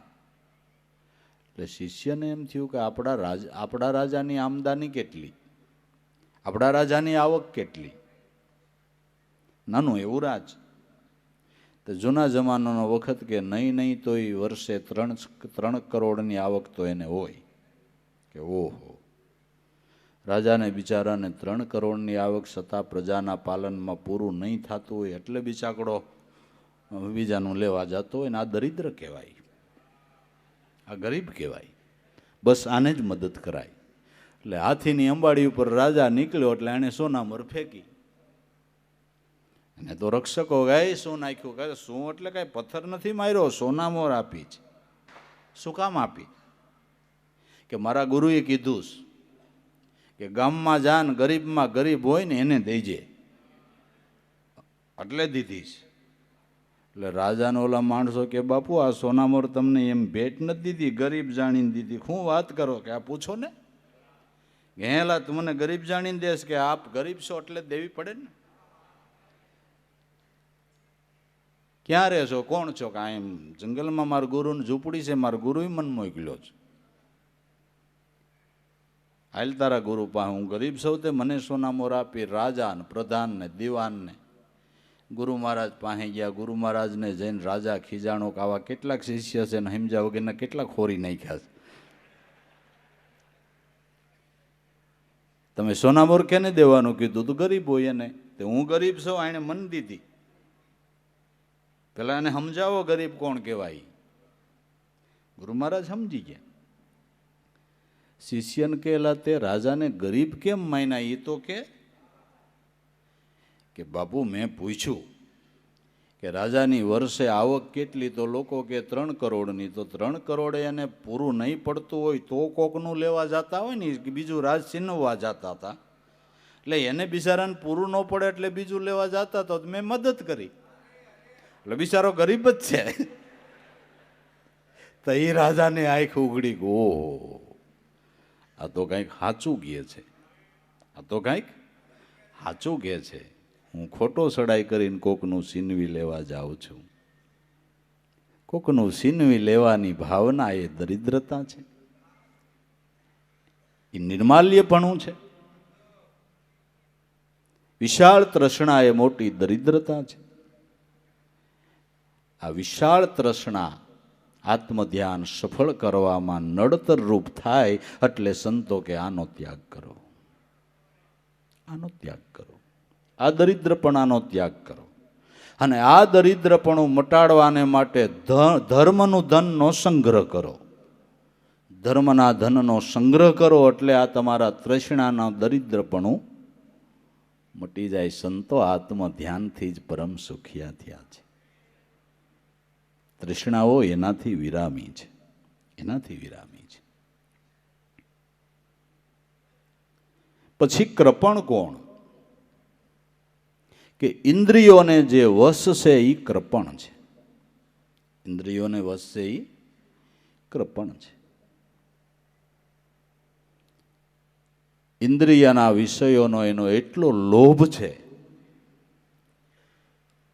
એટલે શિષ્યને એમ થયું કે આપણા રાજાની આમદાની કેટલી, આપણા રાજાની આવક કેટલી? નાનું એવું રાજ. તો જૂના જમાનાનો વખત કે નહીં તો એ વર્ષે 3 કરોડની આવક તો એને હોય. કે ઓહો, રાજાને બિચારાને 3 કરોડની આવક છતાં પ્રજાના પાલનમાં પૂરું નહીં થતું હોય એટલે બિચાકડો બીજાનું લેવા જતો હોય ને. આ દરિદ્ર કહેવાય, આ ગરીબ કહેવાય. બસ આને જ મદદ કરાય. એટલે હાથીની અંબાડી ઉપર રાજા નીકળ્યો એટલે એણે સોનામોર ફેંકી. અને તો રક્ષકો ગાય શું નાખ્યું? કહે શું એટલે કાંઈ પથ્થર નથી માર્યો, સોનામોર આપી છે. શું કામ આપી? કે મારા ગુરુએ કીધું કે ગામમાં જાન ગરીબમાં ગરીબ હોય ને એને દેજે, એટલે દીધી છે. એટલે રાજાને ઓલા માણસો કે બાપુ આ સોનામોર તમને એમ ભેટ નથી દીધી, ગરીબ જાણીને દીધી. શું વાત કરો કે આ પૂછો ને, ગેલા તું મને ગરીબ જાણીને દેશ કે આપ ગરીબ છો એટલે દેવી પડે ને. ક્યાં રહેશો, કોણ છો? કે એમ જંગલમાં મારા ગુરુની ઝૂંપડી છે, મારા ગુરુએ મન મોકલ્યો છે. હાલ તારા ગુરુ પાસે, હું ગરીબ સૌ તે મને સોનામોર આપી. રાજા ને પ્રધાન ને દીવાન ને ગુરુ મહારાજ પાસે ગયા. ગુરુ મહારાજને જઈને રાજા ખીજાણો કે આવા કેટલાક શિષ્ય છે ને સમજ્યા વગરના કેટલાક ખોરી નાખ્યા છે. તમે સોનામોર કેને દેવાનું કીધું? તું ગરીબ હોય એને. તે હું ગરીબ છું, આને મન દીધી. પેલા એને સમજાવો ગરીબ કોણ કહેવાય. ગુરુ મહારાજ સમજી ગયા. શિષ્યને કહેલા તે રાજાને ગરીબ કેમ માન્યા? એ તો કે બાપુ મેં પૂછ્યું કે રાજાની વર્ષે આવક કેટલી? તો લોકો કે 3 કરોડની. તો 3 કરોડ એને પૂરું નહીં પડતું હોય તો કોકનું લેવા જતા હોય ને, બીજું રાજ છીનવવા જતા હતા. એટલે એને બિચારાને પૂરું ન પડે એટલે બીજું લેવા જતા તો મેં મદદ કરી. એટલે બિચારો ગરીબ જ છે. તો એ રાજાને આંખ ઉઘડી ગઈ, ઓહો આ તો કંઈક સાચું કહે છે, આ તો કંઈક સાચું કહે છે. હું ખોટો સડાઈ કરીને કોકનું છીનવી લેવા જાઉં છું. કોકનું છીનવી લેવાની ભાવના એ દરિદ્રતા છે, એ નિર્માલ્યપણું છે. વિશાળ તૃષ્ણા એ મોટી દરિદ્રતા છે. આ વિશાળ તૃષ્ણા આત્મધ્યાન સફળ કરવામાં નડતર રૂપ થાય એટલે સંતો કે આનો ત્યાગ કરો, આનો ત્યાગ કરો, આ દરિદ્રપણાનો ત્યાગ કરો. અને આ દરિદ્રપણું મટાડવાને માટે ધર્મનું ધનનો સંગ્રહ કરો. ધર્મના ધનનો સંગ્રહ કરો એટલે આ તમારા તૃષ્ણાના દરિદ્રપણું મટી જાય. સંતો આત્મધ્યાનથી જ પરમ સુખિયા થયા છે. તૃષ્ણાઓ એનાથી વિરામી છે, એનાથી વિરામી છે. પછી કૃપણ કોણ? કે ઇન્દ્રિયોને જે વશ છે એ કૃપણ છે. ઇન્દ્રિયોને વશ છે એ કૃપણ છે. ઇન્દ્રિયના વિષયોનો એનો એટલો લોભ છે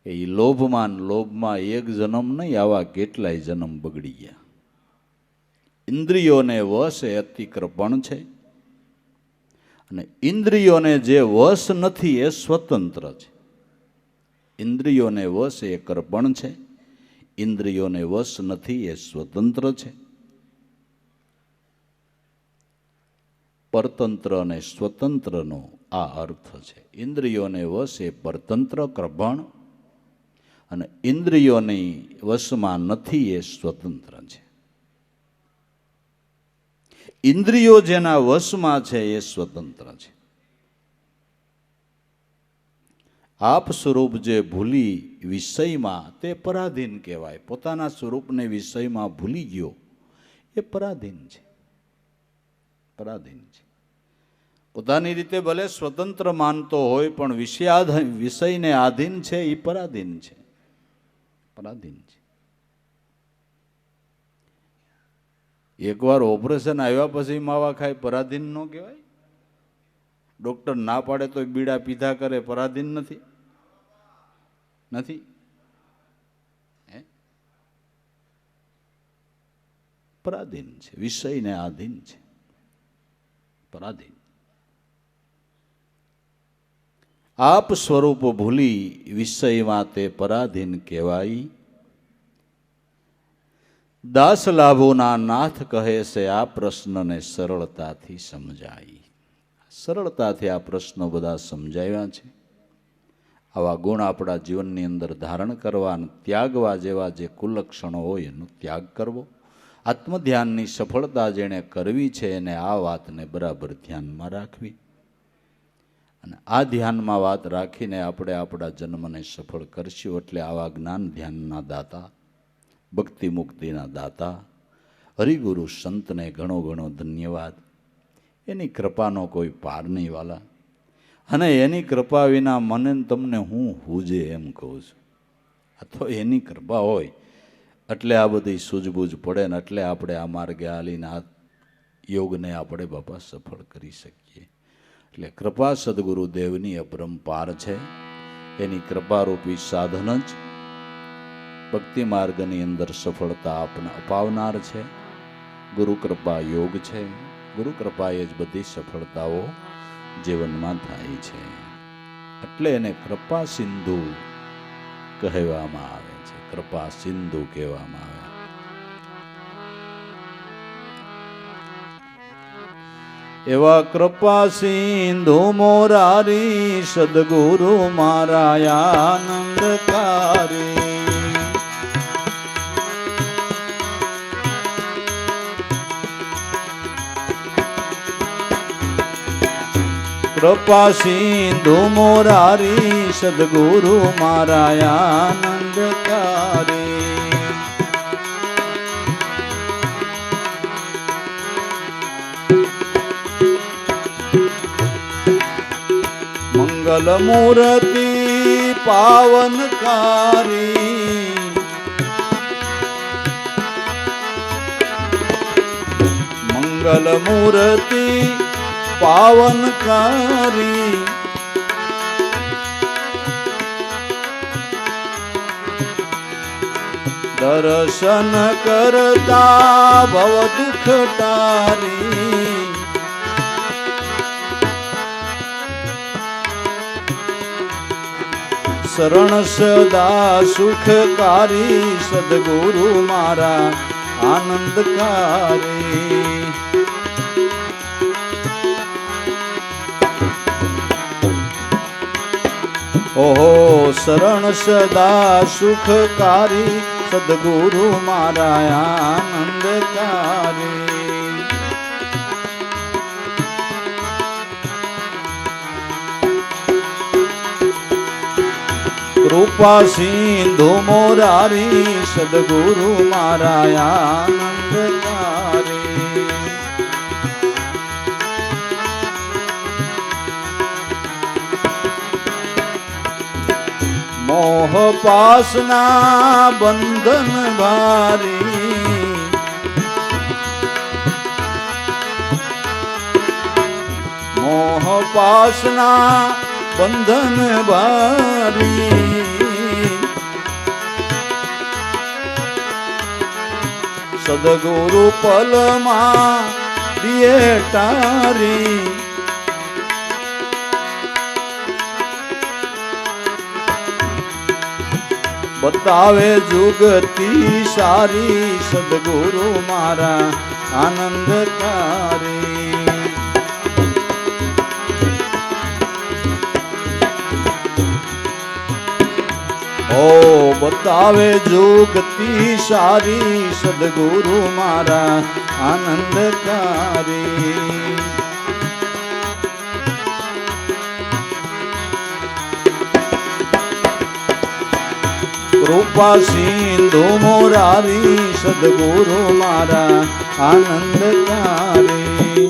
કે એ લોભમાં એક જન્મ નહીં, આવા કેટલાય જન્મ બગડી ગયા. ઇન્દ્રિયોને વશ એ અતિ કૃપણ છે. અને ઇન્દ્રિયોને જે વશ નથી એ સ્વતંત્ર છે. ઇન્દ્રિયોને વશ એ કૃપણ છે, ઇન્દ્રિયોને વશ નથી એ સ્વતંત્ર છે. પરતંત્ર અને સ્વતંત્રનો આ અર્થ છે. ઇન્દ્રિયોને વશ એ પરતંત્ર કૃપણ, અને ઇન્દ્રિયોની વશમાં નથી એ સ્વતંત્ર છે. ઇન્દ્રિયો જેના વશમાં છે એ સ્વતંત્ર છે. આપ સ્વરૂપ જે ભૂલી વિષયમાં તે પરાધીન કહેવાય. પોતાના સ્વરૂપને વિષયમાં ભૂલી ગયો એ પરાધીન છે, પરાધીન છે. પોતાની રીતે ભલે સ્વતંત્ર માનતો હોય પણ વિષયને આધીન છે એ પરાધીન છે, પરાધીન છે. એકવાર ઓપરેશન આવ્યા પછી માવા ખાય, પરાધીન ન કહેવાય? ડોક્ટર ના પાડે તો બીડા પીધા કરે, પરાધીન નથી? નથી? પરાધીન છે, વિષયને આધીન છે, પરાધીન. આપ સ્વરૂપ ભૂલી વિષયમાં તે પરાધીન કહેવાય. દાસ લાભોના નાથ કહે છે આ પ્રશ્નને સરળતાથી સમજાય. સરળતાથી આ પ્રશ્નો બધા સમજાવ્યા છે. આવા ગુણ આપણા જીવનની અંદર ધારણ કરવા અને ત્યાગવા જેવા જે કુલક્ષણો હોય એનો ત્યાગ કરવો. આત્મધ્યાનની સફળતા જેણે કરવી છે એને આ વાતને બરાબર ધ્યાનમાં રાખવી. અને આ ધ્યાનમાં વાત રાખીને આપણે આપણા જન્મને સફળ કરશું. એટલે આવા જ્ઞાન ધ્યાનના દાતા, ભક્તિ મુક્તિના દાતા હરિગુરુ સંતને ઘણો ઘણો ધન્યવાદ. એની કૃપાનો કોઈ પાર નહીં વાલા. અને એની કૃપા વિના મને તમને હું હુજે એમ કહું છું. આ તો એની કૃપા હોય એટલે આ બધી સૂઝબૂઝ પડે ને એટલે આપણે આ માર્ગે હાલીને આ યોગને આપણે બાપા સફળ કરી શકીએ. એટલે કૃપા સદગુરુદેવની અપરંપાર છે. એની કૃપારૂપી સાધન જ ભક્તિ માર્ગની અંદર સફળતા આપને અપાવનાર છે. ગુરુ કૃપા યોગ છે. ગુરુ કૃપાએ જ બધી સફળતાઓ જીવનમાં થાય છે. એટલે એને કૃપા સિંધુ કહેવામાં આવે છે. કૃપા સિંધુ કહેવામાં આવે. એવા કૃપા સિંધુ મોરારી સદગુરુ મારા આનંદકારી. કૃપા સિંધુ મોરારી સદગુરુ મારા આનંદકારી. મંગલ મૂર્તિ પાવનકારી. મંગલ મૂર્તિ પાવનકારી. દર્શન કરતા ભવ દુઃખ ટારી. શરણ સદા સુખકારી સદગુરુ મારા આનંદકારી. ઓહો શરણ સદા સુખકારી સદગુરુ મારા આનંદકારી. કૃપા સિંધુ મોરારી સદગુરુ મારા આનંદકારી. મોહ પાસના બંધન ભારી. મોહ પાસના બંધન ભારી. સદગુરુ પલમાં દિયે ટારી. બતાવે જુગતી સારી સદગુરુ મારા આનંદકારી. ઓ બતાવે જુગતી સારી સદગુરુ મારા આનંદકારી. કૃપા સિંધુ મોરારી સદગુરુ મારા આનંદકારી.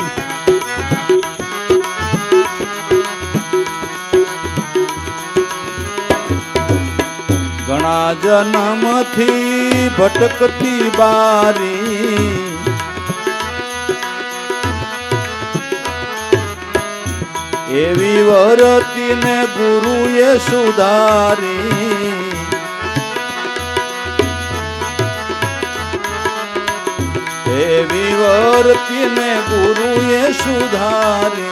ઘણા જન્મથી ભટકતી બારી. એવી વરતીને ગુરુએ સુધારી. એવી વર્તીને ગુરુએ સુધારી.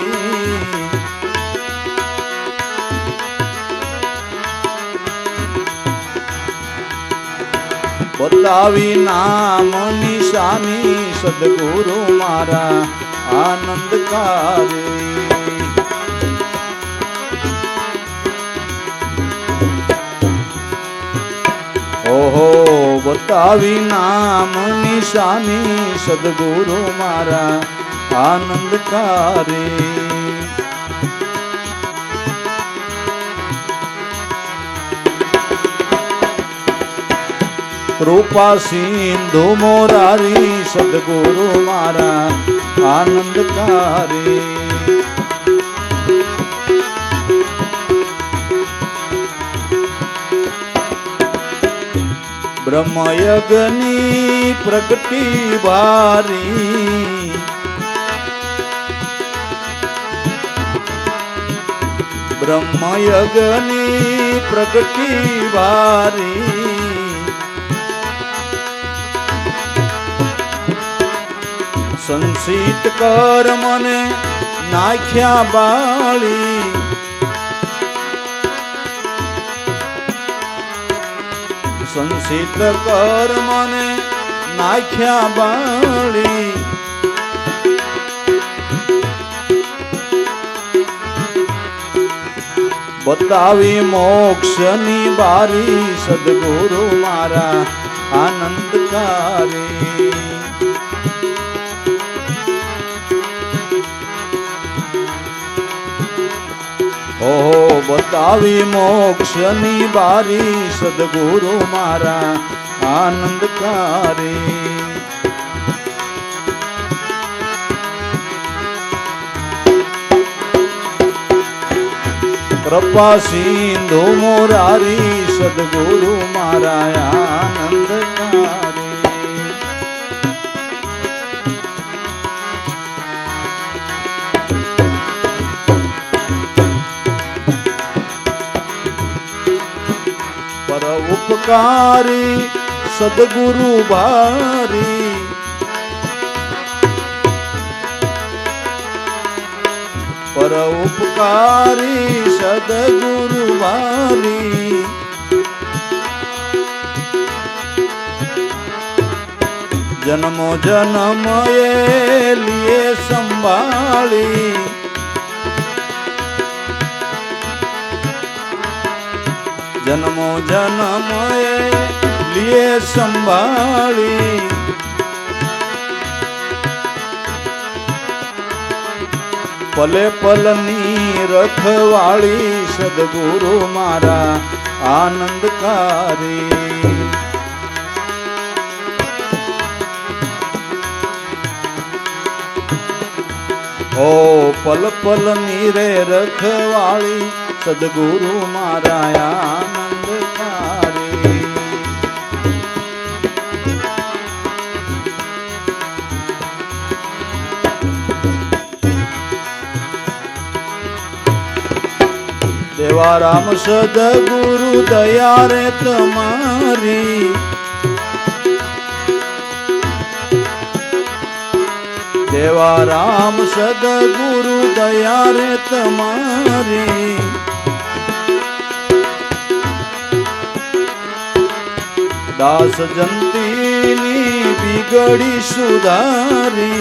બતાવી નામ નિશાની સદગુરુ મારા આનંદકારી. ઓહો બતાવી નામ નિશાની સદગુરુ મારા આનંદકારી. કૃપા સિંધુ મોરારી સદગુરુ મારા આનંદકારી. ब्रह्मयज्ञनी प्रगटी भारी ब्रह्मयज्ञनी प्रगटी भारी संसित कर मने नाख्या बाली संसित कर मने नाख्या बाली बतावी मोक्षनी बारी सद्गुरु मारा आनंदकारी ओ बतावी मोक्षनी बारी सद्गुरु मारा आनंदकारी कृपा सिंधु मुरारी सद्गुरु मारा आनंदकारी पर उपकारी सद्गुरु भारी पर उपकारी सद्गुरु भारी जन्मों जन्म ये लिए संभाली जन्मों जन्म ये लिए संभाली पले पलनी रखवाली सद्गुरु मारा आनंदकारी ओ पल पल नीरे रखवाली सद्गुरु मारा आनंदकारी देवा राम सद्गुरु दया रे तुम्हारी देवा राम सद्गुरु दया रे तुम्हारी दास जंतीनी बिगड़ी सुधारी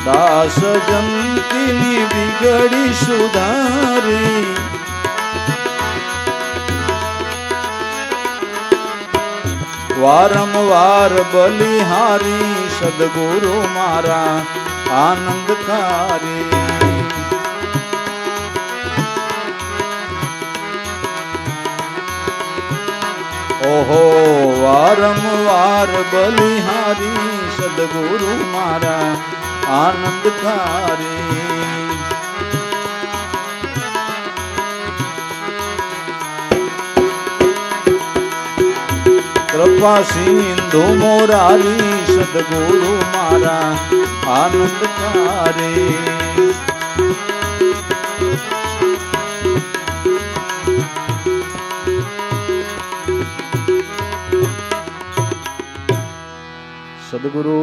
दास जंतीनी बिगड़ी सुधारी वारंवार बलिहारी सद्गुरु मारा आनंदकारी ओहो वारंवार बलिहारी सद्गुरु मारा आनंदकारी कृपा सिंधु मुरारी सद्गुरु मारा आनंदकारी सद्गुरु